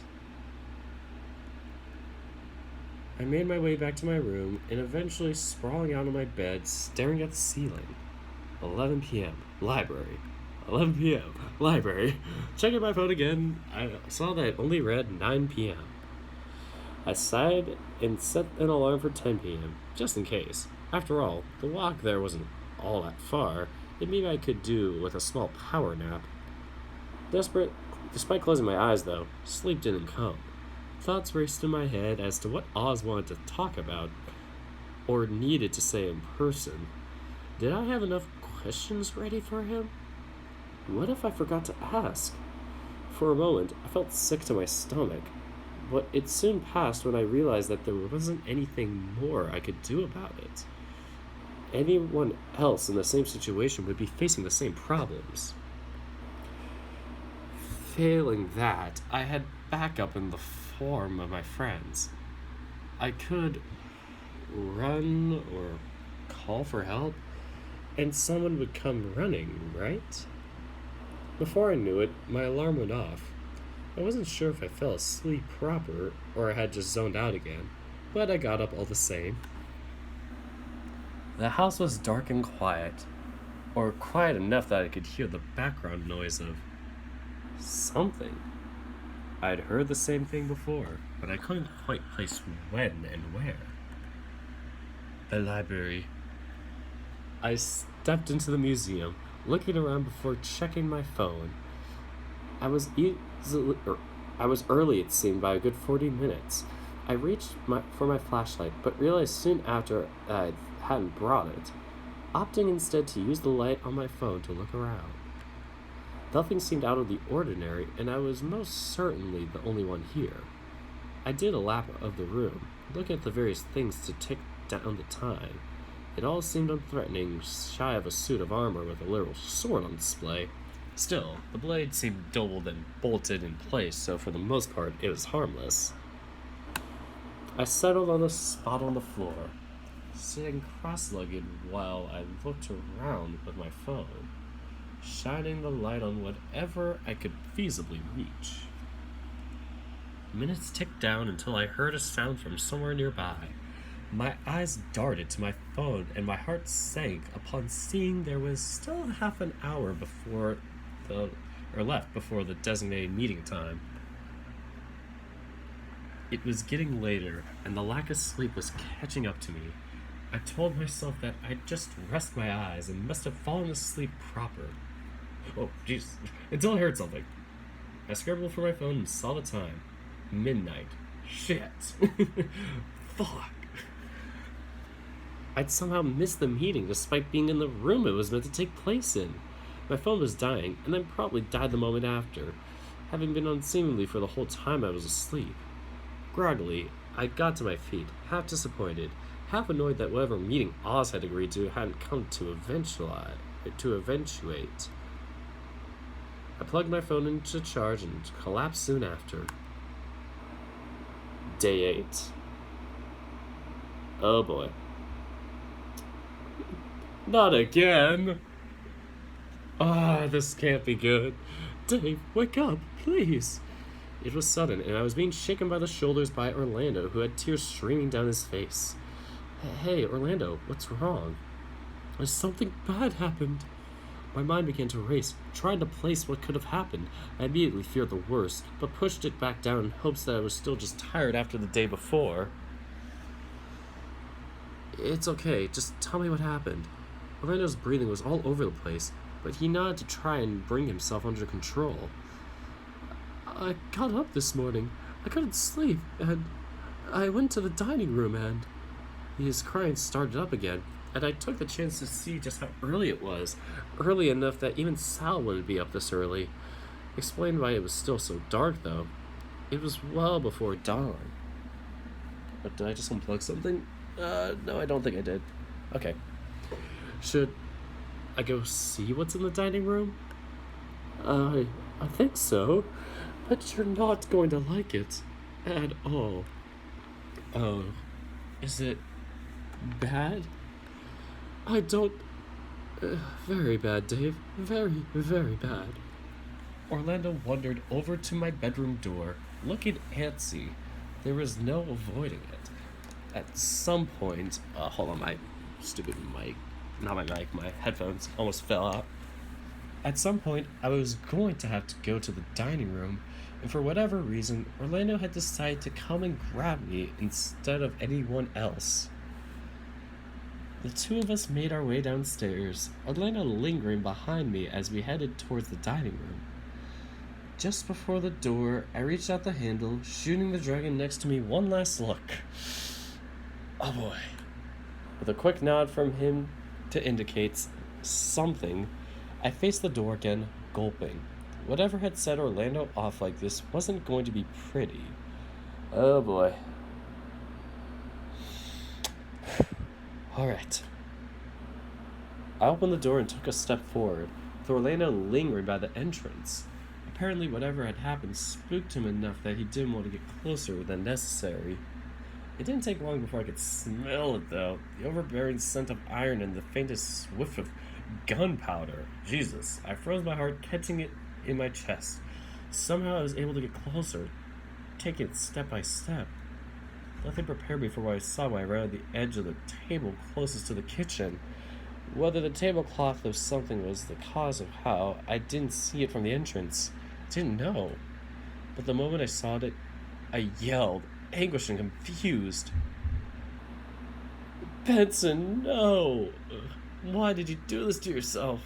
I made my way back to my room and eventually sprawling out on my bed, staring at the ceiling. 11 p.m. Library. 11 p.m. Library. Checking my phone again, I saw that it only read 9 p.m. I sighed and set an alarm for 10 p.m., just in case. After all, the walk there wasn't all that far. It maybe I could do with a small power nap. Despite closing my eyes, though, sleep didn't come. Thoughts raced in my head as to what Oz wanted to talk about, or needed to say in person. Did I have enough questions ready for him? What if I forgot to ask? For a moment, I felt sick to my stomach, but it soon passed when I realized that there wasn't anything more I could do about it. Anyone else in the same situation would be facing the same problems. Failing that, I had backup in the form of my friends. I could run or call for help, and someone would come running, right? Before I knew it, my alarm went off. I wasn't sure if I fell asleep proper or I had just zoned out again, but I got up all the same. The house was dark and quiet, or quiet enough that I could hear the background noise of something. I'd heard the same thing before, but I couldn't quite place when and where. The library. I stepped into the museum, looking around before checking my phone. I was early, it seemed, by a good 40 minutes. I reached for my flashlight, but realized soon after I hadn't brought it, opting instead to use the light on my phone to look around. Nothing seemed out of the ordinary, and I was most certainly the only one here. I did a lap of the room, looking at the various things to tick down the time. It all seemed unthreatening, shy of a suit of armor with a literal sword on display. Still, the blade seemed dulled and bolted in place, so for the most part, it was harmless. I settled on a spot on the floor, sitting cross-legged while I looked around with my phone, shining the light on whatever I could feasibly reach. Minutes ticked down until I heard a sound from somewhere nearby. My eyes darted to my phone and my heart sank upon seeing there was still half an hour left before the designated meeting time. It was getting later, and the lack of sleep was catching up to me. I told myself that I'd just rest my eyes and must have fallen asleep proper. Oh, jeez, until I heard something. I scribbled for my phone and saw the time. Midnight. Shit. Fuck. I'd somehow missed the meeting despite being in the room it was meant to take place in. My phone was dying, and then probably died the moment after, having been on seemingly for the whole time I was asleep. Groggily, I got to my feet, half disappointed, half annoyed that whatever meeting Oz had agreed to hadn't come to eventuate. I plugged my phone into charge and collapsed soon after. Day 8. Oh boy. Not again! This can't be good. Dave, wake up, please! It was sudden, and I was being shaken by the shoulders by Orlando, who had tears streaming down his face. Hey, Orlando, what's wrong? Something bad happened. My mind began to race, trying to place what could have happened. I immediately feared the worst, but pushed it back down in hopes that I was still just tired after the day before. It's okay, just tell me what happened. Orlando's breathing was all over the place, but he nodded to try and bring himself under control. I got up this morning. I couldn't sleep, and I went to the dining room, and his crying started up again, and I took the chance to see just how early it was. Early enough that even Sal wouldn't be up this early. Explained why it was still so dark, though. It was well before dawn. But did I just unplug something? No, I don't think I did. Okay. Should I go see what's in the dining room? I think so, but you're not going to like it at all. Oh, is it bad? I don't... very bad, Dave. Very, very bad. Orlando wandered over to my bedroom door, looking antsy. There was no avoiding it. At some point... hold on, my stupid mic. Not my mic, my headphones almost fell out. At some point, I was going to have to go to the dining room, and for whatever reason, Orlando had decided to come and grab me instead of anyone else. The two of us made our way downstairs, Orlando lingering behind me as we headed towards the dining room. Just before the door, I reached out the handle, shooting the dragon next to me one last look. Oh boy. With a quick nod from him to indicate something, I faced the door again, gulping. Whatever had set Orlando off like this wasn't going to be pretty. Oh boy. Alright. I opened the door and took a step forward, with Orlando lingering by the entrance. Apparently whatever had happened spooked him enough that he didn't want to get closer than necessary. It didn't take long before I could smell it, though. The overbearing scent of iron and the faintest whiff of gunpowder. Jesus, I froze my heart, catching it in my chest. Somehow I was able to get closer, taking it step by step. Nothing prepared me for what I saw when I rounded the edge of the table closest to the kitchen. Whether the tablecloth of something was the cause of how, I didn't see it from the entrance. Didn't know. But the moment I saw it, I yelled, anguished and confused. Benson, no! Why did you do this to yourself?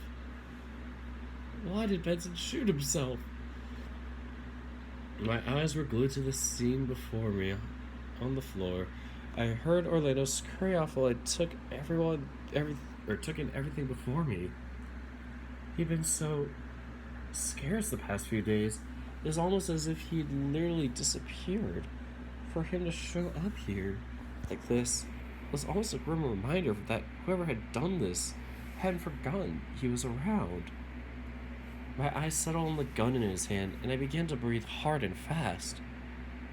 Why did Benson shoot himself? My eyes were glued to the scene before me, on the floor. I heard Orlando scurry off while I took in everything before me. He'd been so scarce the past few days. It was almost as if he'd literally disappeared. For him to show up here like this was almost a grim reminder that whoever had done this hadn't forgotten he was around. My eyes settled on the gun in his hand, and I began to breathe hard and fast.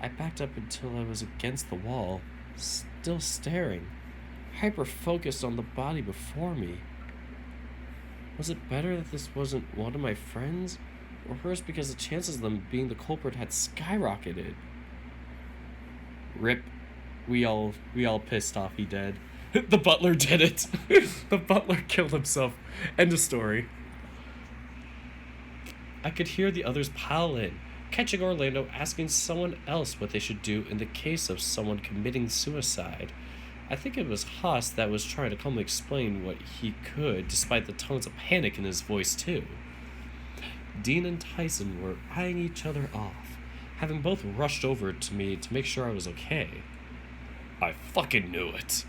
I backed up until I was against the wall, still staring, hyper-focused on the body before me. Was it better that this wasn't one of my friends, or worse because the chances of them being the culprit had skyrocketed? Rip. We all pissed off he dead. The butler did it. The butler killed himself. End of story. I could hear the others pile in, catching Orlando asking someone else what they should do in the case of someone committing suicide. I think it was Haas that was trying to calmly explain what he could, despite the tones of panic in his voice too. Dean and Tyson were eyeing each other off, having both rushed over to me to make sure I was okay. I fucking knew it.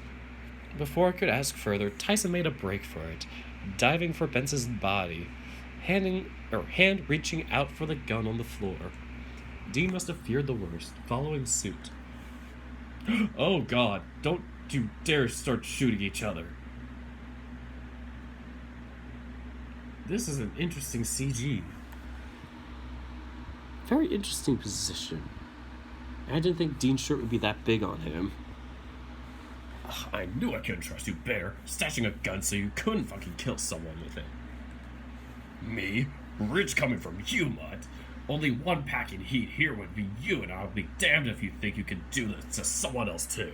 Before I could ask further, Tyson made a break for it, diving for Benson's body, hand reaching out for the gun on the floor. Dean must have feared the worst, following suit. Oh God, don't you dare start shooting each other. This is an interesting CG. Very interesting position. I didn't think Dean's shirt would be that big on him. Ugh, I knew I couldn't trust you, Bear. Stashing a gun so you couldn't fucking kill someone with it. Me? Rich coming from you, mutt. Only one packing heat here would be you, and I'll be damned if you think you can do this to someone else too.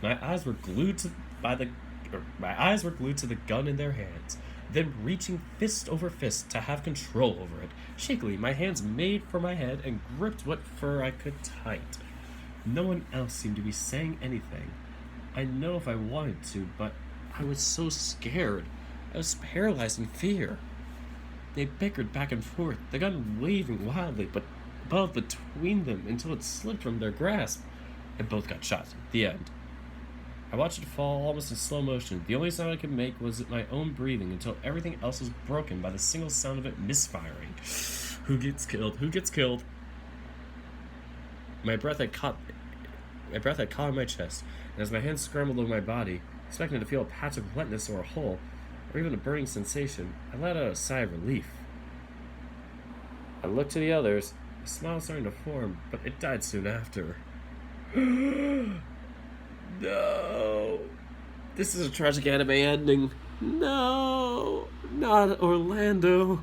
My eyes were glued to the gun in their hands, then reaching fist over fist to have control over it. Shakily, my hands made for my head and gripped what fur I could tight. No one else seemed to be saying anything. I know if I wanted to, but I was so scared. I was paralyzed in fear. They bickered back and forth, the gun waving wildly, but above between them until it slipped from their grasp, and both got shot. The end. I watched it fall almost in slow motion. The only sound I could make was my own breathing until everything else was broken by the single sound of it misfiring. Who gets killed? Who gets killed? My breath had caught in my chest, and as my hands scrambled over my body, expecting to feel a patch of wetness or a hole, or even a burning sensation, I let out a sigh of relief. I looked to the others, a smile starting to form, but it died soon after. No! This is a tragic anime ending. No! Not Orlando.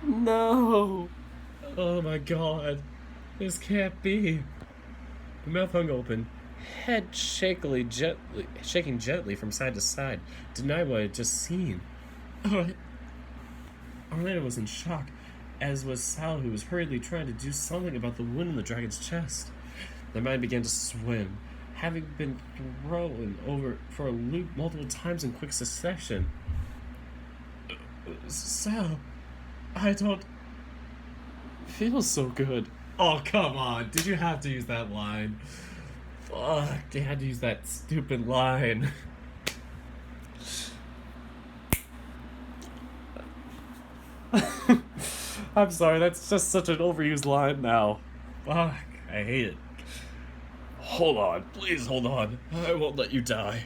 No! Oh my god. This can't be. The mouth hung open, head shaking gently from side to side, denying what I had just seen. Orlando was in shock, as was Sal, who was hurriedly trying to do something about the wound in the dragon's chest. My mind began to swim, having been thrown over for a loop multiple times in quick succession. Sal, I don't feel so good. Oh, come on. Did you have to use that line? Fuck, they had to use that stupid line. I'm sorry, that's just such an overused line now. Fuck, I hate it. Hold on, please hold on. I won't let you die.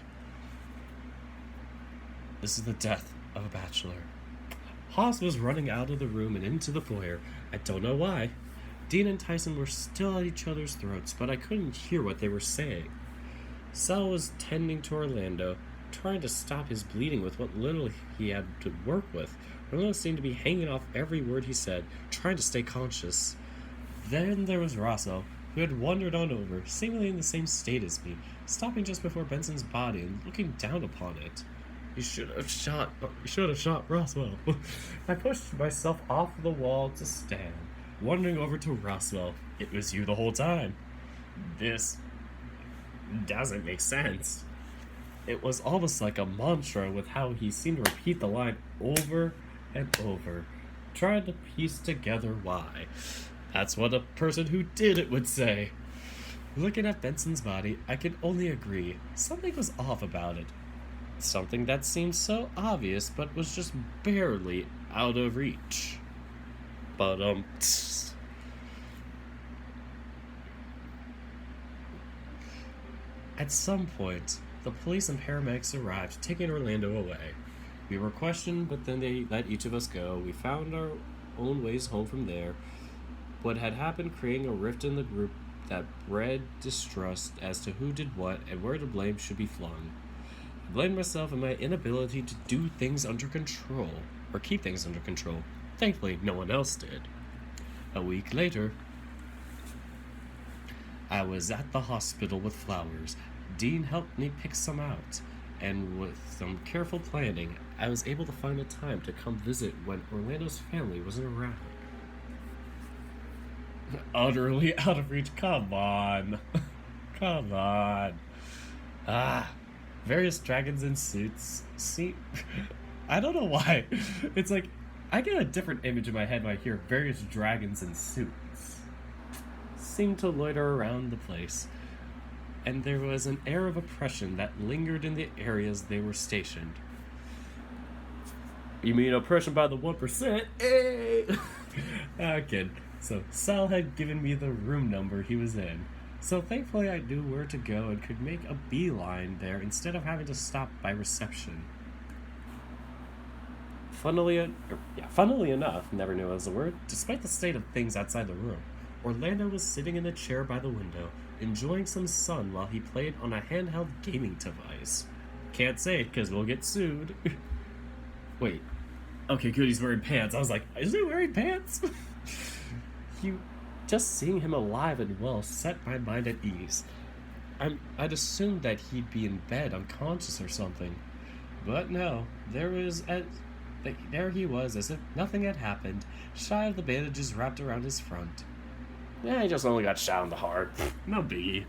This is the death of a bachelor. Haas was running out of the room and into the foyer. I don't know why. Dean and Tyson were still at each other's throats, but I couldn't hear what they were saying. Sal was tending to Orlando, trying to stop his bleeding with what little he had to work with. Orlando seemed to be hanging off every word he said, trying to stay conscious. Then there was Rosso, who had wandered on over, seemingly in the same state as me, stopping just before Benson's body and looking down upon it. You should have shot Roswell. I pushed myself off the wall to stand, wandering over to Roswell. It was you the whole time. This doesn't make sense. It was almost like a mantra with how he seemed to repeat the line over and over, trying to piece together why. That's what a person who did it would say. Looking at Benson's body, I could only agree. Something was off about it. Something that seemed so obvious, but was just barely out of reach. But, At some point, the police and paramedics arrived, taking Orlando away. We were questioned, but then they let each of us go. We found our own ways home from there. What had happened creating a rift in the group that bred distrust as to who did what and where the blame should be flung. I blamed myself and my inability to do things under control, or keep things under control. Thankfully, no one else did. A week later, I was at the hospital with flowers. Dean helped me pick some out, and with some careful planning, I was able to find a time to come visit when Orlando's family wasn't around. Utterly out of reach. Come on. Come on. Various dragons in suits. See, I don't know why. It's like, I get a different image in my head when I hear various dragons in suits. Seemed to loiter around the place, and there was an air of oppression that lingered in the areas they were stationed. You mean oppression by the 1%? Hey! Kid. So, Sal had given me the room number he was in. So thankfully I knew where to go and could make a beeline there instead of having to stop by reception. Funnily enough, never knew it was a word, despite the state of things outside the room, Orlando was sitting in the chair by the window, enjoying some sun while he played on a handheld gaming device. Can't say it because we'll get sued. Wait. Okay, good, he's wearing pants. I was like, is he wearing pants? you, just seeing him alive and well set my mind at ease. I'd assumed that he'd be in bed, unconscious or something. But no, there he was, as if nothing had happened, shy of the bandages wrapped around his front. Yeah, he just only got shot in the heart. No biggie.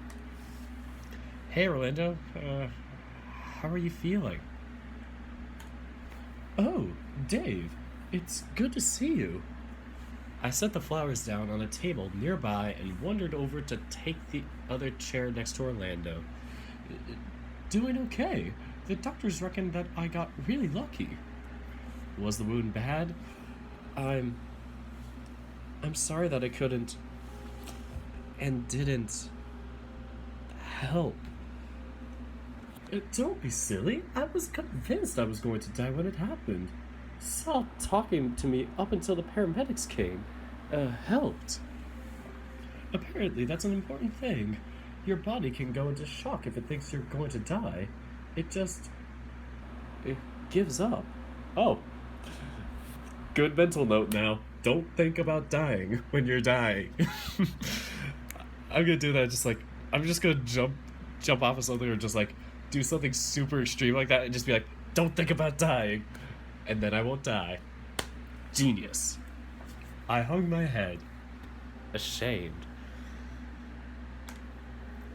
Hey, Orlando. How are you feeling? Oh, Dave. It's good to see you. I set the flowers down on a table nearby and wandered over to take the other chair next to Orlando. Doing okay. The doctors reckon that I got really lucky. Was the wound bad? I'm sorry that I couldn't and didn't help. Don't be silly. I was convinced I was going to die when it happened. Sal talking to me up until the paramedics came helped. Apparently, that's an important thing. Your body can go into shock if it thinks you're going to die. It gives up. Oh. Good mental note now. Don't think about dying when you're dying. I'm gonna do that I'm just gonna jump off of something or just do something super extreme like that and just be like, don't think about dying. And then I won't die. Genius. I hung my head. Ashamed.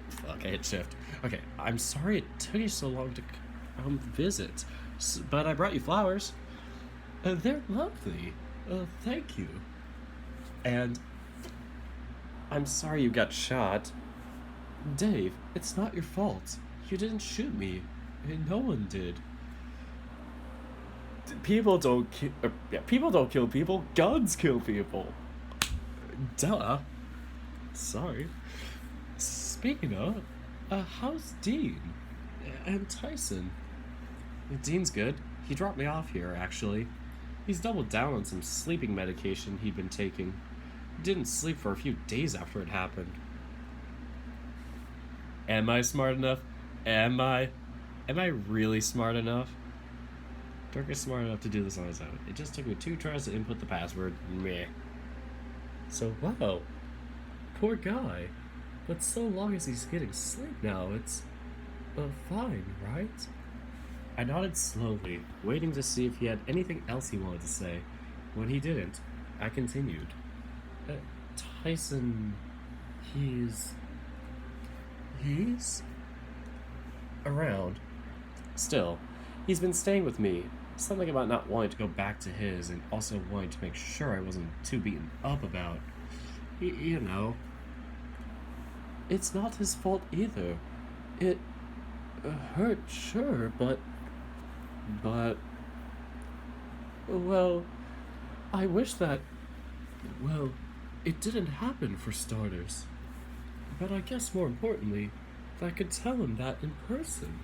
Fuck, I hit shift. Okay, I'm sorry it took you so long to visit, but I brought you flowers. They're lovely. Thank you. And I'm sorry you got shot. Dave, it's not your fault. You didn't shoot me. No one did. People don't kill people. Guns kill people. Duh. Sorry. Speaking of, how's Dean? And Tyson? Dean's good. He dropped me off here, actually. He's doubled down on some sleeping medication he'd been taking. Didn't sleep for a few days after it happened. Am I smart enough? Am I really smart enough? Dirk is smart enough to do this on his own. It just took me 2 tries to input the password. Meh. So, wow. Poor guy. But so long as he's getting sleep now, it's fine, right? I nodded slowly, waiting to see if he had anything else he wanted to say. When he didn't, I continued. Tyson, he's around. Still, he's been staying with me. Something about not wanting to go back to his and also wanting to make sure I wasn't too beaten up about. You know. It's not his fault either. It hurt, sure, but, well, I wish that, well, it didn't happen for starters. But I guess more importantly, that I could tell him that in person.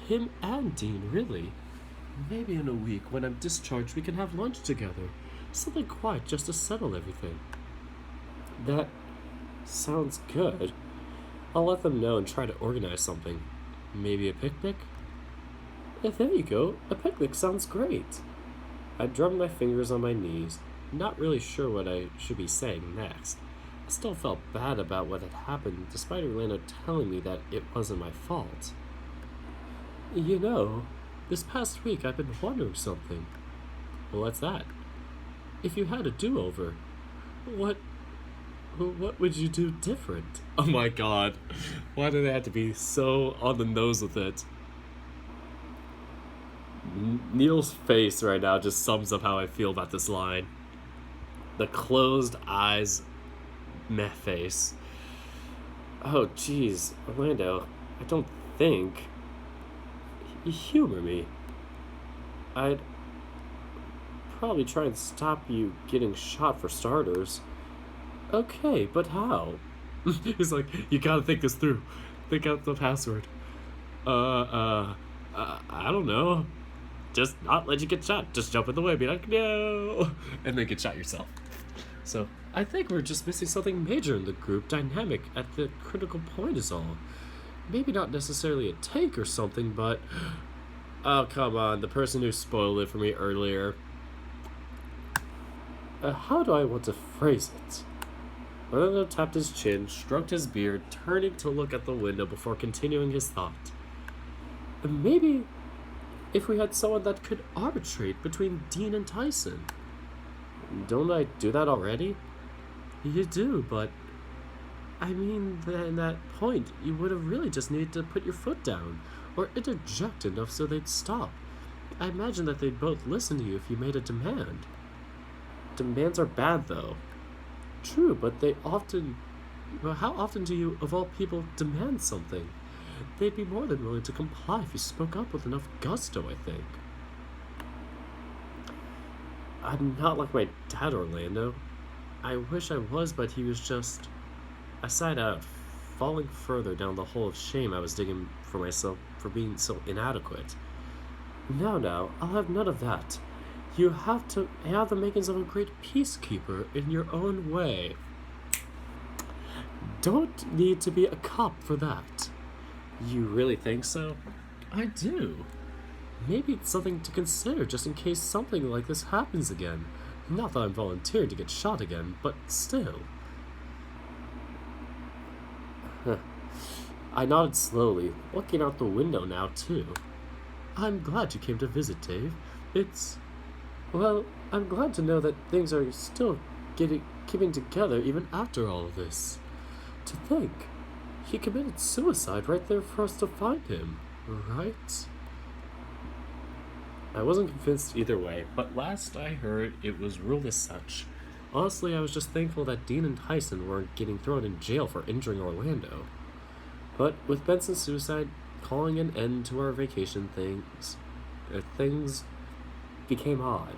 Him and Dean, really. Maybe in a week, when I'm discharged, we can have lunch together. Something quiet just to settle everything. That sounds good. I'll let them know and try to organize something. Maybe a picnic? There you go. A picnic sounds great. I drummed my fingers on my knees, not really sure what I should be saying next. I still felt bad about what had happened, despite Orlando telling me that it wasn't my fault. You know, this past week I've been wondering something. Well, what's that? If you had a do-over, what would you do different? Oh my god. Why did they have to be so on the nose with it? Neil's face right now just sums up how I feel about this line. The closed eyes, meh face. Oh, jeez, Orlando, I don't think. Humor me. I'd probably try and stop you getting shot for starters. Okay, but how? He's like, you gotta think this through. Think out the password. I don't know. Just not let you get shot. Just jump in the way, be like, no, and then get shot yourself. So I think we're just missing something major in the group dynamic at the critical point is all. Maybe not necessarily a tank or something, but oh come on, the person who spoiled it for me earlier. How do I want to phrase it? Orlando tapped his chin, stroked his beard, turning to look at the window before continuing his thought. Maybe if we had someone that could arbitrate between Dean and Tyson. Don't I do that already? You do, but I mean, in that point, you would have really just needed to put your foot down, or interject enough so they'd stop. I imagine that they'd both listen to you if you made a demand. Demands are bad, though. True, but they often... Well, how often do you, of all people, demand something? They'd be more than willing to comply if you spoke up with enough gusto, I think. I'm not like my dad, Orlando. I wish I was, but he was just... I sighed out, falling further down the hole of shame I was digging for myself for being so inadequate. Now, I'll have none of that. You have to have the makings of a great peacekeeper in your own way. Don't need to be a cop for that. You really think so? I do. Maybe it's something to consider just in case something like this happens again. Not that I'm volunteering to get shot again, but still. I nodded slowly, looking out the window now, too. I'm glad you came to visit, Dave. Well, I'm glad to know that things are still keeping together even after all of this. To think, he committed suicide right there for us to find him, right? I wasn't convinced either way, but last I heard it was ruled as such. Honestly, I was just thankful that Dean and Tyson weren't getting thrown in jail for injuring Orlando. But with Benson's suicide calling an end to our vacation, things became odd.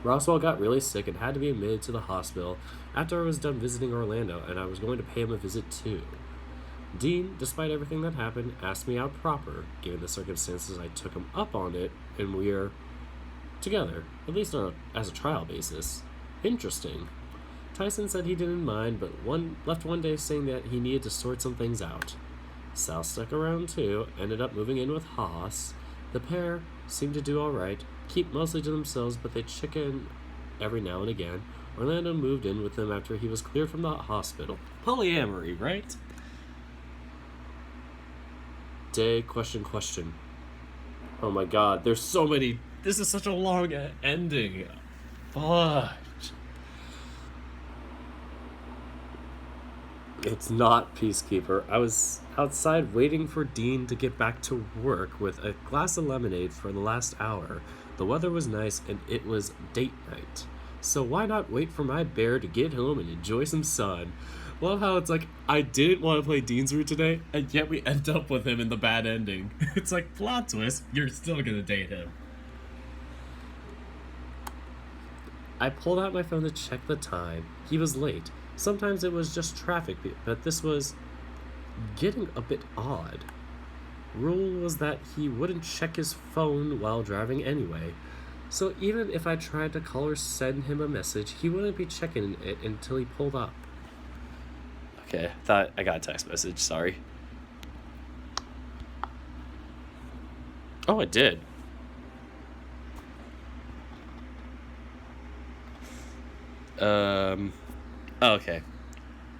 Roswell got really sick and had to be admitted to the hospital after I was done visiting Orlando, and I was going to pay him a visit too. Dean, despite everything that happened, asked me out proper. Given the circumstances, I took him up on it, and we're together, at least as a trial basis. Interesting. Tyson said he didn't mind, but left one day saying that he needed to sort some things out. Sal stuck around too, ended up moving in with Haas. The pair seemed to do alright, keep mostly to themselves, but they check in every now and again. Orlando moved in with them after he was cleared from the hospital. Polyamory, right? Day, question. Oh my god, there's so many... This is such a long ending. Fuck. It's not Peacekeeper. I was outside waiting for Dean to get back to work with a glass of lemonade for the last hour. The weather was nice and it was date night. So why not wait for my bear to get home and enjoy some sun? Love how it's like, I didn't want to play Dean's route today, and yet we end up with him in the bad ending. It's like, plot twist, you're still gonna date him. I pulled out my phone to check the time. He was late. Sometimes it was just traffic, but this was getting a bit odd. Rule was that he wouldn't check his phone while driving anyway. So even if I tried to call or send him a message, he wouldn't be checking it until he pulled up. Okay, thought I got a text message, sorry. Oh, it did. Oh, okay.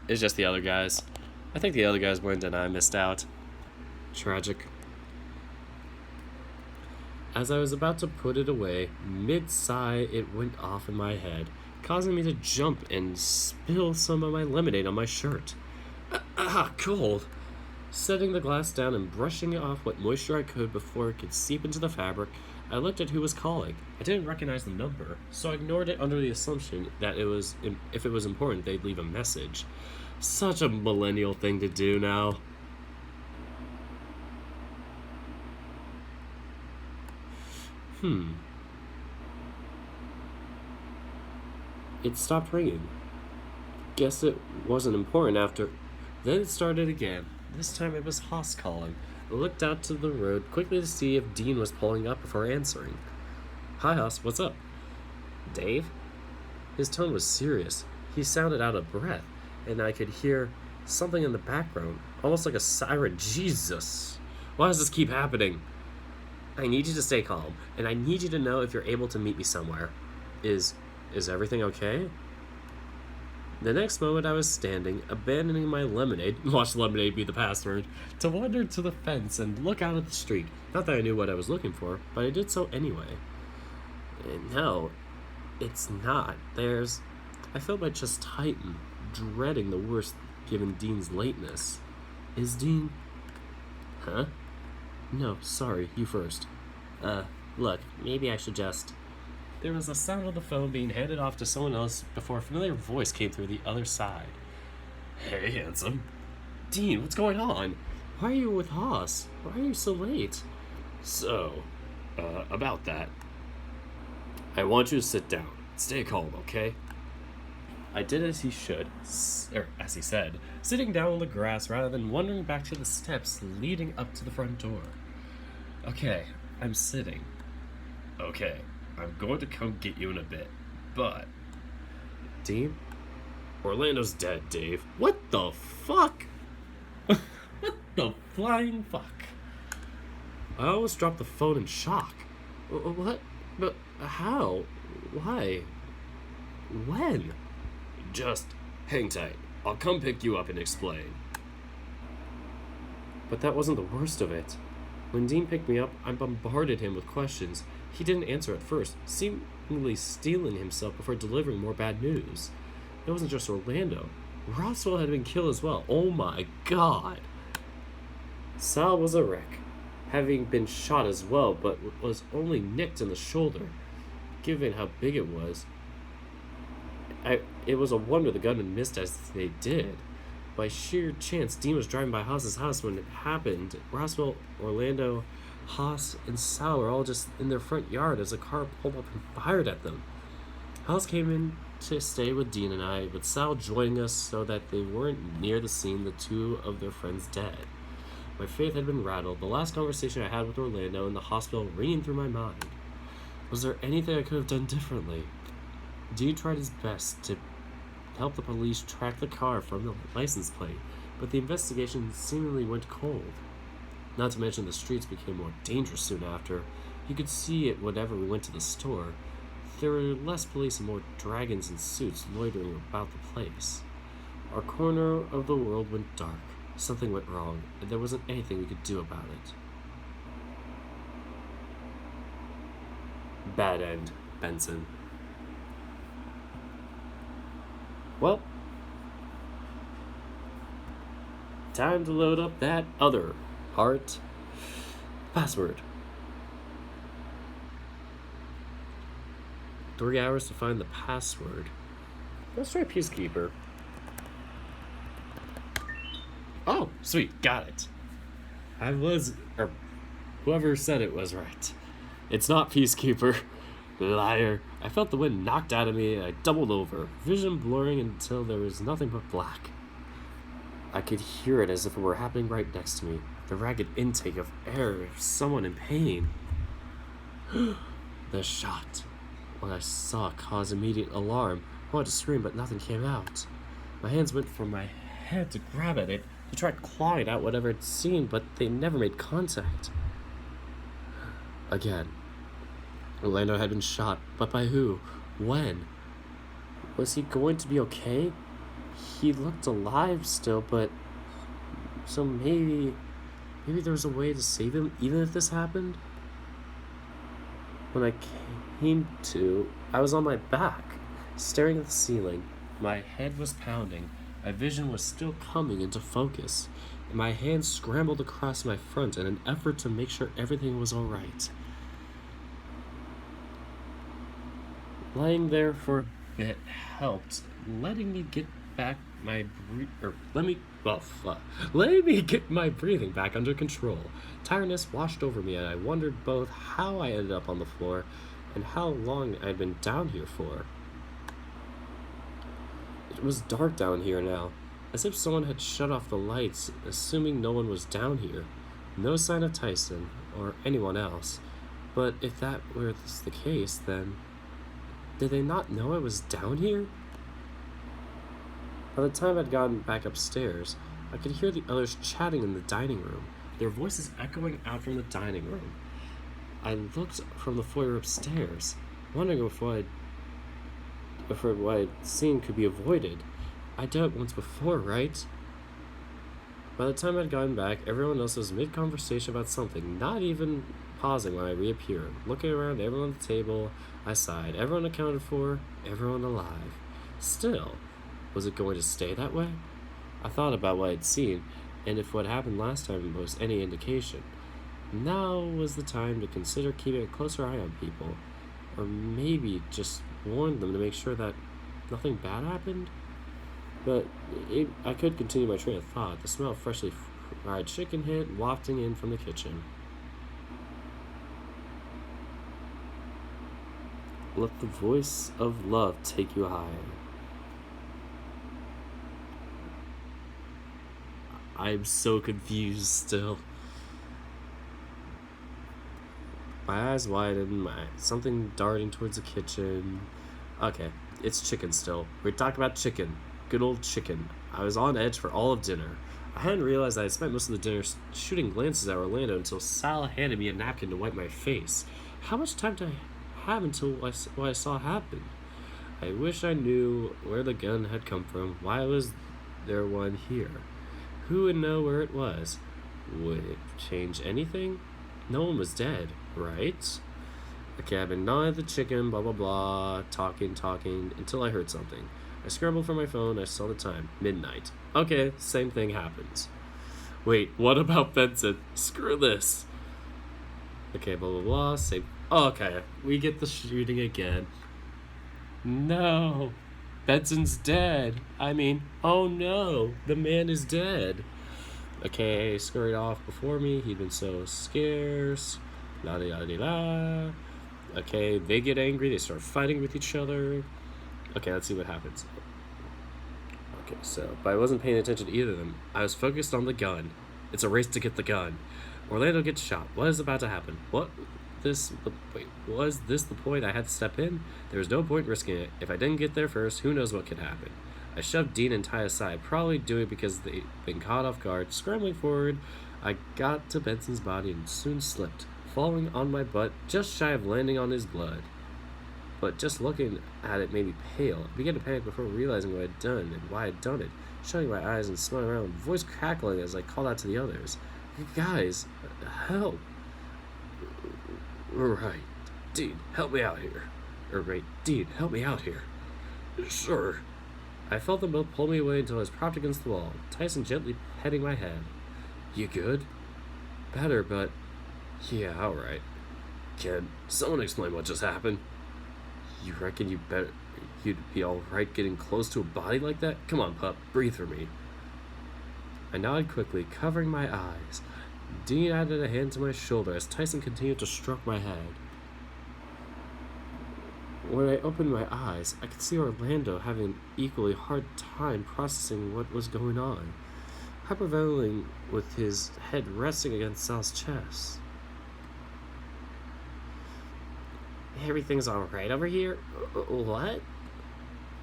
It's just the other guys. I think the other guys went and I missed out. Tragic. As I was about to put it away, mid-sigh it went off in my head, causing me to jump and spill some of my lemonade on my shirt. Cold. Setting the glass down and brushing off what moisture I could before it could seep into the fabric, I looked at who was calling. I didn't recognize the number, so I ignored it under the assumption that if it was important, they'd leave a message. Such a millennial thing to do now. It stopped ringing. Guess it wasn't important after. Then it started again. This time it was Haas calling. I looked out to the road quickly to see if Dean was pulling up before answering. Hi, Haas, what's up? Dave? His tone was serious. He sounded out of breath, and I could hear something in the background, almost like a siren. Jesus! Why does this keep happening? I need you to stay calm, and I need you to know if you're able to meet me somewhere. Is everything okay? The next moment I was standing, abandoning my lemonade, watch lemonade be the password, to wander to the fence and look out at the street. Not that I knew what I was looking for, but I did so anyway. No, it's not. I felt my chest tighten, dreading the worst given Dean's lateness. Is Dean... Huh? No, sorry, you first. Look, maybe I should just... There was the sound of the phone being handed off to someone else before a familiar voice came through the other side. Hey, handsome. Dean, what's going on? Why are you with Haas? Why are you so late? So, about that. I want you to sit down. Stay calm, okay? I did as he should, as he said, sitting down on the grass rather than wandering back to the steps leading up to the front door. Okay, I'm sitting. Okay, I'm going to come get you in a bit, but... Dean? Orlando's dead, Dave. What the fuck? What the flying fuck? I almost dropped the phone in shock. What? But how? Why? When? Just hang tight. I'll come pick you up and explain. But that wasn't the worst of it. When Dean picked me up, I bombarded him with questions. He didn't answer at first, seemingly steeling himself before delivering more bad news. It wasn't just Orlando. Roswell had been killed as well. Oh my god. Sal was a wreck, having been shot as well, but was only nicked in the shoulder. Given how big it was, it was a wonder the gunman missed as they did. By sheer chance, Dean was driving by Haas's house when it happened. Roswell, Orlando, Haas, and Sal were all just in their front yard as a car pulled up and fired at them. Haas came in to stay with Dean and I, with Sal joining us so that they weren't near the scene, the two of their friends dead. My faith had been rattled, the last conversation I had with Orlando in the hospital ringing through my mind. Was there anything I could have done differently? Dean tried his best to help the police track the car from the license plate, but the investigation seemingly went cold. Not to mention the streets became more dangerous soon after. You could see it whenever we went to the store. There were less police and more dragons in suits loitering about the place. Our corner of the world went dark. Something went wrong, and there wasn't anything we could do about it. Bad end, Benson. Well, time to load up that other part. Password. 3 hours to find the password. Let's try Peacekeeper. Oh, sweet, got it. Whoever said it was right. It's not Peacekeeper. Liar. I felt the wind knocked out of me and I doubled over, vision blurring until there was nothing but black. I could hear it as if it were happening right next to me, the ragged intake of air of someone in pain. The shot. What I saw caused immediate alarm. I wanted to scream, but nothing came out. My hands went from my head to grab at it, to try clawing out whatever I'd seen, but they never made contact. Again. Orlando had been shot, but by who? When? Was he going to be okay? He looked alive still, but... So maybe there was a way to save him, even if this happened? When I came to, I was on my back, staring at the ceiling. My head was pounding. My vision was still coming into focus, and my hands scrambled across my front in an effort to make sure everything was all right. Lying there for a bit helped, letting me get my breathing back under control. Tiredness washed over me, and I wondered both how I ended up on the floor and how long I'd been down here for. It was dark down here now, as if someone had shut off the lights, assuming no one was down here. No sign of Tyson, or anyone else. But if that were the case, then did they not know I was down here? By the time I'd gotten back upstairs, I could hear the others chatting in the dining room, their voices echoing out from the dining room. I looked from the foyer upstairs, wondering if what I'd seen could be avoided. I did it once before, right? By the time I'd gotten back, everyone else was mid-conversation about something, not even pausing when I reappeared. Looking around, everyone at the table, I sighed. Everyone accounted for, everyone alive. Still, was it going to stay that way? I thought about what I'd seen, and if what happened last time was any indication. Now was the time to consider keeping a closer eye on people, or maybe just warn them to make sure that nothing bad happened. But I could continue my train of thought. The smell of freshly fried chicken hit, wafting in from the kitchen. Let the voice of love take you higher. I'm so confused still. My eyes widened, something darting towards the kitchen. Okay, it's chicken still. We're talking about chicken. Good old chicken. I was on edge for all of dinner. I hadn't realized I had spent most of the dinner shooting glances at Orlando until Sal handed me a napkin to wipe my face. How much time did I have until what I saw happen? I wish I knew where the gun had come from. Why was there one here? Who would know where it was? Would it change anything? No one was dead, right? Okay, I've been gnawing at the chicken, blah blah blah, talking, until I heard something. I scrambled for my phone, I saw the time. Midnight. Okay, same thing happens. Wait, what about Benson? Screw this. Okay, blah blah blah, same. Okay, we get the shooting again. No. Benson's dead. Oh no, the man is dead. Okay, scurried off before me. He'd been so scarce. La di la di la. Okay, they get angry. They start fighting with each other. Okay, let's see what happens. Okay, but I wasn't paying attention to either of them. I was focused on the gun. It's a race to get the gun. Orlando gets shot. What is about to happen? Was this the point I had to step in? There was no point risking it. If I didn't get there first, who knows what could happen. I shoved Dean and Ty aside, probably doing it because they'd been caught off guard. Scrambling forward, I got to Benson's body and soon slipped, falling on my butt just shy of landing on his blood. But just looking at it made me pale. I began to panic before realizing what I'd done and why I'd done it. Shutting my eyes and smiling around, voice crackling as I called out to the others. Guys, help. Right. Dean, help me out here. Dean, help me out here. Sure. I felt them both pull me away until I was propped against the wall, Tyson gently petting my head. You good? Better, but... Yeah, alright. Can someone explain what just happened? You reckon you'd be alright getting close to a body like that? Come on, pup, breathe for me. I nodded quickly, covering my eyes. Dean added a hand to my shoulder as Tyson continued to stroke my head. When I opened my eyes, I could see Orlando having an equally hard time processing what was going on, hyperventilating with his head resting against Sal's chest. Everything's alright over here? What?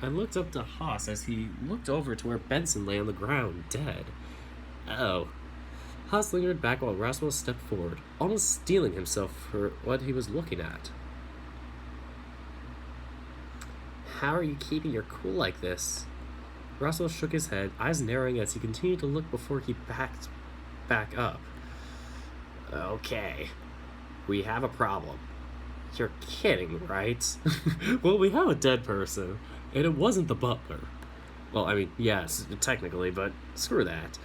I looked up to Haas as he looked over to where Benson lay on the ground, dead. Oh. Haas lingered back while Roswell stepped forward, almost steeling himself for what he was looking at. How are you keeping your cool like this? Roswell shook his head, eyes narrowing as he continued to look before he backed back up. Okay, we have a problem. You're kidding, right? Well, we have a dead person, and it wasn't the butler. Well, yes, technically, but screw that.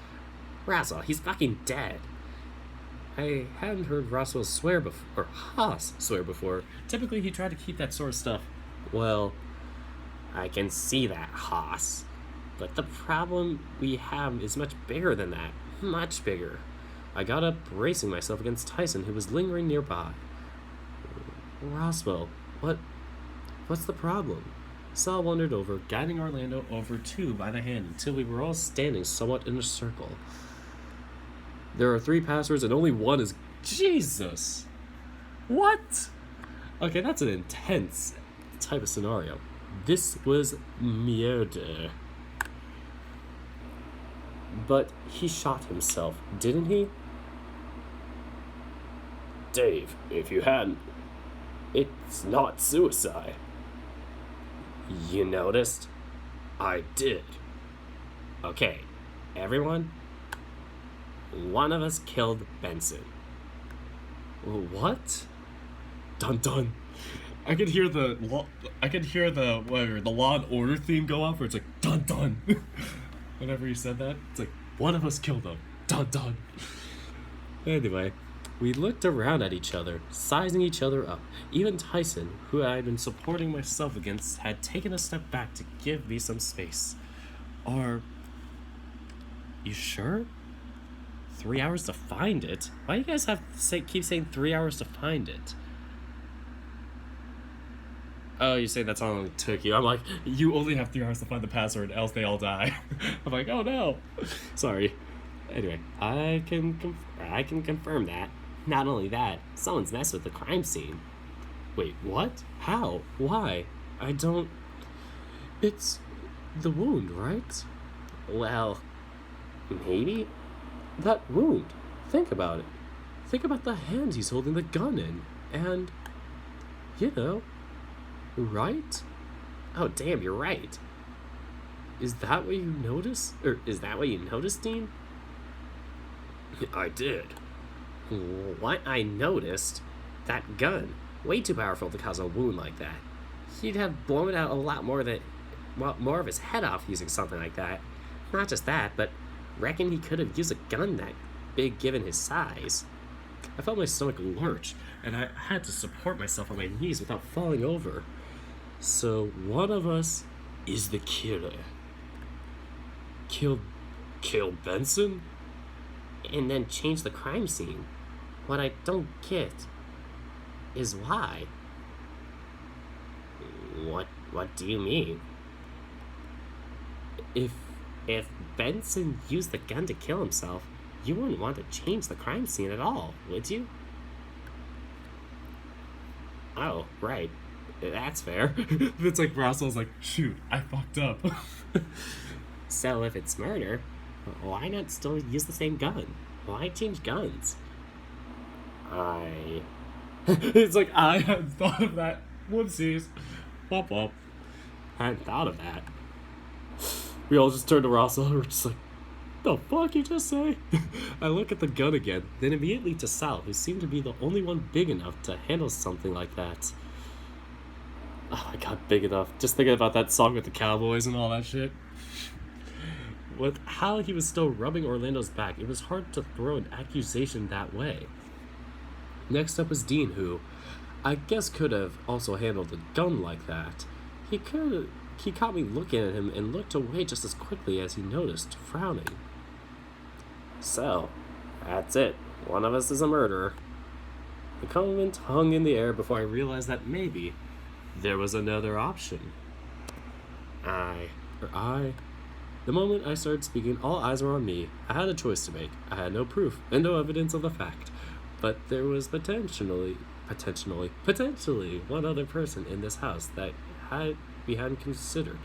Roswell, he's fucking dead. I hadn't heard Roswell swear before, or Haas swear before. Typically, he tried to keep that sort of stuff. Well, I can see that, Haas. But the problem we have is much bigger than that. Much bigger. I got up, bracing myself against Tyson, who was lingering nearby. Roswell, what's the problem? Sal wandered over, guiding Orlando over too by the hand until we were all standing somewhat in a circle. There are 3 passwords and only one is... Jesus! What? Okay, that's an intense type of scenario. This was murder. But he shot himself, didn't he? Dave, if you hadn't, it's not suicide. You noticed? I did. Okay, everyone, one of us killed Benson. What? Dun dun. I could hear the Law and Order theme go off, where it's like dun dun. Whenever he said that, it's like one of us killed him. Dun dun. Anyway, we looked around at each other, sizing each other up. Even Tyson, who I had been supporting myself against, had taken a step back to give me some space. Are you sure? 3 hours to find it? Why do you guys keep saying 3 hours to find it? Oh, you say that's how long it took you. I'm like, you only have 3 hours to find the password, else they all die. I'm like, oh no. Sorry. Anyway, I can confirm that. Not only that, someone's messed with the crime scene. Wait, what? How? Why? I don't... It's the wound, right? Well, maybe? That wound. Think about it. Think about the hand he's holding the gun in. And, you know, right? Oh, damn, you're right. Is that what you noticed? Or is that what you noticed, Dean? I did. What I noticed? That gun. Way too powerful to cause a wound like that. He'd have blown it out a lot more of his head off using something like that. Not just that, but reckon he could have used a gun that big given his size. I felt my stomach lurch, and I had to support myself on my knees without falling over. So one of us is the killer. Kill Benson? And then change the crime scene. What I don't get is why. What do you mean? If Benson used the gun to kill himself, you wouldn't want to change the crime scene at all, would you? Oh, right. That's fair. It's like Russell's like, shoot, I fucked up. So if it's murder, why not still use the same gun? Why change guns? It's like, I hadn't thought of that. Whoopsies. Wop wop. I hadn't thought of that. We all just turned to Russell and we're just like, the fuck you just say? I look at the gun again, then immediately to Sal, who seemed to be the only one big enough to handle something like that. Oh my god, big enough. Just thinking about that song with the cowboys and all that shit. With how he was still rubbing Orlando's back, it was hard to throw an accusation that way. Next up was Dean, who I guess could have also handled a gun like that. He caught me looking at him and looked away just as quickly as he noticed, frowning. So, that's it. One of us is a murderer. The compliment hung in the air before I realized that maybe there was another option. The moment I started speaking, all eyes were on me. I had a choice to make. I had no proof and no evidence of the fact. But there was potentially one other person in this house that we hadn't considered.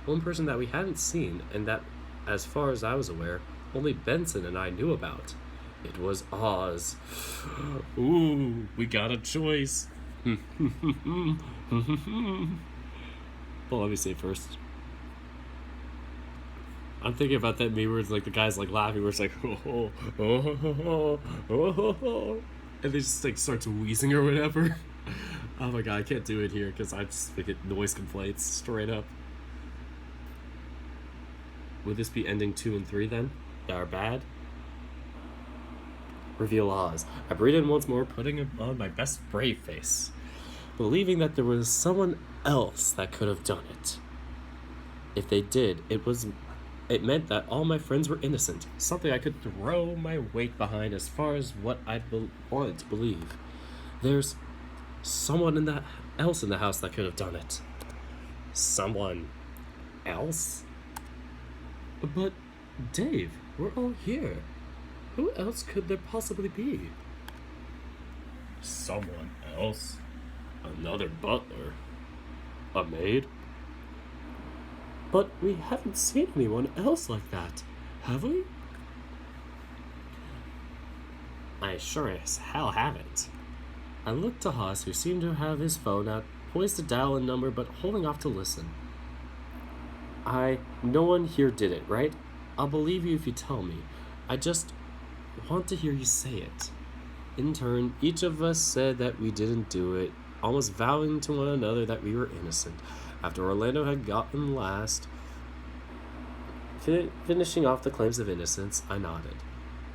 One person that we hadn't seen, and that, as far as I was aware, only Benson and I knew about. It was Oz. Ooh, we got a choice. Well, let me say first. I'm thinking about that meme where it's like the guy's like laughing, where it's like, and they just like starts wheezing or whatever. Oh my god, I can't do it here because I just get noise complaints straight up. Would this be ending 2 and 3 then? That are bad? Reveal Oz. I breathed in once more, putting on my best brave face, believing that there was someone else that could have done it. If they did, it meant that all my friends were innocent, something I could throw my weight behind as far as what I wanted to believe. There's someone else in the house that could have done it. Someone else? But, Dave, we're all here. Who else could there possibly be? Someone else? Another butler? A maid? But we haven't seen anyone else like that, have we? I sure as hell haven't. I looked to Haas, who seemed to have his phone out, poised to dial a number but holding off to listen. No one here did it, right? I'll believe you if you tell me. I just want to hear you say it. In turn, each of us said that we didn't do it, almost vowing to one another that we were innocent. After Orlando had gotten last, finishing off the claims of innocence, I nodded.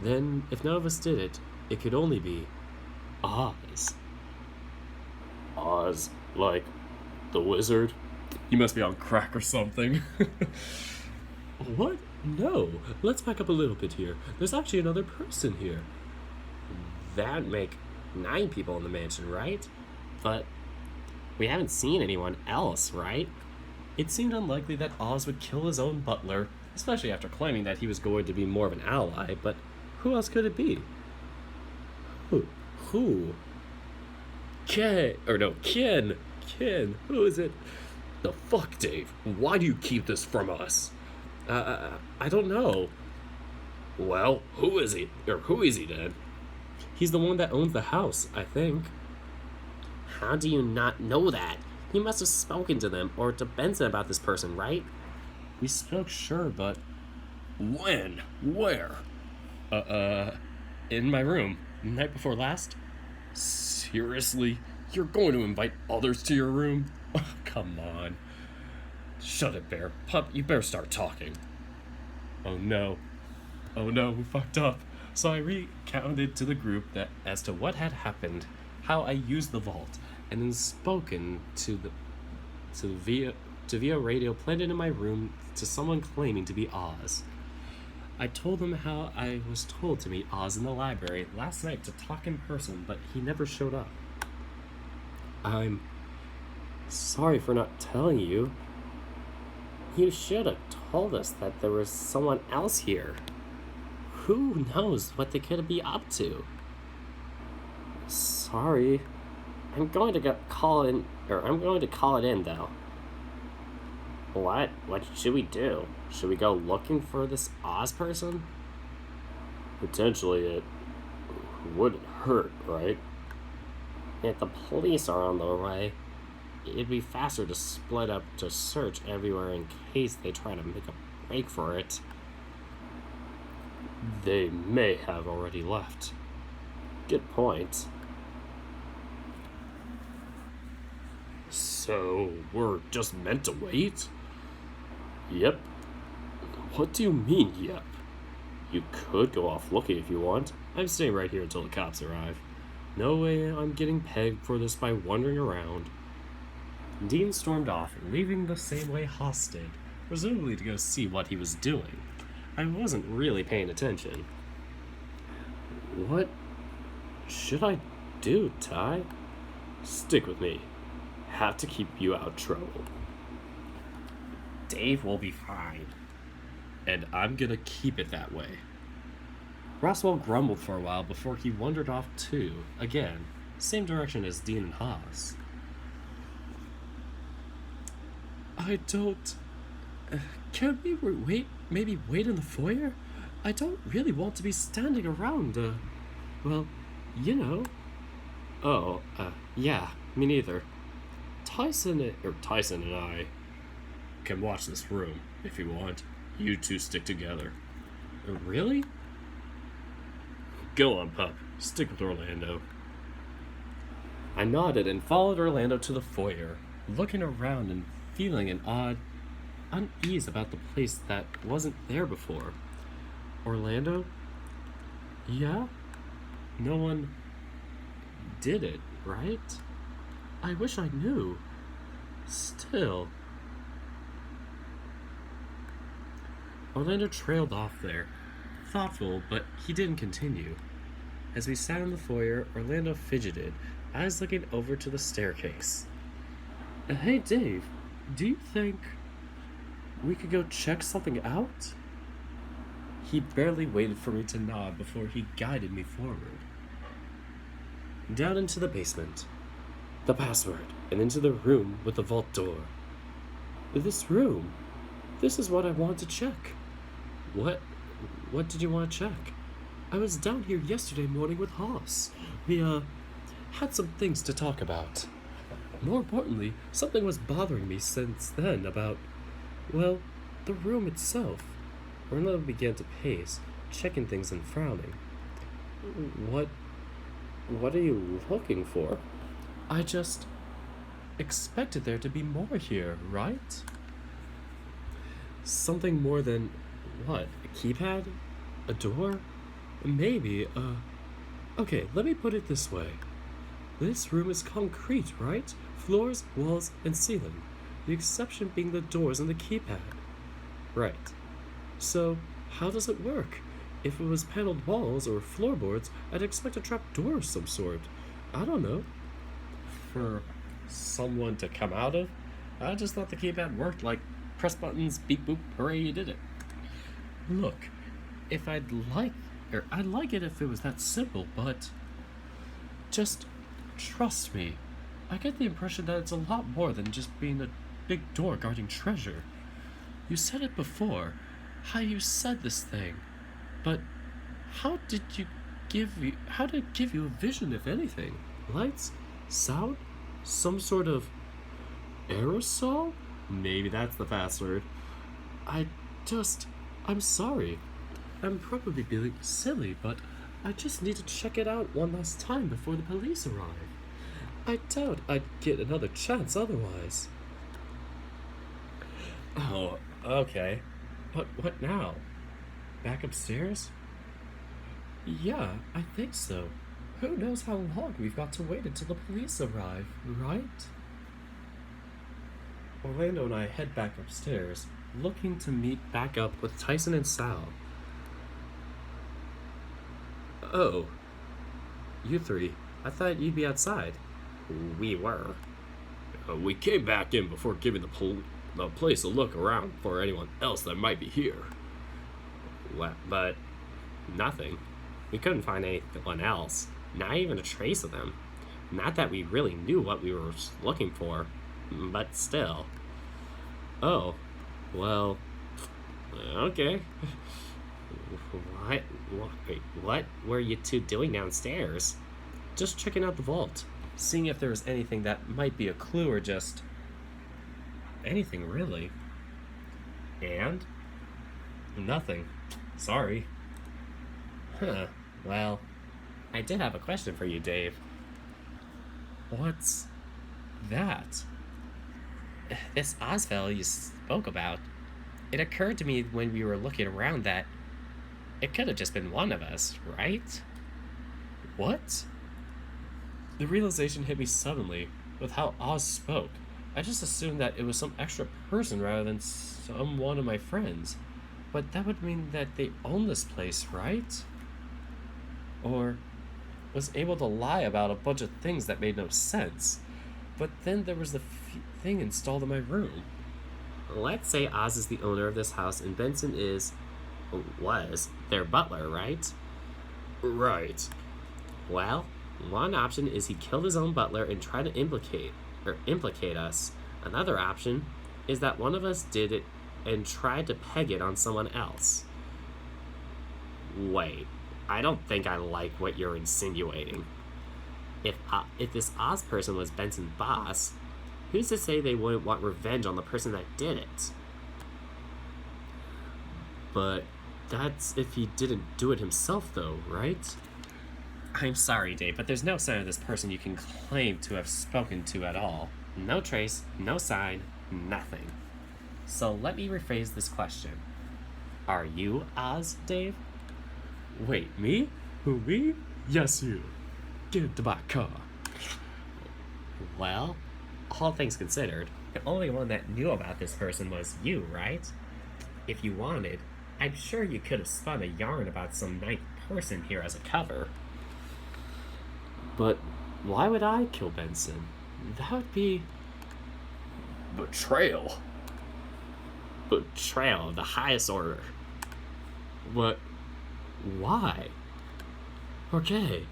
Then, if none of us did it, it could only be Oz. Oz? Like the wizard? You must be on crack or something. What? No. Let's back up a little bit here. There's actually another person here. That'd make 9 people in the mansion, right? But we haven't seen anyone else, right? It seemed unlikely that Oz would kill his own butler, especially after claiming that he was going to be more of an ally, but who else could it be? Who? Ken. Ken. Who is it? The fuck, Dave? Why do you keep this from us? I don't know. Well, who is he? Or who is he then? He's the one that owns the house, I think. How do you not know that? You must have spoken to them or to Benson about this person, right? We spoke, sure, but... When? Where? In my room. Night before last. Seriously? You're going to invite others to your room? Oh, come on. Shut it, Bear. Pup, you better start talking. Oh no, we fucked up. So I recounted to the group that as to what had happened, how I used the vault, and then spoken to via radio planted in my room to someone claiming to be Oz. I told them how I was told to meet Oz in the library last night to talk in person, but he never showed up. I'm sorry for not telling you. You should have told us that there was someone else here. Who knows what they could be up to? Sorry. I'm going to call it in though. What? What should we do? Should we go looking for this Oz person? Potentially it wouldn't hurt, right? If the police are on their way, it'd be faster to split up to search everywhere in case they try to make a break for it. They may have already left. Good point. So, we're just meant to wait? Yep. What do you mean, yep? You could go off looking if you want. I'm staying right here until the cops arrive. No way I'm getting pegged for this by wandering around. Dean stormed off, leaving the same way Haas did, presumably to go see what he was doing. I wasn't really paying attention. What should I do, Ty? Stick with me. Have to keep you out of trouble. Dave will be fine. And I'm gonna keep it that way. Roswell grumbled for a while before he wandered off too, again, same direction as Dean and Haas. I don't... Can we maybe wait in the foyer? I don't really want to be standing around, well, you know. Oh, yeah, me neither. Tyson and I can watch this room, if you want. You two stick together. Really? Go on, pup. Stick with Orlando. I nodded and followed Orlando to the foyer, looking around and feeling an odd unease about the place that wasn't there before. Orlando? Yeah? No one did it, right? I wish I knew. Still. Orlando trailed off there, thoughtful, but he didn't continue. As we sat in the foyer, Orlando fidgeted, eyes looking over to the staircase. Hey, Dave, do you think we could go check something out? He barely waited for me to nod before he guided me forward. Down into the basement, the password, and into the room with the vault door. This room. This is what I want to check. What? What did you want to check? I was down here yesterday morning with Haas. We, had some things to talk about. More importantly, something was bothering me since then about, well, the room itself. Orlando began to pace, checking things and frowning. What are you looking for? I just expected there to be more here, right? Something more than, what, a keypad? A door? Maybe, okay, let me put it this way. This room is concrete, right? Floors, walls, and ceiling. The exception being the doors and the keypad. Right. So, how does it work? If it was paneled walls or floorboards, I'd expect a trap door of some sort. I don't know. For someone to come out of? I just thought the keypad worked like press buttons, beep boop, hooray, you did it. Look, I'd like it if it was that simple, but just trust me. I get the impression that it's a lot more than just being a big door guarding treasure. You said it before, how you said this thing, but how did it give you a vision, if anything? Lights? Sound? Some sort of aerosol? Maybe that's the password. I'm sorry. I'm probably being silly, but I just need to check it out one last time before the police arrive. I doubt I'd get another chance otherwise. Oh, okay. But what now? Back upstairs? Yeah, I think so. Who knows how long we've got to wait until the police arrive, right? Orlando and I head back upstairs, looking to meet back up with Tyson and Sal. Oh, you three. I thought you'd be outside. We were. We came back in before giving the place a look around for anyone else that might be here. But nothing. We couldn't find anyone else. Not even a trace of them. Not that we really knew what we were looking for, but still. Oh, well, okay. What were you two doing downstairs? Just checking out the vault, seeing if there was anything that might be a clue or just anything, really. And? Nothing. Sorry. Huh. Well, I did have a question for you, Dave. What's that? This Ozfell you spoke about. It occurred to me when we were looking around that it could have just been one of us, right? What? The realization hit me suddenly with how Oz spoke. I just assumed that it was some extra person rather than some one of my friends. But that would mean that they own this place, right? Or was able to lie about a bunch of things that made no sense. But then there was the thing installed in my room. Let's say Oz is the owner of this house and Benson was their butler, right? Right. Well, one option is he killed his own butler and tried to implicate us. Another option is that one of us did it and tried to peg it on someone else. Wait, I don't think I like what you're insinuating. If this Oz person was Benson's boss, who's to say they wouldn't want revenge on the person that did it? But that's if he didn't do it himself, though, right? I'm sorry, Dave, but there's no sign of this person you can claim to have spoken to at all. No trace, no sign, nothing. So let me rephrase this question. Are you Oz, Dave? Wait, me? Who, me? Yes, you. Get into my car. Well, all things considered, the only one that knew about this person was you, right? If you wanted, I'm sure you could have spun a yarn about some ninth person here as a cover. But why would I kill Benson? That would be... Betrayal? Betrayal of the highest order. What? Why? Okay.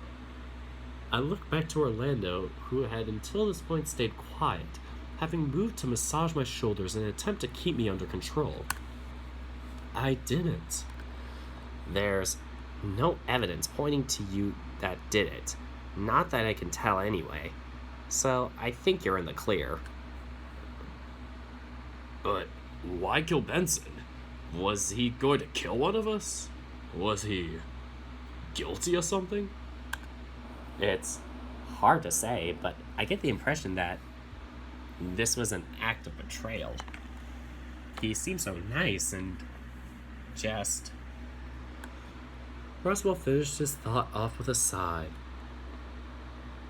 I looked back to Orlando, who had until this point stayed quiet, having moved to massage my shoulders in an attempt to keep me under control. I didn't. There's no evidence pointing to you that did it. Not that I can tell anyway. So I think you're in the clear. But why kill Benson? Was he going to kill one of us? Was he guilty of something? It's hard to say, but I get the impression that this was an act of betrayal. He seemed so nice and just... Roswell finished his thought off with a sigh.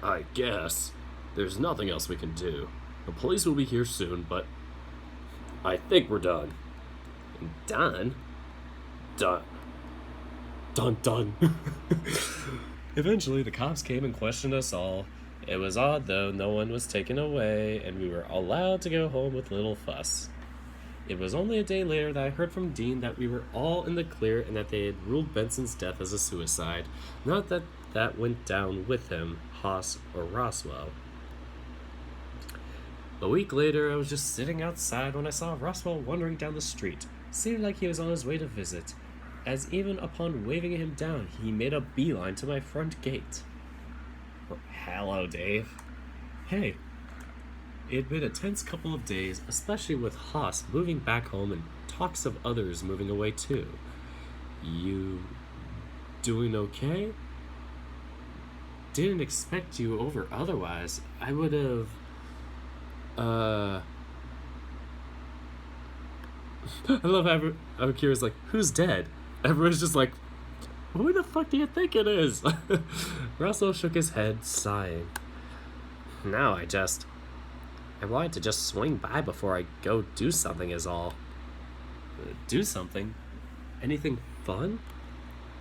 I guess there's nothing else we can do. The police will be here soon, but I think we're done. Done? Done. Done. Eventually, the cops came and questioned us all. It was odd, though, no one was taken away, and we were allowed to go home with little fuss. It was only a day later that I heard from Dean that we were all in the clear and that they had ruled Benson's death as a suicide. Not that that went down with him, Haas, or Roswell. A week later, I was just sitting outside when I saw Roswell wandering down the street. Seemed like he was on his way to visit, as even upon waving him down, he made a beeline to my front gate. Hello, Dave. Hey. It had been a tense couple of days, especially with Haas moving back home and talks of others moving away too. You doing okay? Didn't expect you over otherwise. I would have... I love how Kira's like, who's dead? Everyone's just like, who the fuck do you think it is? Russell shook his head, sighing. No, I wanted to just swing by before I go do something is all. Do something? Anything fun?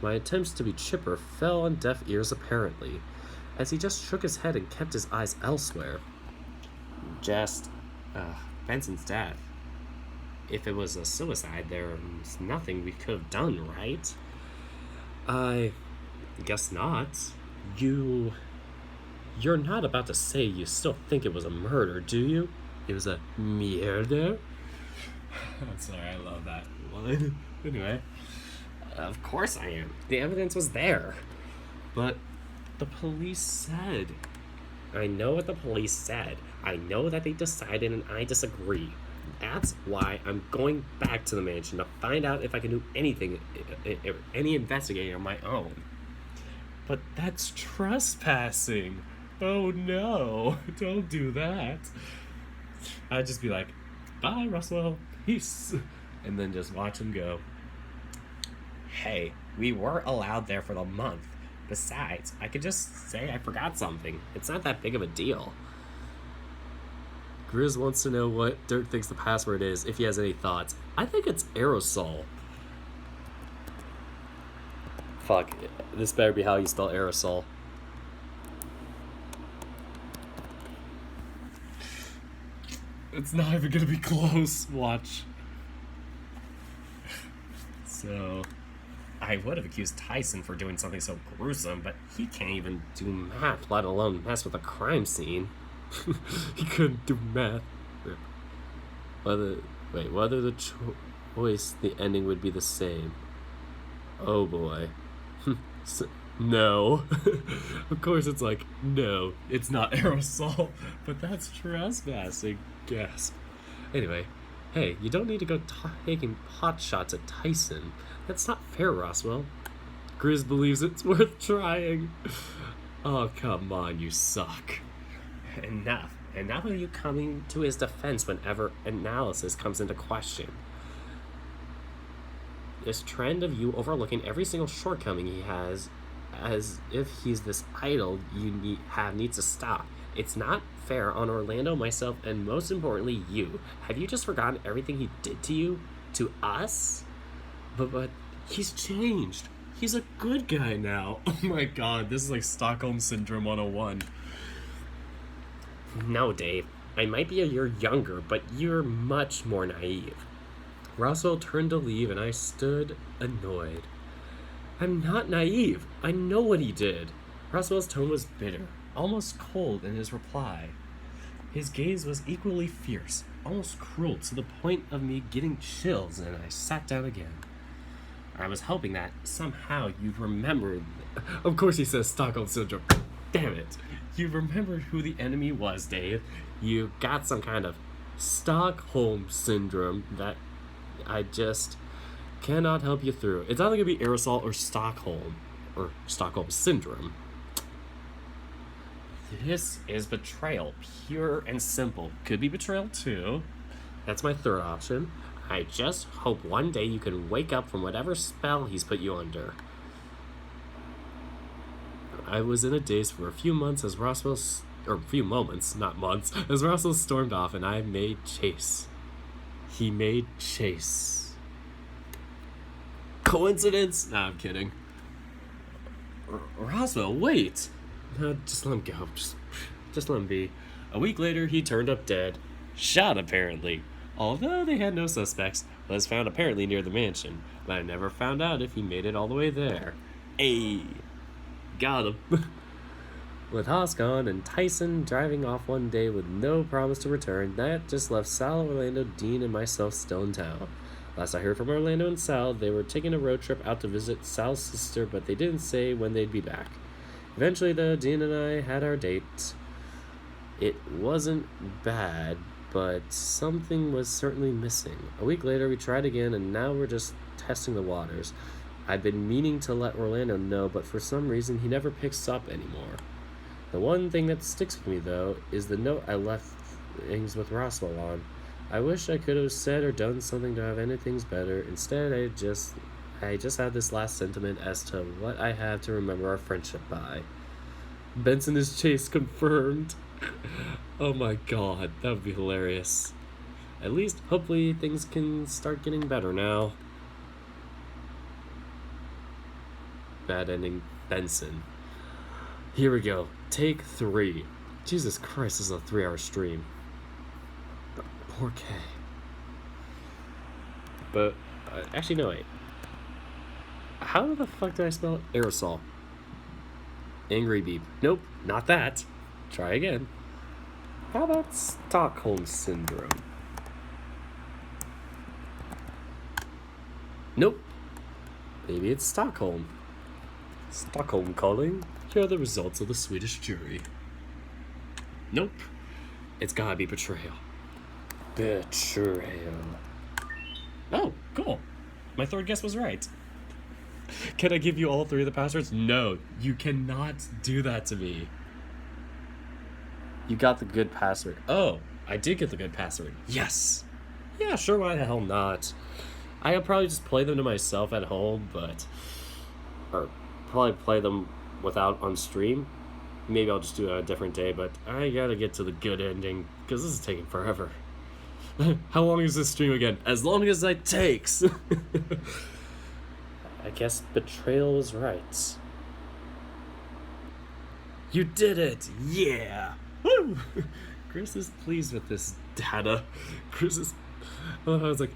My attempts to be chipper fell on deaf ears apparently, as he just shook his head and kept his eyes elsewhere. Benson's death. If it was a suicide, there's nothing we could have done, right? I guess not. You're not about to say you still think it was a murder, do you? It was a murder? I'm sorry, I love that line. Anyway, of course I am. The evidence was there. But the police said... I know what the police said. I know that they decided and I disagree. That's why I'm going back to the mansion to find out if I can do anything, any investigating on my own. But that's trespassing. Oh no, don't do that. I'd just be like, bye, Roswell, peace. And then just watch him go. Hey, we were allowed there for the month. Besides, I could just say I forgot something. It's not that big of a deal. Grizz wants to know what Dirk thinks the password is, if he has any thoughts. I think it's aerosol. Fuck, this better be how you spell aerosol. It's not even gonna be close. Watch. So, I would have accused Tyson for doing something so gruesome, but he can't even do math, let alone mess with a crime scene. He couldn't do math. Whether the choice, the ending would be the same. Oh boy. No. Of course it's like, no, it's not aerosol, but that's trespassing. Gasp. Anyway, hey, you don't need to go taking pot shots at Tyson. That's not fair, Roswell. Grizz believes it's worth trying. Oh, come on, you suck. Enough of you coming to his defense whenever analysis comes into question. This trend of you overlooking every single shortcoming he has, as if he's this idol you needs to stop. It's not fair on Orlando, myself, and most importantly, you. Have you just forgotten everything he did to you? To us? But he's changed. He's a good guy now. Oh my god, this is like Stockholm Syndrome 101. No, Dave. I might be a year younger, but you're much more naive. Roswell turned to leave, and I stood annoyed. I'm not naive. I know what he did. Roswell's tone was bitter, almost cold in his reply. His gaze was equally fierce, almost cruel, to the point of me getting chills, and I sat down again. I was hoping that somehow you'd remember. Of course, he says Stockholm Syndrome. Damn it. You remembered who the enemy was, Dave. You got some kind of Stockholm Syndrome that I just cannot help you through. It's either going to be aerosol or Stockholm Syndrome. This is betrayal, pure and simple. Could be betrayal too. That's my third option. I just hope one day you can wake up from whatever spell he's put you under. I was in a daze for a few months as a few moments, not months, as Roswell stormed off and I made chase. He made chase. Coincidence? Nah, I'm kidding. Roswell, wait! No, just let him go. Just let him be. A week later, he turned up dead. Shot, apparently. Although they had no suspects, was found apparently near the mansion, but I never found out if he made it all the way there. Ayy. Got him. With Haas gone and Tyson driving off one day with no promise to return, that just left Sal, Orlando, Dean, and myself still in town. Last I heard from Orlando and Sal, they were taking a road trip out to visit Sal's sister, but they didn't say when they'd be back. Eventually, though, Dean and I had our date. It wasn't bad, but something was certainly missing. A week later, we tried again, and now we're just testing the waters. I've been meaning to let Orlando know, but for some reason, he never picks up anymore. The one thing that sticks with me, though, is the note I left things with Roswell on. I wish I could have said or done something to have anything's better. Instead, I just had this last sentiment as to what I have to remember our friendship by. Benson is chase confirmed. Oh my god, that would be hilarious. At least, hopefully, things can start getting better now. Bad ending, Benson. Here we go. Take 3. Jesus Christ, this is a 3-hour stream. Poor K. But, actually, no, wait. How the fuck did I spell it? Aerosol. Angry beep. Nope, not that. Try again. How about Stockholm Syndrome? Nope. Maybe it's Stockholm. Stockholm calling. Here are the results of the Swedish jury. Nope. It's gotta be betrayal. Betrayal. Oh, cool. My third guess was right. Can I give you all 3 of the passwords? No, you cannot do that to me. You got the good password. Oh, I did get the good password. Yes. Yeah, sure, why the hell not? I'll probably just play them to myself at home, or probably play them without on stream. Maybe I'll just do it on a different day, but I gotta get to the good ending, because this is taking forever. How long is this stream again? As long as it takes. I guess betrayal was right. You did it! Yeah! Woo! Chris is pleased with this data. I was like,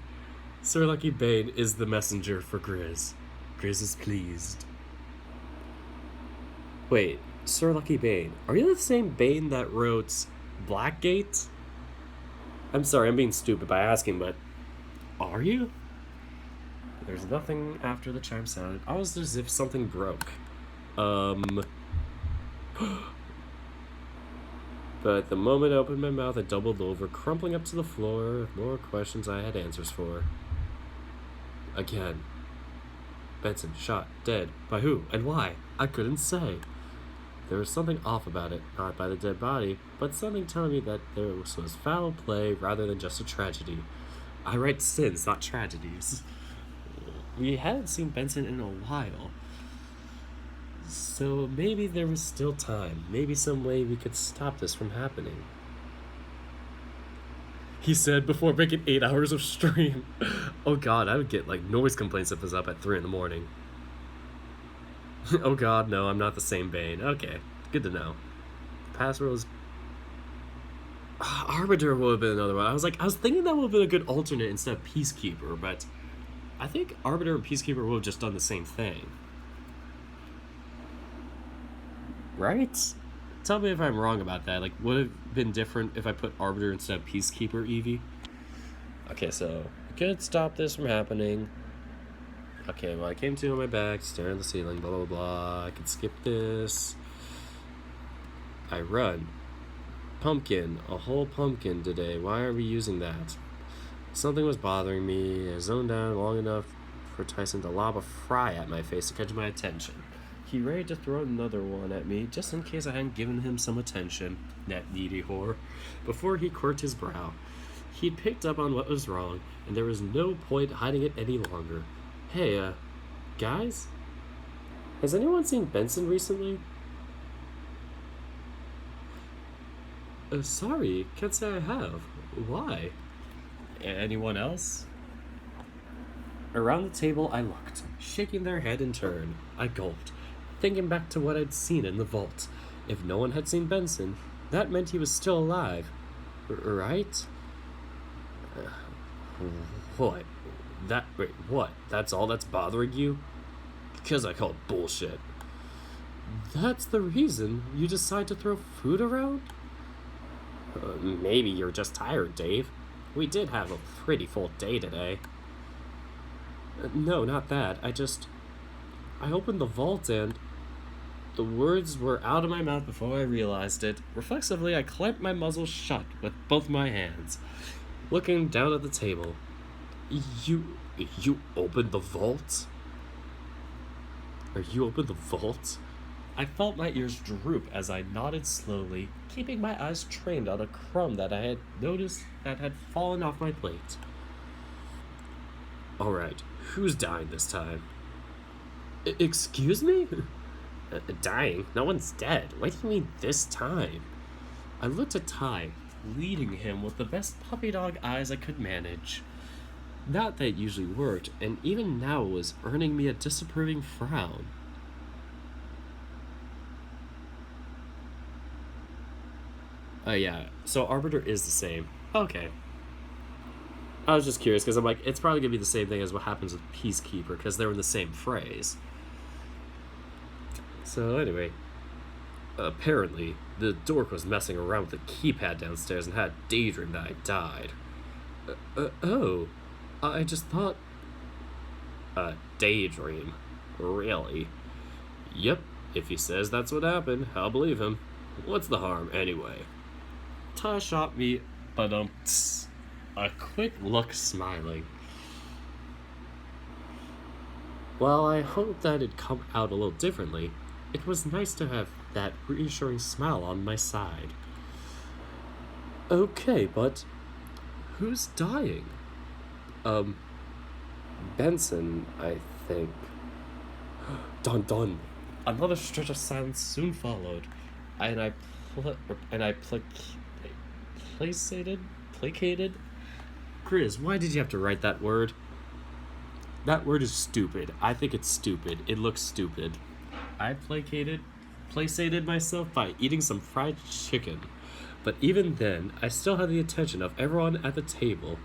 Sir Lucky Bane is the messenger for Grizz. Grizz is pleased. Wait, Sir Lucky Bane. Are you the same Bane that wrote Blackgate? I'm sorry, I'm being stupid by asking, but are you? There's nothing after the chime sounded. Almost as if something broke. But the moment I opened my mouth, I doubled over, crumpling up to the floor. More questions I had answers for. Again. Benson, shot, dead. By who and why? I couldn't say. There was something off about it, not by the dead body, but something telling me that there was foul play rather than just a tragedy. I write sins, not tragedies. We hadn't seen Benson in a while. So maybe there was still time. Maybe some way we could stop this from happening. He said before making 8 hours of stream. Oh god, I would get noise complaints if it was up at 3 a.m. Oh god, no, I'm not the same Bane. Okay, good to know. Password was... Arbiter would have been another one. I was thinking that would have been a good alternate instead of Peacekeeper, but I think Arbiter and Peacekeeper would have just done the same thing. Right? Tell me if I'm wrong about that. Like, would it have been different if I put Arbiter instead of Peacekeeper, Evie? Okay, so I could stop this from happening. Okay, well, I came to on my back, staring at the ceiling, blah, blah, blah. I can skip this. I run. Pumpkin. A whole pumpkin today. Why are we using that? Something was bothering me. I zoned out long enough for Tyson to lob a fry at my face to catch my attention. He ready to throw another one at me, just in case I hadn't given him some attention. That needy whore. Before he quirked his brow. He'd picked up on what was wrong, and there was no point hiding it any longer. Hey, guys? Has anyone seen Benson recently? Sorry, can't say I have. Why? Anyone else? Around the table I looked, shaking their head in turn. I gulped, thinking back to what I'd seen in the vault. If no one had seen Benson, that meant he was still alive. Right? What? Wait, what? That's all that's bothering you? Because I called bullshit. That's the reason you decide to throw food around? Maybe you're just tired, Dave. We did have a pretty full day today. No, not that. I opened the vault and the words were out of my mouth before I realized it. Reflexively, I clamped my muzzle shut with both my hands, looking down at the table. You opened the vault? You opened the vault? I felt my ears droop as I nodded slowly, keeping my eyes trained on a crumb that I had noticed that had fallen off my plate. Alright, who's dying this time? Excuse me? Dying? No one's dead. What do you mean this time? I looked at Ty, leading him with the best puppy dog eyes I could manage. Not that it usually worked, and even now was earning me a disapproving frown. Yeah, so Arbiter is the same. Okay. I was just curious, because I'm like, it's probably going to be the same thing as what happens with Peacekeeper, because they're in the same phrase. So anyway, apparently, the dork was messing around with the keypad downstairs and had a daydream that I died. Oh, I just thought... daydream. Really? Yep, if he says that's what happened, I'll believe him. What's the harm, anyway? Ta shot me, but a quick look smiling. While I hoped that it'd come out a little differently, it was nice to have that reassuring smile on my side. Okay, but who's dying? Benson, I think. Dun dun. Another stretch of silence soon followed, and I placated. Chris, why did you have to write that word? That word is stupid. I think it's stupid. It looks stupid. I placated myself by eating some fried chicken. But even then, I still had the attention of everyone at the table.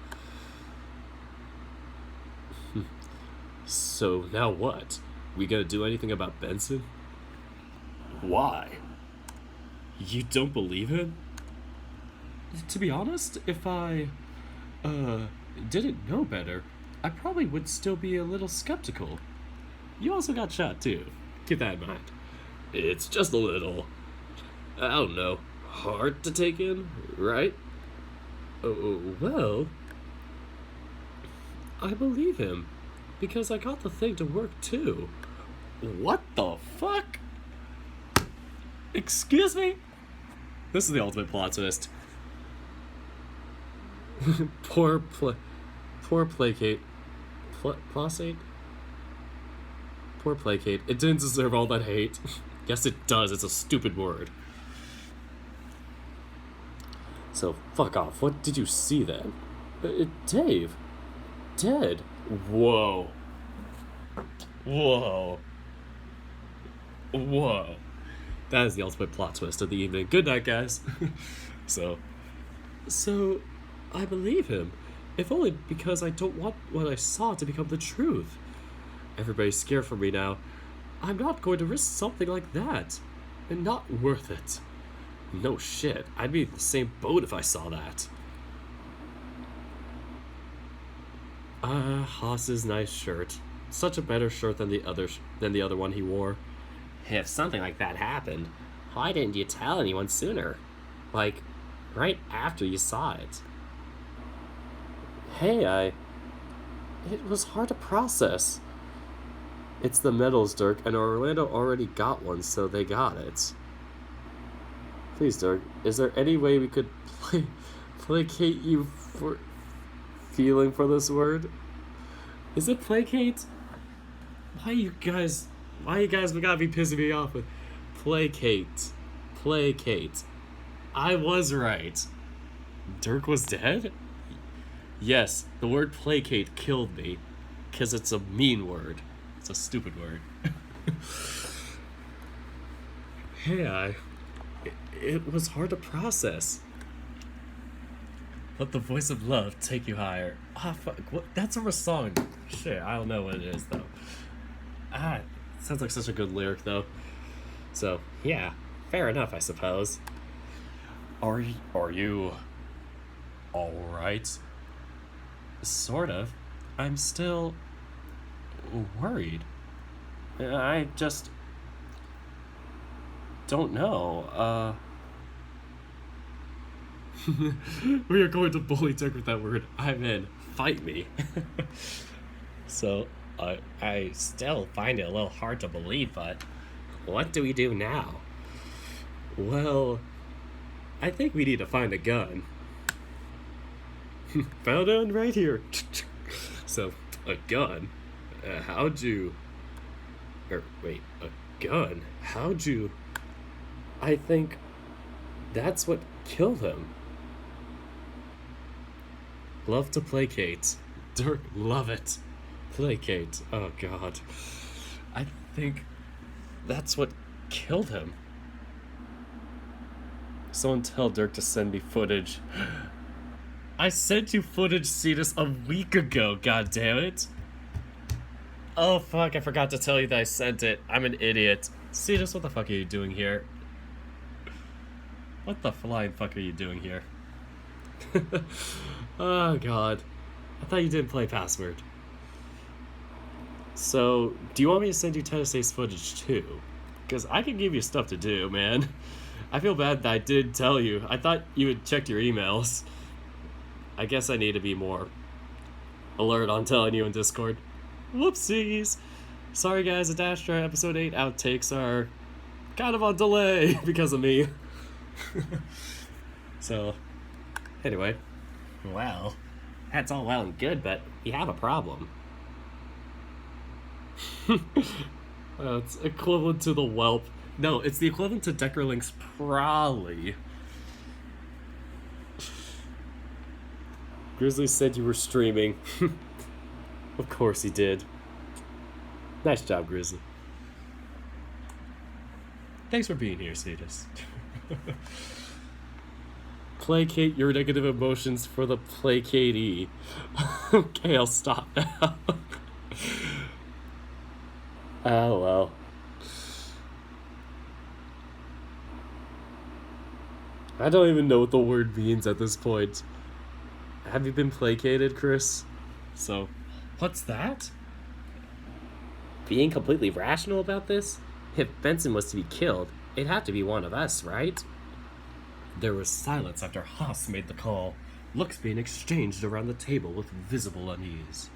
So now what? We gonna do anything about Benson? Why? You don't believe him? To be honest, if I, didn't know better, I probably would still be a little skeptical. You also got shot too. Keep that in mind. It's just a little, I don't know, hard to take in, right? Well, I believe him, because I got the thing to work too. What the fuck? Excuse me? This is the ultimate plot twist. Poor placate. Placate? Poor placate. It didn't deserve all that hate. Yes, it does. It's a stupid word. So, fuck off. What did you see then? Dave. Dead. Whoa. Whoa. Whoa. That is the ultimate plot twist of the evening. Good night, guys. So, So, I believe him. If only because I don't want what I saw to become the truth. Everybody's scared for me now. I'm not going to risk something like that. And not worth it. No shit, I'd be in the same boat if I saw that. Haas's nice shirt. Such a better shirt than the other one he wore. If something like that happened, why didn't you tell anyone sooner? Like, right after you saw it. Hey, it was hard to process. It's the medals, Dirk, and Orlando already got one, so they got it. Please, Dirk, is there any way we could placate you for feeling for this word? Is it placate? Why you guys gotta be pissing me off with placate? Placate. I was right. Dirk was dead? Yes, the word placate killed me. Because it's a mean word. It's a stupid word. Hey, it was hard to process. Let the voice of love take you higher. Ah, fuck. What? That's from a song. Shit, I don't know what it is, though. Sounds like such a good lyric, though. So, yeah, fair enough, I suppose. Are you alright? Sort of. I'm still worried. I just don't know. We are going to bully Dirk with that word. I'm in. Fight me. So, I still find it a little hard to believe, but what do we do now? Well, I think we need to find a gun. Found one right here. So, a gun? How'd you... wait, a gun? How'd you... I think that's what killed him. Love to placate. Dirk, love it. Placate. Oh, God. I think that's what killed him. Someone tell Dirk to send me footage. I sent you footage, Cetus, a week ago, god damn it. Oh, fuck, I forgot to tell you that I sent it. I'm an idiot. Cetus, what the fuck are you doing here? What the flying fuck are you doing here? Oh, God. I thought you didn't play Password. So, do you want me to send you Tennessee footage too? Because I can give you stuff to do, man. I feel bad that I did tell you. I thought you had checked your emails. I guess I need to be more alert on telling you in Discord. Whoopsies! Sorry guys, the Dash Drive Episode 8 outtakes are kind of on delay because of me. So, anyway. Well, that's all well and good, but you have a problem. It's equivalent to the whelp. No, it's the equivalent to Deckerlink's Prolly. Grizzly said you were streaming. Of course he did. Nice job, Grizzly. Thanks for being here, Cetus. Placate your negative emotions for the placatee. Okay, I'll stop now. Oh, well. I don't even know what the word means at this point. Have you been placated, Chris? So, what's that? Being completely rational about this? If Benson was to be killed, it'd have to be one of us, right? There was silence after Haas made the call, looks being exchanged around the table with visible unease.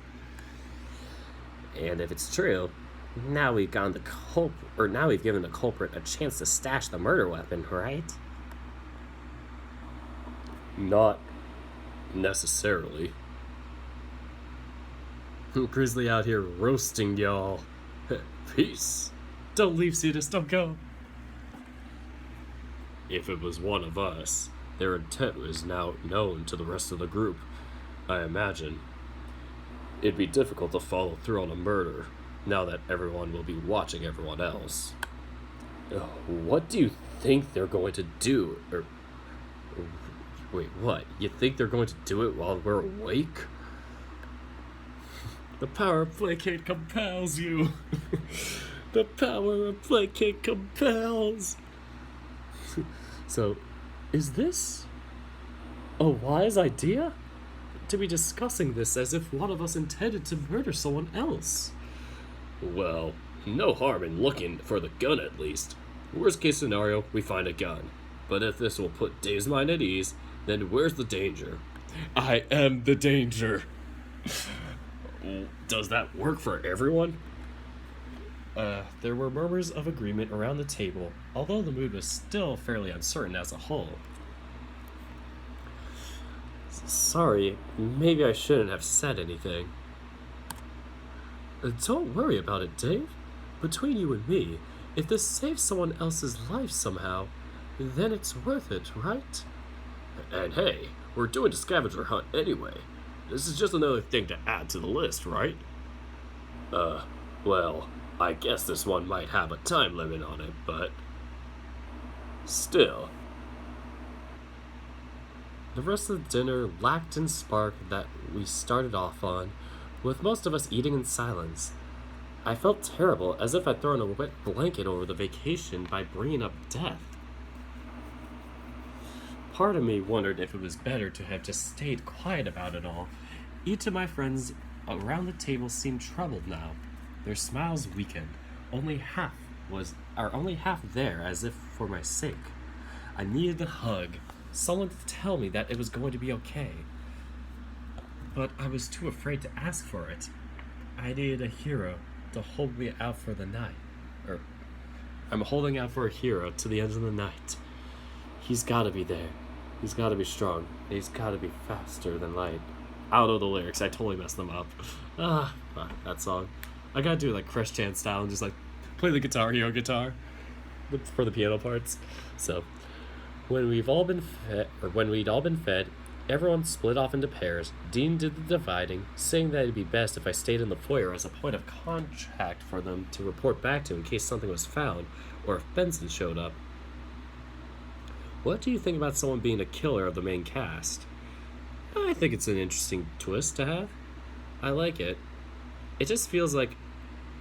And if it's true, now we've given the culprit a chance to stash the murder weapon, right? Not necessarily. Grizzly out here roasting y'all. Peace. Don't leave, Cetus, don't go. If it was one of us, their intent was now known to the rest of the group, I imagine. It'd be difficult to follow through on a murder, now that everyone will be watching everyone else. What do you think they're going to do? Wait, what? You think they're going to do it while we're awake? The power of placate compels you. The power of placate compels. So, is this a wise idea? To be discussing this as if one of us intended to murder someone else. Well, no harm in looking for the gun at least. Worst case scenario, we find a gun. But if this will put Dave's mind at ease, then where's the danger? I am the danger. Does that work for everyone? There were murmurs of agreement around the table, although the mood was still fairly uncertain as a whole. Sorry, maybe I shouldn't have said anything. Don't worry about it, Dave. Between you and me, if this saves someone else's life somehow, then it's worth it, right? And hey, we're doing a scavenger hunt anyway. This is just another thing to add to the list, right? Well, I guess this one might have a time limit on it, but still. The rest of the dinner lacked in spark that we started off on, with most of us eating in silence. I felt terrible, as if I'd thrown a wet blanket over the vacation by bringing up death. Part of me wondered if it was better to have just stayed quiet about it all. Each of my friends around the table seemed troubled now. Their smiles weakened. Only half there, as if for my sake. I needed a hug, someone to tell me that it was going to be okay. But I was too afraid to ask for it. I needed a hero to hold me out for the night. I'm holding out for a hero to the end of the night. He's gotta be there. He's gotta be strong. He's gotta be faster than light. I don't know the lyrics. I totally messed them up. That song. I gotta do it like Chris Chan style and just like play the Guitar Hero guitar for the piano parts. So, when we'd all been fed, everyone split off into pairs. Dean did the dividing, saying that it'd be best if I stayed in the foyer as a point of contact for them to report back to in case something was found or if Benson showed up. What do you think about someone being a killer of the main cast? I think it's an interesting twist to have. I like it. It just feels like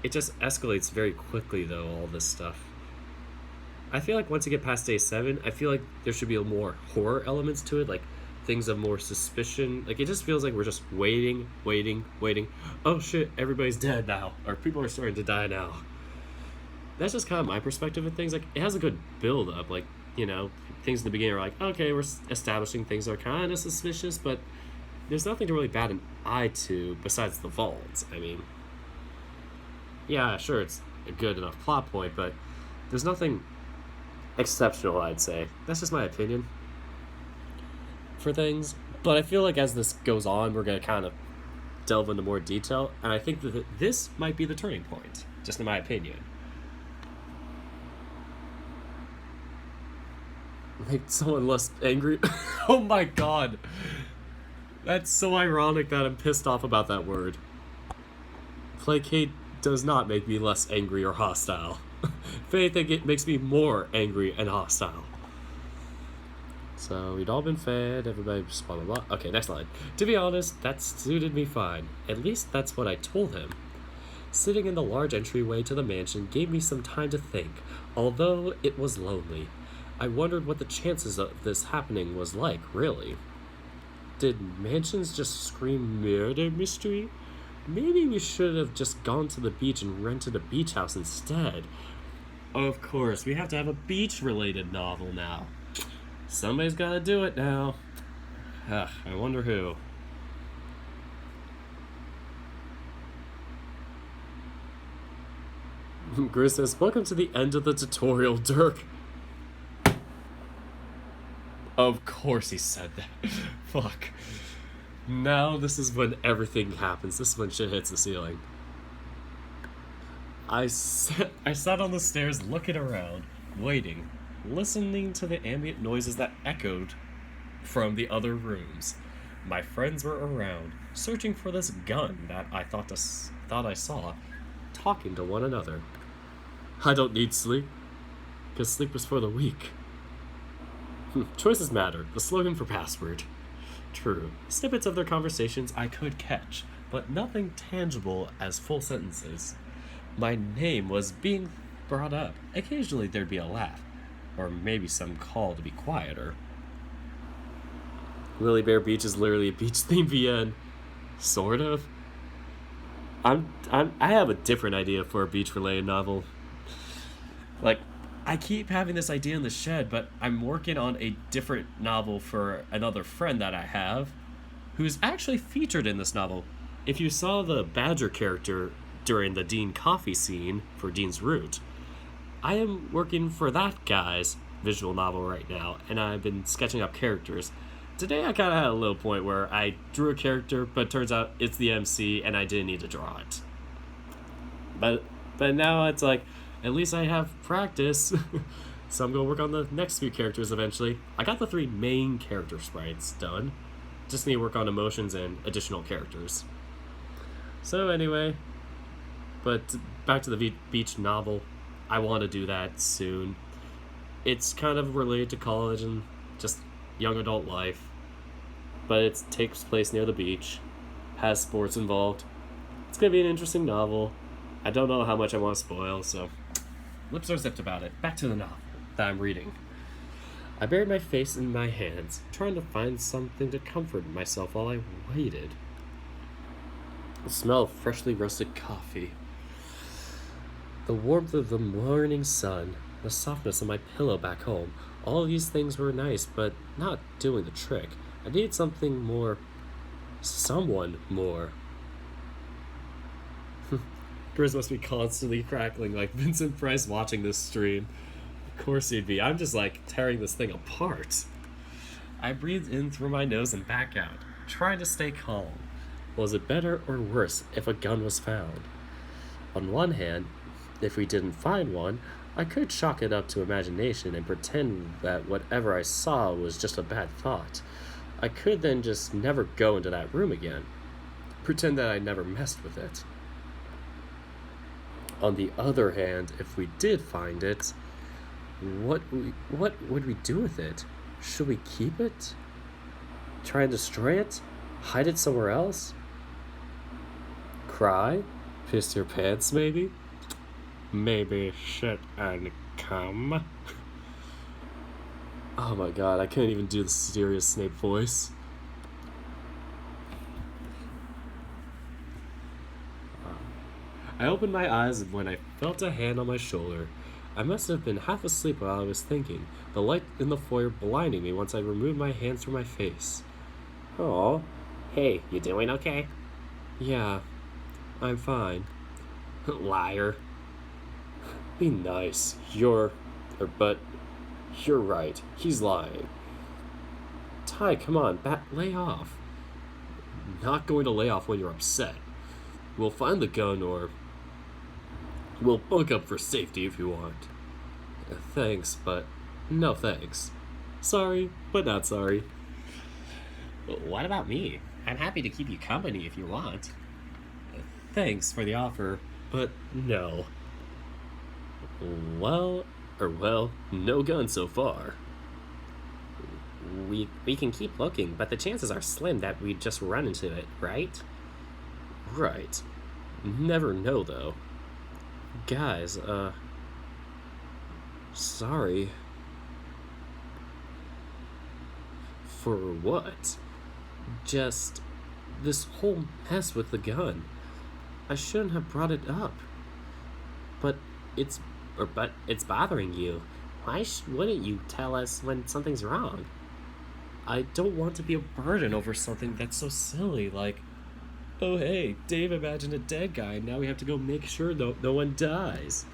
it just escalates very quickly, though, all this stuff. I feel like once you get past day 7, I feel like there should be more horror elements to it, like things of more suspicion. Like, it just feels like we're just waiting. Oh shit, everybody's dead now. Or people are starting to die now. That's just kind of my perspective of things. Like, it has a good build up. Like, you know, things in the beginning are like, okay, we're establishing things that are kind of suspicious, but there's nothing to really bat an eye to besides the vaults. I mean, yeah, sure, it's a good enough plot point, but there's nothing exceptional, I'd say. That's just my opinion for things. But I feel like as this goes on, we're going to kind of delve into more detail, and I think that this might be the turning point, just in my opinion. Make someone less angry. Oh my god. That's so ironic that I'm pissed off about that word. Placate does not make me less angry or hostile. If anything, it makes me more angry and hostile. So, we'd all been fed, everybody just blah blah blah. Okay, next line. To be honest, that suited me fine. At least that's what I told him. Sitting in the large entryway to the mansion gave me some time to think, although it was lonely. I wondered what the chances of this happening was like, really. Did mansions just scream murder mystery? Maybe we should have just gone to the beach and rented a beach house instead. Of course, we have to have a beach-related novel now. Somebody's gotta do it now. I wonder who. Gris says, welcome to the end of the tutorial, Dirk. Of course he said that. Fuck. Now this is when everything happens. This is when shit hits the ceiling. I sat on the stairs looking around, waiting, listening to the ambient noises that echoed from the other rooms. My friends were around, searching for this gun that I thought I saw, talking to one another. I don't need sleep, because sleep is for the weak. Choices matter. The slogan for Password. True. Snippets of their conversations I could catch, but nothing tangible as full sentences. My name was being brought up. Occasionally there'd be a laugh, or maybe some call to be quieter. Lily Bear Beach is literally a beach themed VN. Sort of. I have a different idea for a beach related novel. Like, I keep having this idea in the shed, but I'm working on a different novel for another friend that I have, who's actually featured in this novel. If you saw the Badger character during the Dean Coffee scene for Dean's Root, I am working for that guy's visual novel right now, and I've been sketching up characters. Today I kind of had a little point where I drew a character, but turns out it's the MC, and I didn't need to draw it. But now it's like, at least I have practice. So I'm going to work on the next few characters eventually. I got the 3 main character sprites done. Just need to work on emotions and additional characters. So anyway, but back to the beach novel. I want to do that soon. It's kind of related to college and just young adult life. But it takes place near the beach. Has sports involved. It's going to be an interesting novel. I don't know how much I want to spoil, so lips are zipped about it. Back to the novel that I'm reading. I buried my face in my hands, trying to find something to comfort myself while I waited. The smell of freshly roasted coffee, the warmth of the morning sun, the softness of my pillow back home, all these things were nice, but not doing the trick. I needed something more. Someone more. Grizz must be constantly crackling like Vincent Price watching this stream. Of course he'd be. I'm just like tearing this thing apart. I breathed in through my nose and back out, trying to stay calm. Was it better or worse if a gun was found? On one hand, if we didn't find one, I could chalk it up to imagination and pretend that whatever I saw was just a bad thought. I could then just never go into that room again. Pretend that I never messed with it. On the other hand, if we did find it, what would we do with it? Should we keep it? Try and destroy it? Hide it somewhere else? Cry? Piss your pants, maybe? Maybe shit and come? Oh my god, I can't even do the serious Snape voice. I opened my eyes when I felt a hand on my shoulder. I must have been half asleep while I was thinking, the light in the foyer blinding me once I removed my hands from my face. Oh, hey, you doing okay? Yeah, I'm fine. Liar. Be nice. But you're right. He's lying. Ty, come on, lay off. Not going to lay off when you're upset. We'll find the gun or we'll bunk up for safety if you want. Thanks, but no thanks. Sorry, but not sorry. What about me? I'm happy to keep you company if you want. Thanks for the offer, but no. Well, no gun so far. We can keep looking, but the chances are slim that we'd just run into it, right? Right. Never know, though. Guys, sorry. For what? Just this whole mess with the gun. I shouldn't have brought it up. But it's bothering you. Why wouldn't you tell us when something's wrong? I don't want to be a burden over something that's so silly, like, oh hey, Dave imagined a dead guy, and now we have to go make sure no one dies.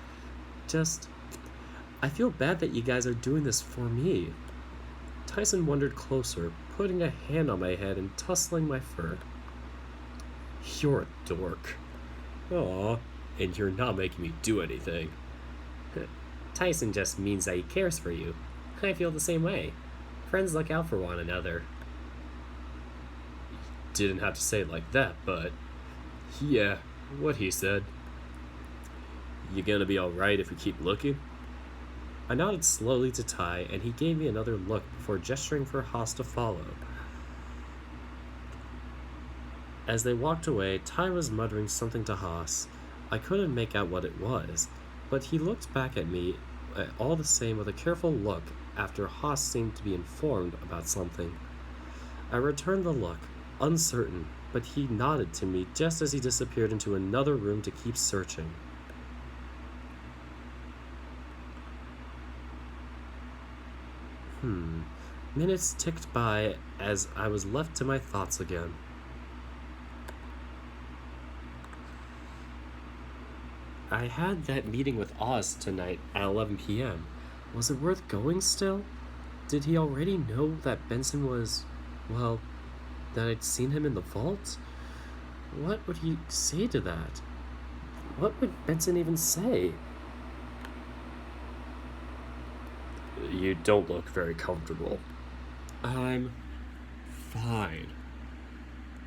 I feel bad that you guys are doing this for me. Tyson wandered closer, putting a hand on my head and tussling my fur. You're a dork. Aw, and you're not making me do anything. Tyson just means that he cares for you. I feel the same way. Friends look out for one another. Didn't have to say it like that, but yeah, what he said. You gonna be alright if we keep looking? I nodded slowly to Ty, and he gave me another look before gesturing for Haas to follow. As they walked away, Ty was muttering something to Haas. I couldn't make out what it was, but he looked back at me all the same with a careful look after Haas seemed to be informed about something. I returned the look, uncertain, but he nodded to me just as he disappeared into another room to keep searching. Minutes ticked by as I was left to my thoughts again. I had that meeting with Oz tonight at 11 p.m. Was it worth going still? Did he already know that Benson was, well, that I'd seen him in the vault? What would he say to that? What would Benson even say? You don't look very comfortable. I'm fine.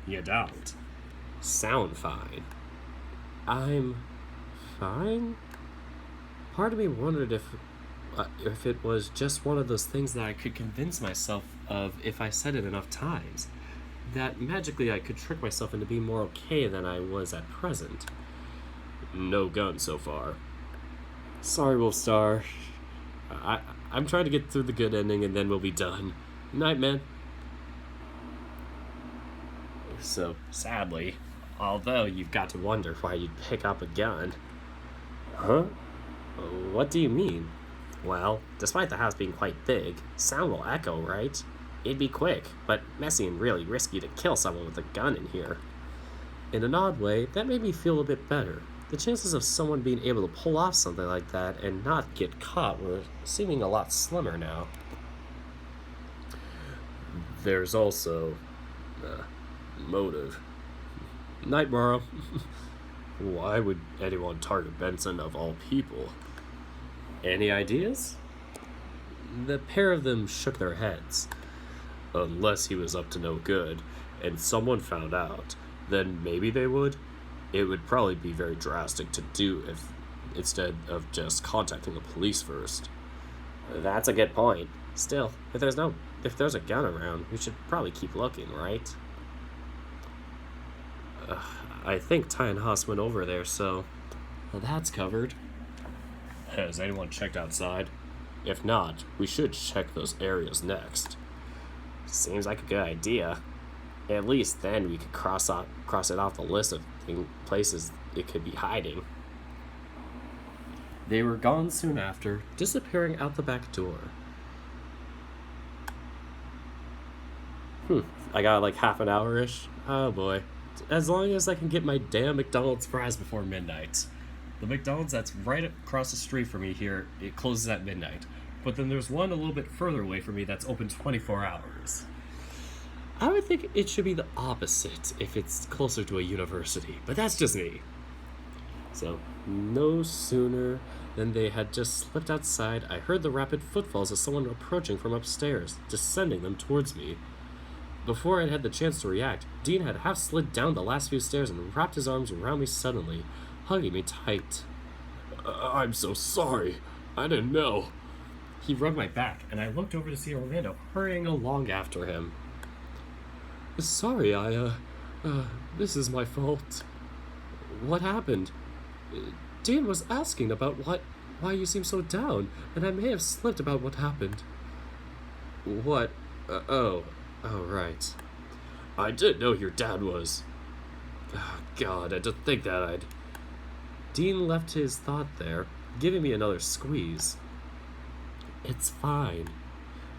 You don't sound fine. I'm fine? Part of me wondered if it was just one of those things that I could convince myself of if I said it enough times. That magically I could trick myself into being more okay than I was at present. No gun so far. Sorry, Wolfstar. I'm trying to get through the good ending and then we'll be done. Night, man. So, sadly, although you've got to wonder why you'd pick up a gun. Huh? What do you mean? Well, despite the house being quite big, sound will echo, right? It'd be quick, but messy and really risky to kill someone with a gun in here. In an odd way, that made me feel a bit better. The chances of someone being able to pull off something like that and not get caught were seeming a lot slimmer now. There's also motive. Night, Morrow. Why would anyone target Benson of all people? Any ideas? The pair of them shook their heads. Unless he was up to no good, and someone found out, then maybe they would. It would probably be very drastic to do if instead of just contacting the police first. That's a good point. Still, if there's a gun around, we should probably keep looking, right? I think Ty and Haas went over there, so that's covered. Has anyone checked outside? If not, we should check those areas next. Seems like a good idea. At least then we could cross it off the list of places it could be hiding. They were gone soon after, disappearing out the back door. I got like half an hour-ish. Oh boy. As long as I can get my damn McDonald's fries before midnight. The McDonald's that's right across the street from me here, it closes at midnight. But then there's one a little bit further away from me that's open 24 hours. I would think it should be the opposite if it's closer to a university, but that's just me. So, no sooner than they had just slipped outside, I heard the rapid footfalls of someone approaching from upstairs, descending them towards me. Before I'd had the chance to react, Dean had half slid down the last few stairs and wrapped his arms around me suddenly, hugging me tight. I'm so sorry. I didn't know. He rubbed my back, and I looked over to see Orlando hurrying along after him. Sorry, this is my fault. What happened? Dean was asking about why you seem so down, and I may have slipped about what happened. What? Oh, right. I didn't know your dad was... Oh, God, I didn't think that I'd... Dean left his thought there, giving me another squeeze. It's fine.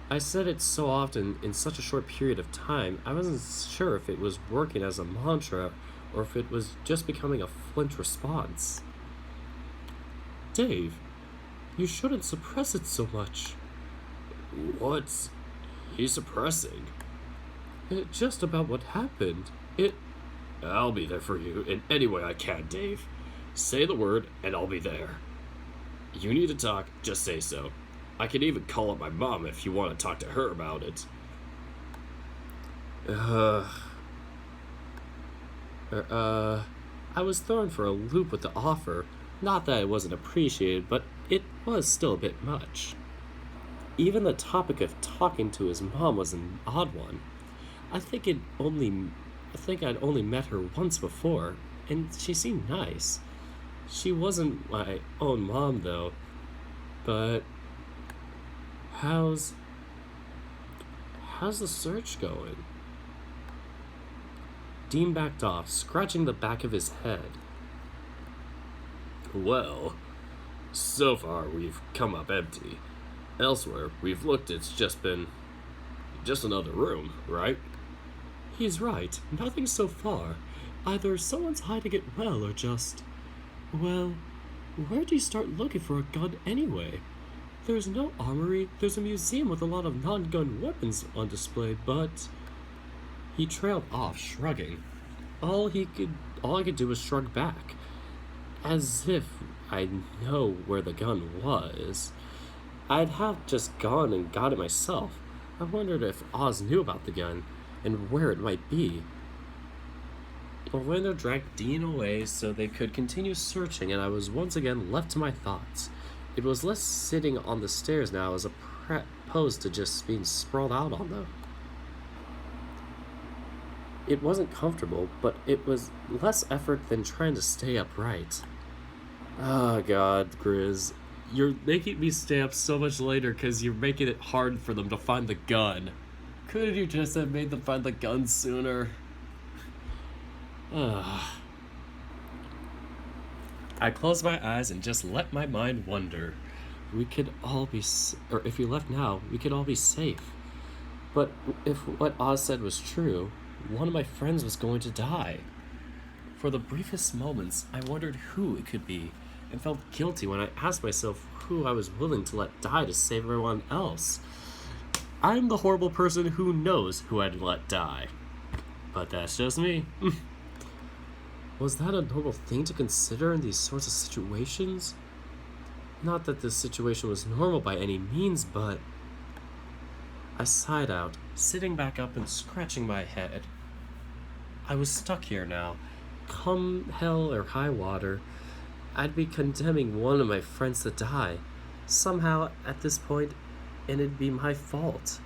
I said it so often in such a short period of time, I wasn't sure if it was working as a mantra or if it was just becoming a flint response. Dave, you shouldn't suppress it so much. What's he suppressing? Just about what happened. I'll be there for you in any way I can, Dave. Say the word and I'll be there. You need to talk, just say so. I can even call up my mom if you want to talk to her about it. I was thrown for a loop with the offer. Not that it wasn't appreciated, but it was still a bit much. Even the topic of talking to his mom was an odd one. I think it only I think I'd only met her once before, and she seemed nice. She wasn't my own mom though, but how's how's the search going? Dean backed off, scratching the back of his head. Well, so far we've come up empty. Elsewhere we've looked, it's just another room, right? He's right. Nothing so far. Either someone's hiding it well or just. Well, where do you start looking for a gun anyway? There's no armory, there's a museum with a lot of non gun weapons on display, but. He trailed off, shrugging. All I could do was shrug back. As if I know where the gun was. I'd have just gone and got it myself. I wondered if Oz knew about the gun and where it might be. Orlando dragged Dean away so they could continue searching, and I was once again left to my thoughts. It was less sitting on the stairs now as opposed to just being sprawled out on them. It wasn't comfortable, but it was less effort than trying to stay upright. Oh god, Grizz. You're making me stay up so much later because you're making it hard for them to find the gun. Couldn't you just have made them find the gun sooner? I closed my eyes and just let my mind wander. We could all be, or if you left now, we could all be safe. But if what Oz said was true, one of my friends was going to die. For the briefest moments, I wondered who it could be, and felt guilty when I asked myself who I was willing to let die to save everyone else. I'm the horrible person who knows who I'd let die. But that's just me. Was that a normal thing to consider in these sorts of situations? Not that this situation was normal by any means, but... I sighed out, sitting back up and scratching my head. I was stuck here now. Come hell or high water, I'd be condemning one of my friends to die, somehow at this point, and it'd be my fault.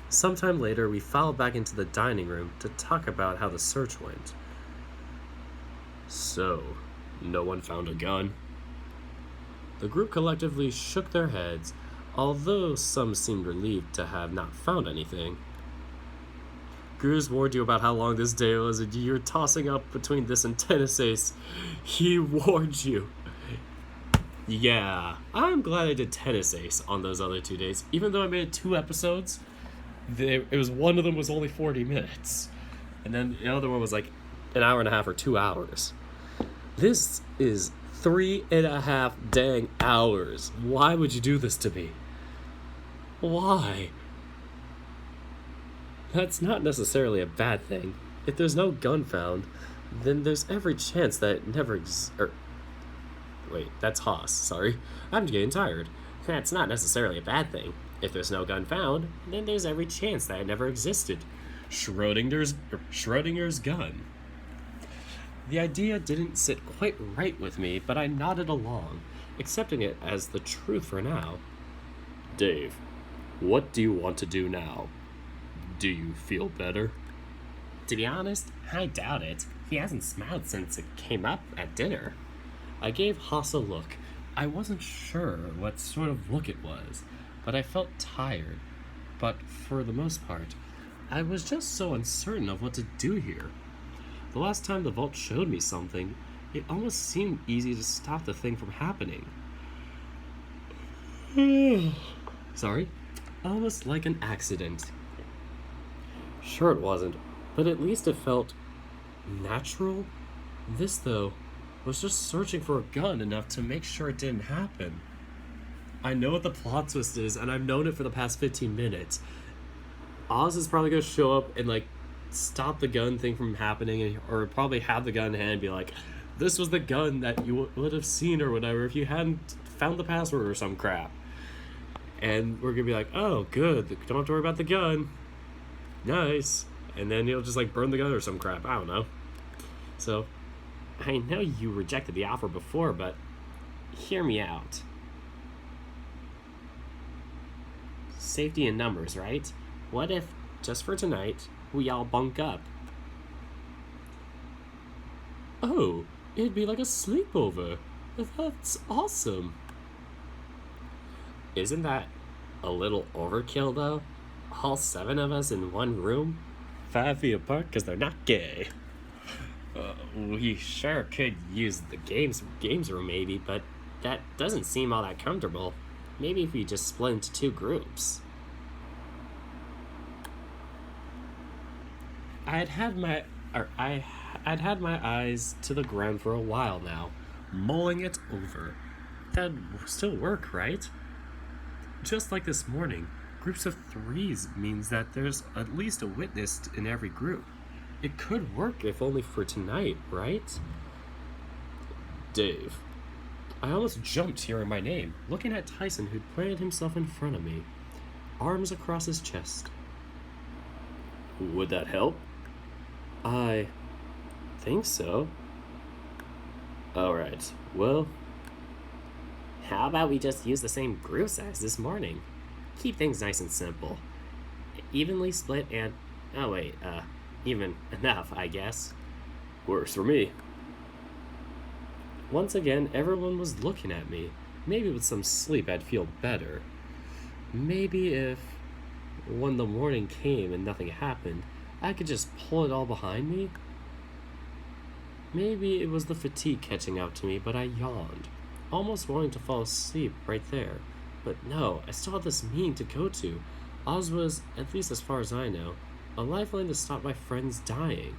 Sometime later, we filed back into the dining room to talk about how the search went. So, no one found a gun? The group collectively shook their heads, although some seemed relieved to have not found anything. Grizz warned you about how long this day was, and you're tossing up between this and tennis ace. He warned you. Yeah, I'm glad I did tennis ace on those other 2 days. Even though I made 2 episodes, one of them was only 40 minutes. And then the other one was like an hour and a half or 2 hours. This is 3.5 dang hours. Why would you do this to me? Why? That's not necessarily a bad thing. If there's no gun found, then there's every chance that it never wait, that's Haas, sorry. I'm getting tired. That's not necessarily a bad thing. If there's no gun found, then there's every chance that it never existed. Schrodinger's gun. The idea didn't sit quite right with me, but I nodded along, accepting it as the truth for now. Dave, what do you want to do now? Do you feel better? To be honest, I doubt it. He hasn't smiled since it came up at dinner. I gave Haas a look. I wasn't sure what sort of look it was, but I felt tired. But for the most part, I was just so uncertain of what to do here. The last time the vault showed me something, it almost seemed easy to stop the thing from happening. Sorry? Almost like an accident. Sure it wasn't, but at least it felt natural. This, though, was just searching for a gun enough to make sure it didn't happen. I know what the plot twist is, and I've known it for the past 15 minutes. Oz is probably going to show up and, stop the gun thing from happening, or probably have the gun in hand and be like, this was the gun that you would have seen or whatever if you hadn't found the password or some crap. And we're going to be like, oh, good, don't have to worry about the gun. Nice. And then he'll just, burn the gun or some crap. I don't know. So, I know you rejected the offer before, but hear me out. Safety in numbers, right? What if, just for tonight, we all bunk up? Oh, it'd be like a sleepover. That's awesome. Isn't that a little overkill, though? All 7 of us in one room? 5 feet apart because they're not gay. We sure could use the games room maybe, but that doesn't seem all that comfortable. Maybe if we just split into 2 groups. I'd had my eyes to the ground for a while now, mulling it over. That'd still work, right? Just like this morning, groups of 3s means that there's at least a witness in every group. It could work if only for tonight, right? Dave. I almost jumped hearing my name, looking at Tyson, who'd planted himself in front of me, arms across his chest. Would that help? I think so. Alright, well, how about we just use the same group size this morning? Keep things nice and simple. Evenly split and... oh wait, even enough, I guess. Works for me. Once again, everyone was looking at me. Maybe with some sleep I'd feel better. Maybe if, when the morning came and nothing happened, I could just pull it all behind me. Maybe it was the fatigue catching up to me, but I yawned, almost wanting to fall asleep right there. But no, I still had this meeting to go to. Oz was, at least as far as I know, a lifeline to stop my friends dying.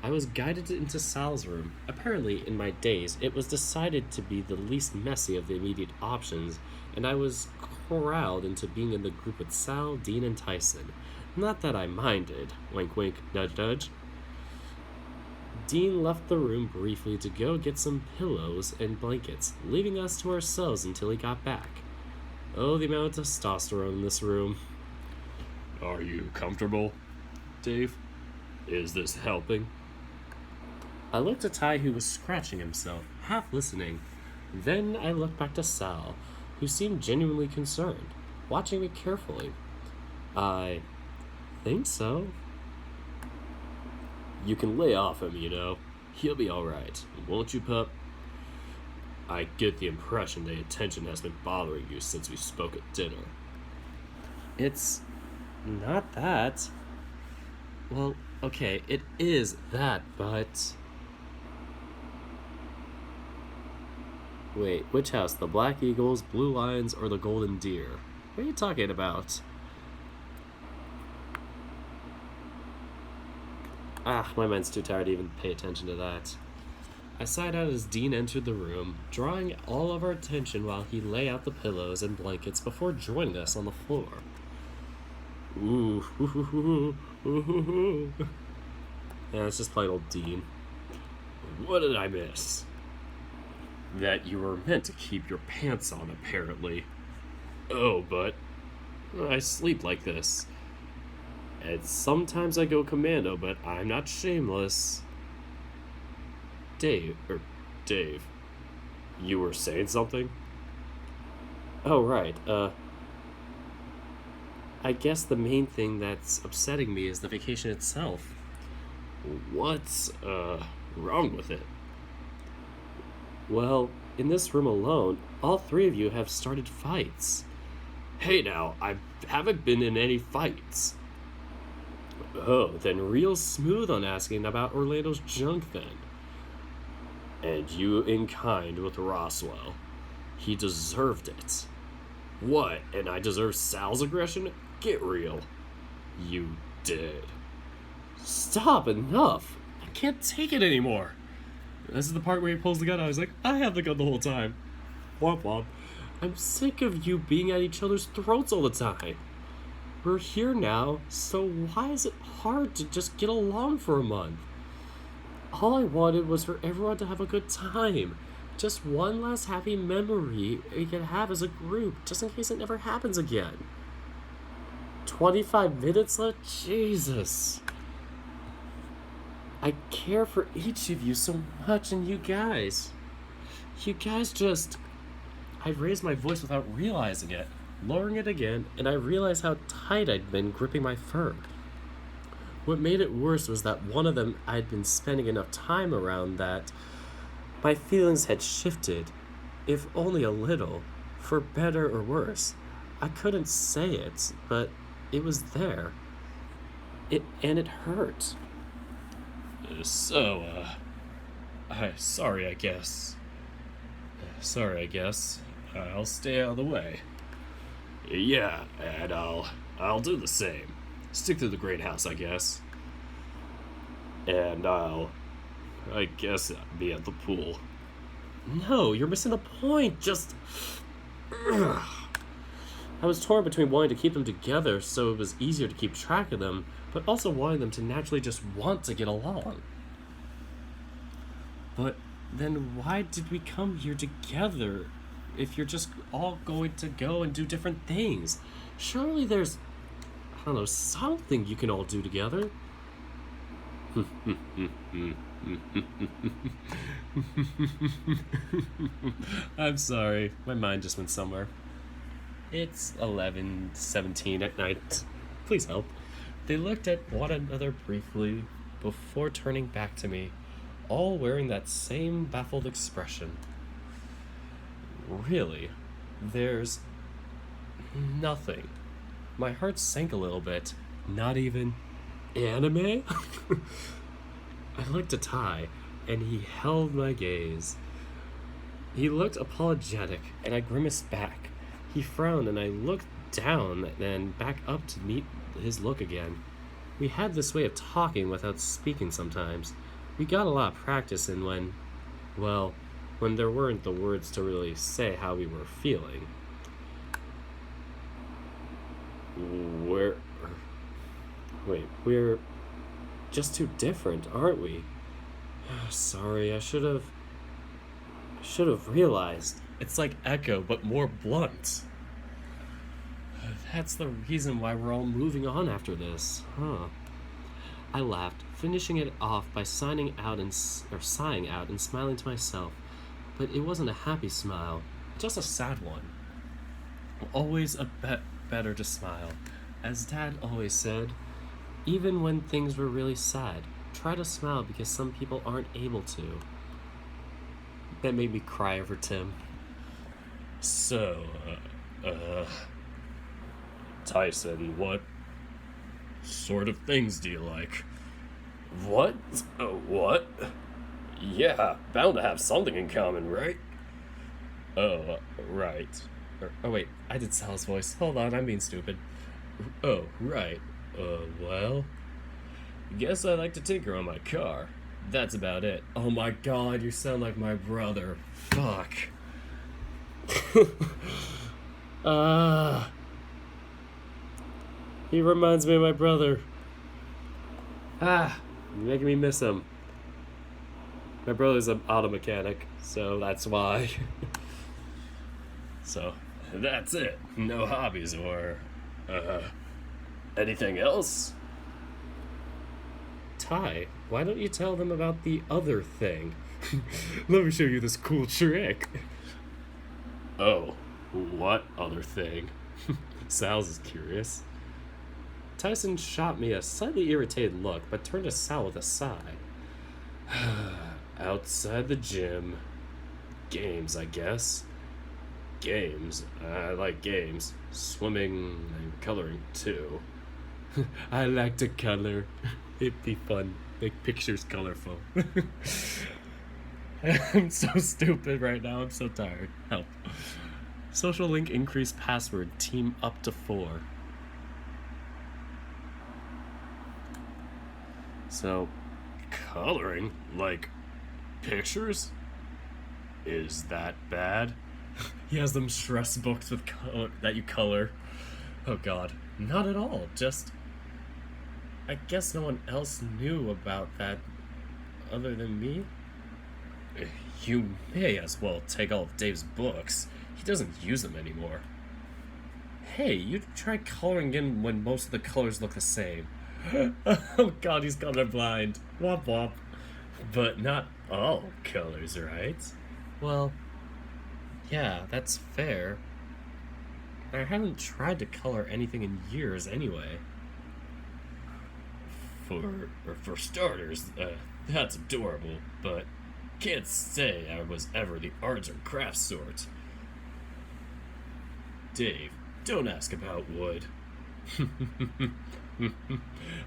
I was guided into Sal's room. Apparently, in my days, it was decided to be the least messy of the immediate options, and I was corralled into being in the group with Sal, Dean, and Tyson. Not that I minded. Wink, wink, nudge, nudge. Dean left the room briefly to go get some pillows and blankets, leaving us to ourselves until he got back. Oh, the amount of testosterone in this room. Are you comfortable, Dave? Is this helping? I looked at Ty, who was scratching himself, half listening. Then I looked back to Sal, who seemed genuinely concerned, watching me carefully. I think so. You can lay off him, you know. He'll be alright, won't you, pup? I get the impression the attention has been bothering you since we spoke at dinner. It's not that. Well, okay, it is that, but... Wait, which house? The Black Eagles, Blue Lions, or the Golden Deer? What are you talking about? My mind's too tired to even pay attention to that. I sighed out as Dean entered the room, drawing all of our attention while he lay out the pillows and blankets before joining us on the floor. Ooh, yeah, it's just plain old Dean. What did I miss? That you were meant to keep your pants on, apparently. Oh, but I sleep like this. And sometimes I go commando, but I'm not shameless. Dave, you were saying something? Oh, right, I guess the main thing that's upsetting me is the vacation itself. What's, wrong with it? Well, in this room alone, all 3 of you have started fights. Hey now, I haven't been in any fights. Oh, then real smooth on asking about Orlando's junk then. And you in kind with Roswell. He deserved it. What, and I deserve Sal's aggression? Get real. You did. Stop, enough. I can't take it anymore. This is the part where he pulls the gun out. I was like, I have the gun the whole time. Womp womp. I'm sick of you being at each other's throats all the time. We're here now, so why is it hard to just get along for a month? All I wanted was for everyone to have a good time. Just one last happy memory we can have as a group, just in case it never happens again. 25 minutes left? Jesus. I care for each of you so much, and you guys just. I raised my voice without realizing it, lowering it again, and I realized how tight I'd been gripping my fur. What made it worse was that one of them I'd been spending enough time around that my feelings had shifted, if only a little, for better or worse. I couldn't say it, but it was there. And it hurt. Sorry, I guess. Sorry, I guess. I'll stay out of the way. Yeah, and I'll do the same. Stick to the greenhouse, I guess. And I guess be at the pool. No, you're missing the point. Just. Ugh. I was torn between wanting to keep them together so it was easier to keep track of them, but also wanting them to naturally just want to get along. But then why did we come here together if you're just all going to go and do different things? Surely there's, I don't know, something you can all do together. I'm sorry, my mind just went somewhere. It's 11:17 at night. Please help. They looked at one another briefly before turning back to me, all wearing that same baffled expression. Really, there's nothing. My heart sank a little bit. Not even anime? I looked at Ty, and he held my gaze. He looked apologetic, and I grimaced back. He frowned, and I looked down, then back up to meet his look again. We had this way of talking without speaking sometimes. We got a lot of practice in when there weren't the words to really say how we were feeling. We're just too different, aren't we? Sorry, I should have realized. It's like Echo, but more blunt. That's the reason why we're all moving on after this, huh? I laughed, finishing it off by sighing out and smiling to myself. But it wasn't a happy smile, just a sad one. Always better to smile. As Dad always said, even when things were really sad, try to smile because some people aren't able to. That made me cry over Tim. So, Tyson, what sort of things do you like? What? What? Yeah, bound to have something in common, right? Oh, right. Oh, wait, I did Sal's voice. Hold on, I'm being stupid. Oh, right. Well, guess I like to tinker on my car. That's about it. Oh my god, you sound like my brother. Fuck. He reminds me of my brother. You're making me miss him. My brother's an auto mechanic, so that's why. So, that's it. No hobbies or, anything else? Ty, why don't you tell them about the other thing? Let me show you this cool trick. Oh, what other thing? Sal's is curious. Tyson shot me a slightly irritated look, but turned to Sal with a sigh. Outside the gym. Games, I guess. Games. I like games. Swimming and coloring, too. I like to color. It'd be fun. Make pictures colorful. I'm so stupid right now. I'm so tired. Help. Social link increase password. Team up to 4. So, coloring? Like, pictures? Is that bad? He has them stress books with that you color. Oh god. Not at all. Just... I guess no one else knew about that other than me? You may as well take all of Dave's books. He doesn't use them anymore. Hey, you try coloring in when most of the colors look the same. Oh god, he's colorblind. Womp womp. But not all colors, right? Well, yeah, that's fair. I haven't tried to color anything in years anyway. For starters, that's adorable, but can't say I was ever the arts or crafts sort. Dave, don't ask about wood.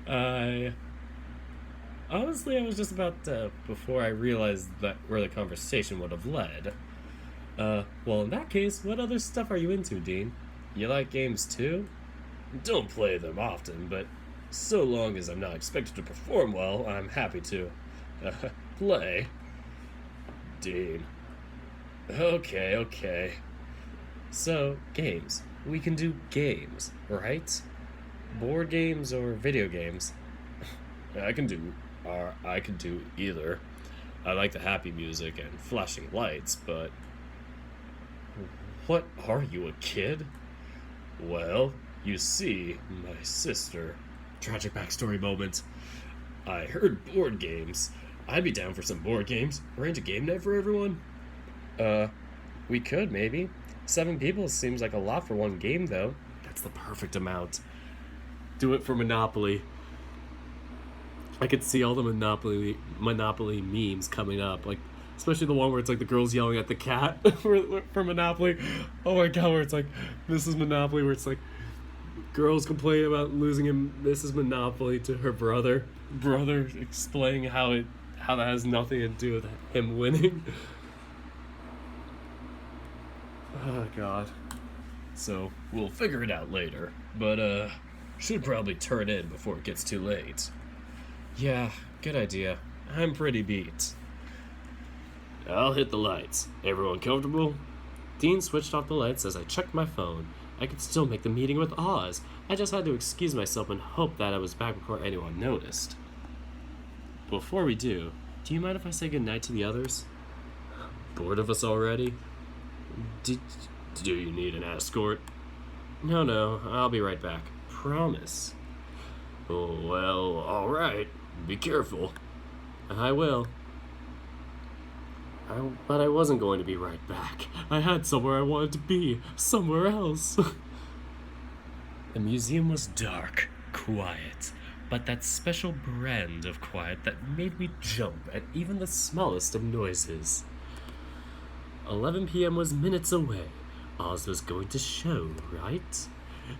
I honestly, I was just about before I realized that where the conversation would have led. Well, in that case, what other stuff are you into, Dean? You like games too? Don't play them often, but so long as I'm not expected to perform well, I'm happy to uh, play. Dean. Okay, okay. So, games. We can do games, right? Board games or video games? I can do I can do either. I like the happy music and flashing lights, but what are you, a kid? Well, you see, my sister. Tragic backstory moment. I heard board games. I'd be down for some board games. Arrange a game night for everyone? We could, maybe. 7 people seems like a lot for one game, though. That's the perfect amount. Do it for Monopoly. I could see all the Monopoly memes coming up, like especially the one where it's like the girls yelling at the cat for Monopoly. Oh my god, where it's like Mrs. Monopoly, where it's like girls complain about losing him Mrs. Monopoly to her brother. Brother explaining how that has nothing to do with him winning. Oh god. So we'll figure it out later, but should probably turn in before it gets too late. Yeah, good idea. I'm pretty beat. I'll hit the lights. Everyone comfortable? Dean switched off the lights as I checked my phone. I could still make the meeting with Oz. I just had to excuse myself and hope that I was back before anyone noticed. Before we do you mind if I say goodnight to the others? Bored of us already? Do you need an escort? No, I'll be right back. Promise. Oh, well, alright. Be careful. I will. But I wasn't going to be right back. I had somewhere I wanted to be. Somewhere else. The museum was dark, quiet, but that special brand of quiet that made me jump at even the smallest of noises. 11 p.m. was minutes away. Oz was going to show, right?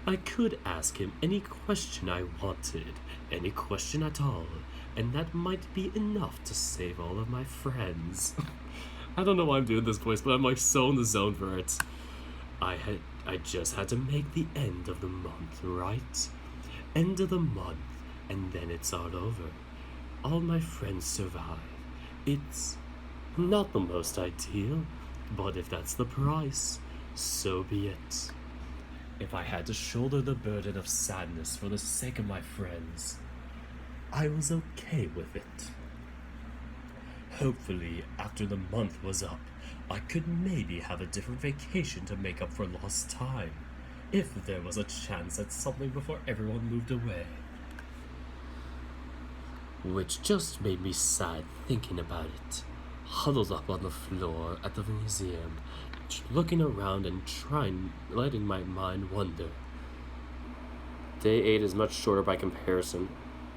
I could ask him any question I wanted, any question at all, and that might be enough to save all of my friends. I don't know why I'm doing this voice, but I'm like so in the zone for it. I just had to make the end of the month, right? End of the month, and then it's all over. All my friends survive. It's not the most ideal, but if that's the price, so be it. If I had to shoulder the burden of sadness for the sake of my friends, I was okay with it. Hopefully, after the month was up, I could maybe have a different vacation to make up for lost time, if there was a chance at something before everyone moved away. Which just made me sad thinking about it. Huddled up on the floor at the museum, looking around and letting my mind wander. Day 8 is much shorter by comparison.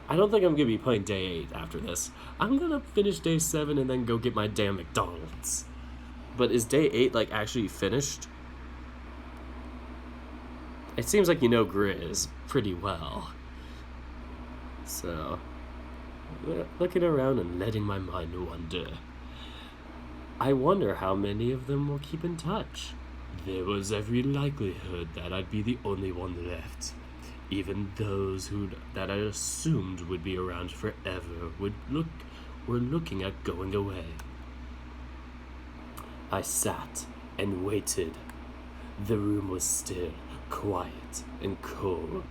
I don't think I'm gonna be playing day 8 after this. I'm gonna finish day 7 and then go get my damn McDonald's. But is day 8 like actually finished? It seems like you know Grizz pretty well. So, looking around and letting my mind wander. I wonder how many of them will keep in touch. There was every likelihood that I'd be the only one left. Even those that I assumed would be around forever were looking at going away. I sat and waited. The room was still, quiet, and cold.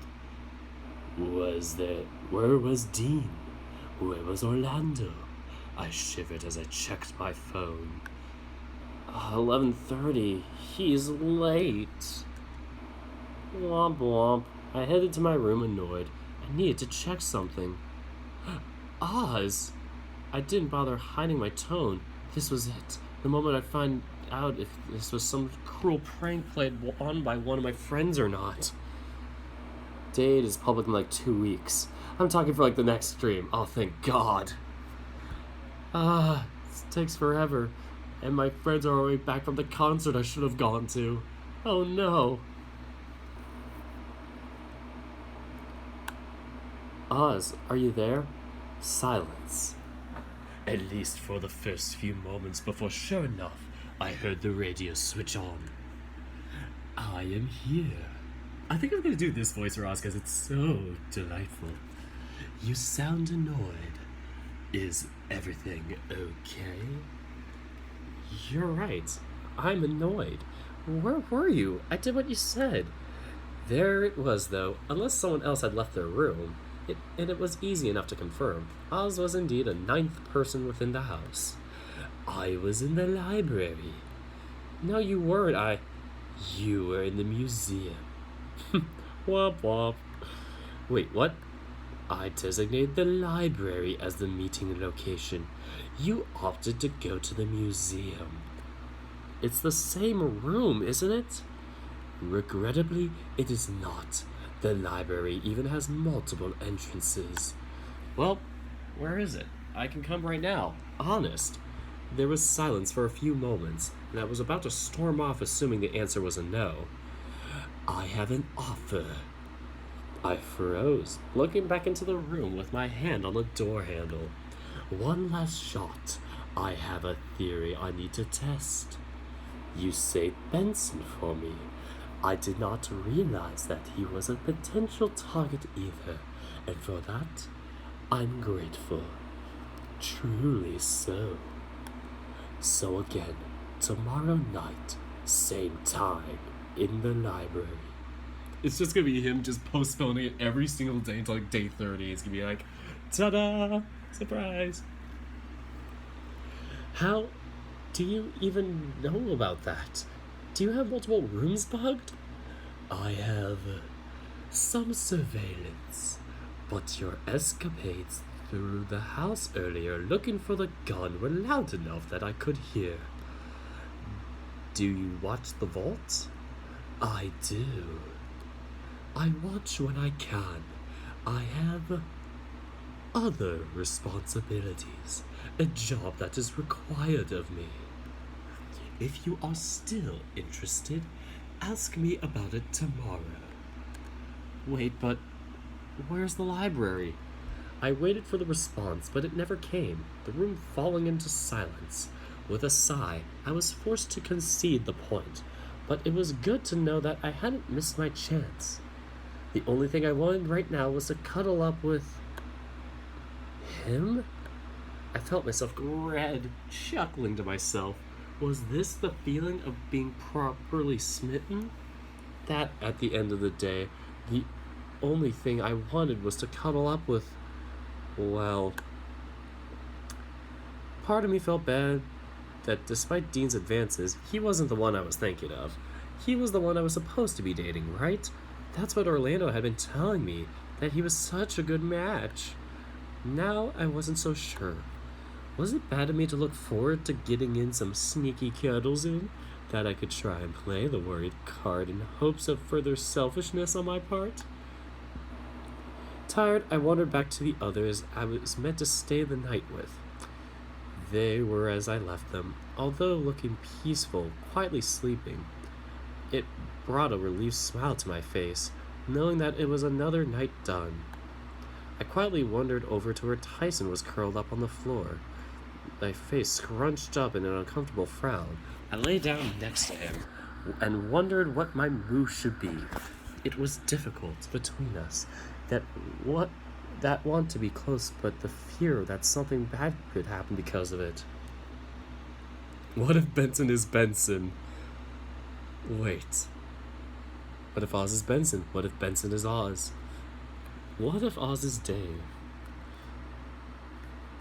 Where was Dean? Where was Orlando? I shivered as I checked my phone. 11:30. He's late. Womp womp. I headed to my room annoyed, I needed to check something. Oz! I didn't bother hiding my tone. This was it. The moment I find out if this was some cruel prank played on by one of my friends or not. Date is public in like 2 weeks. I'm talking for like the next stream. Oh, thank God. This takes forever. And my friends are already back from the concert I should have gone to. Oh no. Oz, are you there? Silence. At least for the first few moments before, sure enough, I heard the radio switch on. I am here. I think I'm gonna do this voice for Oz because it's so delightful. You sound annoyed. Is everything okay? You're right. I'm annoyed. Where were you? I did what you said. There it was, though, unless someone else had left their room. It was easy enough to confirm. Oz was indeed a ninth person within the house. I was in the library. No, you weren't. You were in the museum. Womp womp. Wait, what? I designated the library as the meeting location. You opted to go to the museum. It's the same room, isn't it? Regrettably, it is not. The library even has multiple entrances. Well, where is it? I can come right now. Honest. There was silence for a few moments, and I was about to storm off assuming the answer was a no. I have an offer. I froze, looking back into the room with my hand on the door handle. One last shot. I have a theory I need to test. You saved Benson for me. I did not realize that he was a potential target either, and for that, I'm grateful. Truly so. So again, tomorrow night, same time, in the library. It's just gonna be him just postponing it every single day until like day 30. It's gonna be like, ta-da! Surprise! How do you even know about that? Do you have multiple rooms bugged? I have some surveillance, but your escapades through the house earlier looking for the gun were loud enough that I could hear. Do you watch the vault? I do. I watch when I can. I have other responsibilities, a job that is required of me. If you are still interested, ask me about it tomorrow. Wait, but where's the library? I waited for the response, but it never came, the room falling into silence. With a sigh, I was forced to concede the point, but it was good to know that I hadn't missed my chance. The only thing I wanted right now was to cuddle up with him? I felt myself go red, chuckling to myself. Was this the feeling of being properly smitten? That, at the end of the day, the only thing I wanted was to cuddle up with, well, part of me felt bad that despite Dean's advances, he wasn't the one I was thinking of. He was the one I was supposed to be dating, right? That's what Orlando had been telling me, that he was such a good match. Now I wasn't so sure. Was it bad of me to look forward to getting in some sneaky cuddles in? That I could try and play the worried card in hopes of further selfishness on my part? Tired, I wandered back to the others I was meant to stay the night with. They were as I left them, although looking peaceful, quietly sleeping. It brought a relieved smile to my face, knowing that it was another night done. I quietly wandered over to where Tyson was curled up on the floor, my face scrunched up in an uncomfortable frown. I lay down next to him and wondered what my move should be. It was difficult between us, that want to be close, but the fear that something bad could happen because of it. What if Benson is Benson? Wait. What if Oz is Benson? What if Benson is Oz? What if Oz is Dave?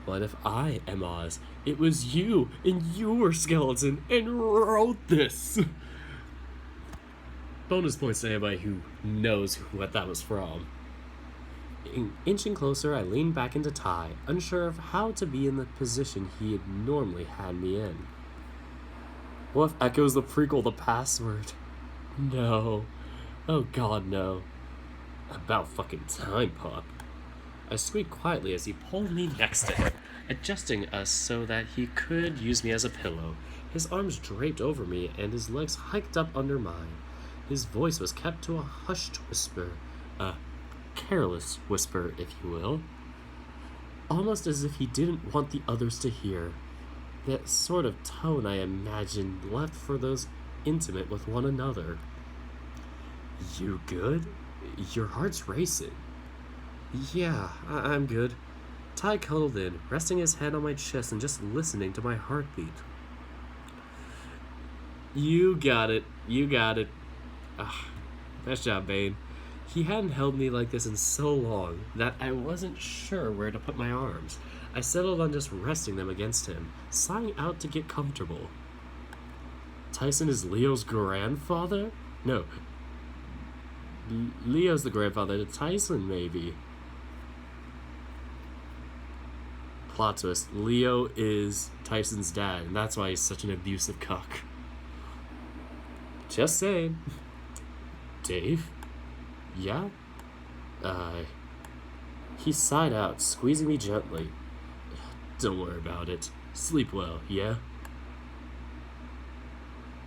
What if I am Oz? It was you, and you were Skeleton, and wrote this! Bonus points to anybody who knows what that was from. Inching closer, I leaned back into Ty, unsure of how to be in the position he had normally had me in. What if Echo's the prequel to Password? No. Oh god, no. About fucking time, pup. I squeaked quietly as he pulled me next to him, adjusting us so that he could use me as a pillow. His arms draped over me and his legs hiked up under mine. His voice was kept to a hushed whisper, a careless whisper, if you will, almost as if he didn't want the others to hear. That sort of tone I imagined left for those intimate with one another. You good? Your heart's racing. Yeah, I'm good. Ty cuddled in, resting his head on my chest and just listening to my heartbeat. You got it. Nice job, Bane. He hadn't held me like this in so long that I wasn't sure where to put my arms. I settled on just resting them against him, sighing out to get comfortable. Tyson is Leo's grandfather? No. Leo's the grandfather to Tyson, maybe. Plot twist. Leo is Tyson's dad, and that's why he's such an abusive cuck. Just saying. Dave? Yeah? He sighed out, squeezing me gently. Don't worry about it. Sleep well, yeah?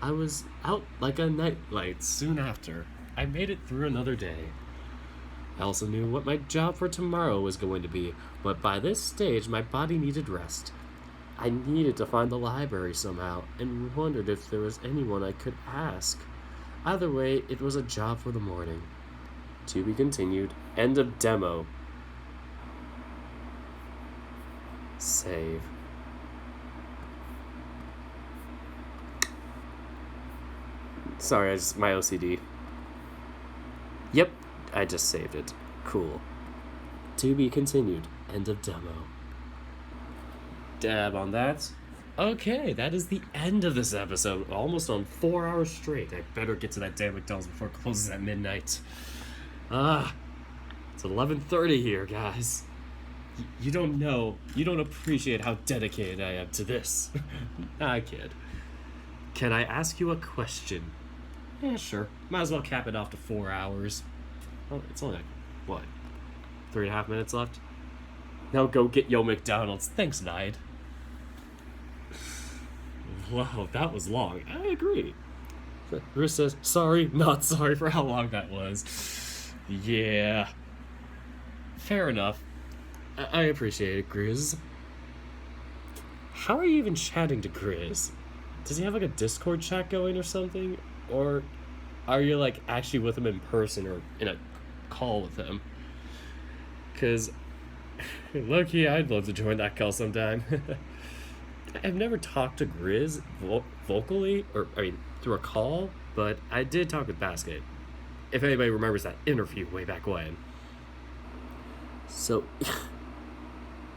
I was out like a nightlight soon after. I made it through another day. I also knew what my job for tomorrow was going to be, but by this stage my body needed rest. I needed to find the library somehow, and wondered if there was anyone I could ask. Either way, it was a job for the morning. To be continued. End of demo. Save. Sorry, it's my OCD. Yep, I just saved it. Cool. To be continued. End of demo. Dab on that. Okay, that is the end of this episode. Almost on 4 hours straight. I better get to that damn McDonald's before it closes at midnight. It's 11:30 here, guys. You don't know. You don't appreciate how dedicated I am to this. I kid. Can I ask you a question? Yeah, sure. Might as well cap it off to 4 hours. Well, it's only like, what, 3.5 minutes left? Now go get yo McDonald's. Thanks, Nide. Wow, that was long. I agree. Chris says, sorry, not sorry for how long that was. Yeah. Fair enough. I appreciate it, Grizz. How are you even chatting to Grizz? Does he have like a Discord chat going or something? Or are you like actually with him in person or in a call with him? Because, low-key, I'd love to join that call sometime. I've never talked to Grizz vocally, or I mean, through a call, but I did talk with Basket. If anybody remembers that interview way back when. So,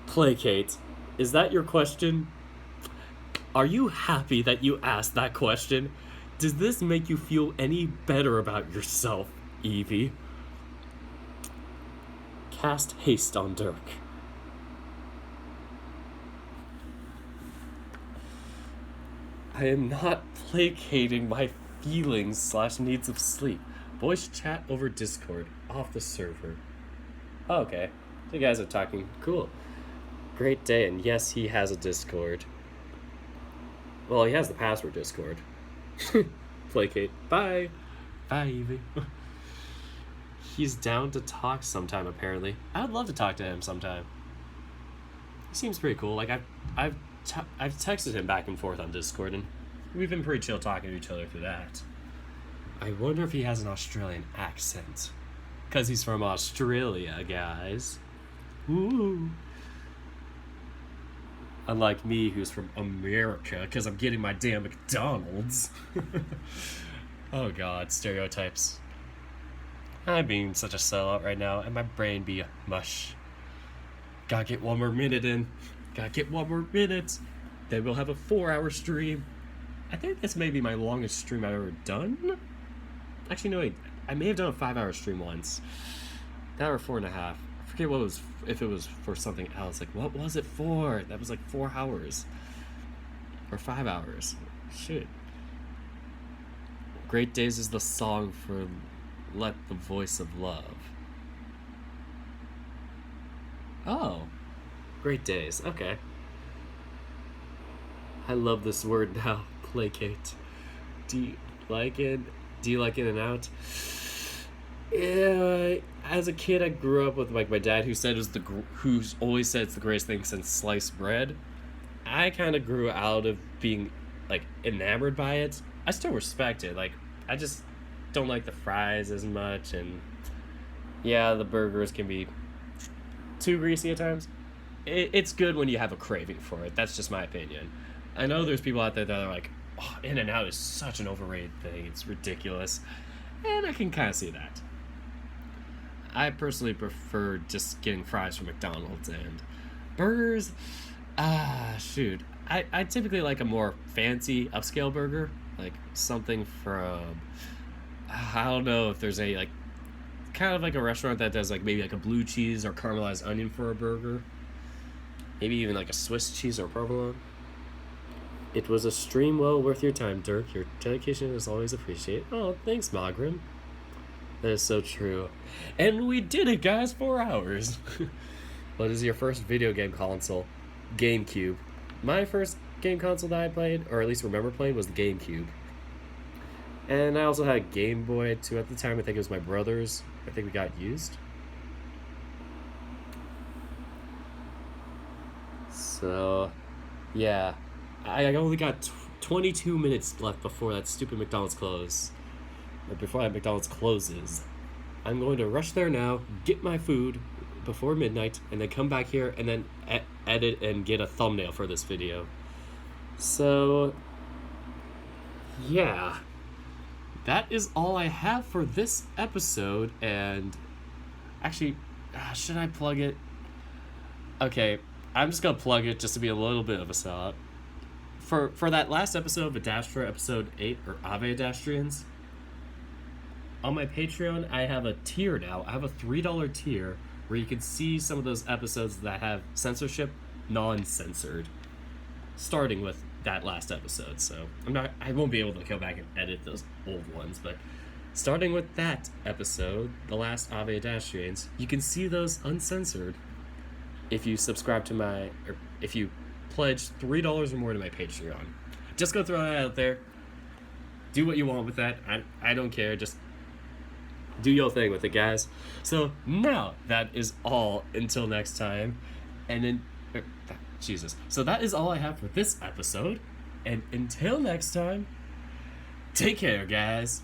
placate, is that your question? Are you happy that you asked that question? Does this make you feel any better about yourself, Evie? Cast haste on Dirk. I am not placating my feelings / needs of sleep. Voice chat over Discord, off the server. Oh, okay. You guys are talking. Cool. Great day, and yes, he has a Discord. Well, he has the password Discord. Placate. Bye. Bye, Evie. He's down to talk sometime, apparently. I'd love to talk to him sometime. He seems pretty cool. Like, I've texted him back and forth on Discord, and we've been pretty chill talking to each other through that. I wonder if he has an Australian accent. Because he's from Australia, guys. Ooh. Unlike me, who's from America, because I'm getting my damn McDonald's. Oh god, stereotypes. I'm being such a sellout right now, and my brain be mush. Gotta get one more minute in. Gotta get one more minute. Then we'll have a 4-hour stream. I think this may be my longest stream I've ever done. Actually, no, wait. I may have done a 5-hour stream once. That or 4.5. I forget what was, if it was for something else. Like, what was it for? That was like 4 hours. Or 5 hours. Shit. Great Days is the song for Let the Voice of Love. Oh. Great Days. Okay. I love this word now. Placate. Do you like it? Do you like In and Out? Yeah. As a kid, I grew up with like my dad, who said it was who's always said it's the greatest thing since sliced bread. I kind of grew out of being like enamored by it. I still respect it. Like, I just don't like the fries as much, and yeah, the burgers can be too greasy at times. It's good when you have a craving for it. That's just my opinion. I know there's people out there that are like, oh, In and Out is such an overrated thing. It's ridiculous. And I can kind of see that. I personally prefer just getting fries from McDonald's, and burgers. Shoot. I typically like a more fancy upscale burger. Like something from, I don't know if there's any, like, kind of like a restaurant that does like maybe like a blue cheese or caramelized onion for a burger. Maybe even like a Swiss cheese or provolone. It was a stream well worth your time, Dirk. Your dedication is always appreciated. Oh, thanks, Magram. That is so true. And we did it, guys, 4 hours. What is your first video game console? GameCube. My first game console that I played, or at least remember playing, was the GameCube. And I also had a Game Boy, too, at the time. I think it was my brother's. I think we got used. So, yeah. I only got 22 minutes left before that stupid McDonald's closes. Or before that McDonald's closes. I'm going to rush there now, get my food before midnight, and then come back here and then edit and get a thumbnail for this video. So, yeah. That is all I have for this episode, and actually, should I plug it? Okay, I'm just gonna plug it just to be a little bit of a sellout. For that last episode of Adastra, episode 8, or Ave Adastrians, on my Patreon, I have a tier now. I have a $3 tier where you can see some of those episodes that have censorship non-censored, starting with that last episode. So I won't be able to go back and edit those old ones, but starting with that episode, the last Ave Adastrians, you can see those uncensored if you subscribe to or if you pledge $3 or more to my Patreon. Just go throw that out there. Do what you want with that. I don't care. Just do your thing with it, guys. So now that is all until next time. And then, Jesus. So that is all I have for this episode. And until next time, take care, guys.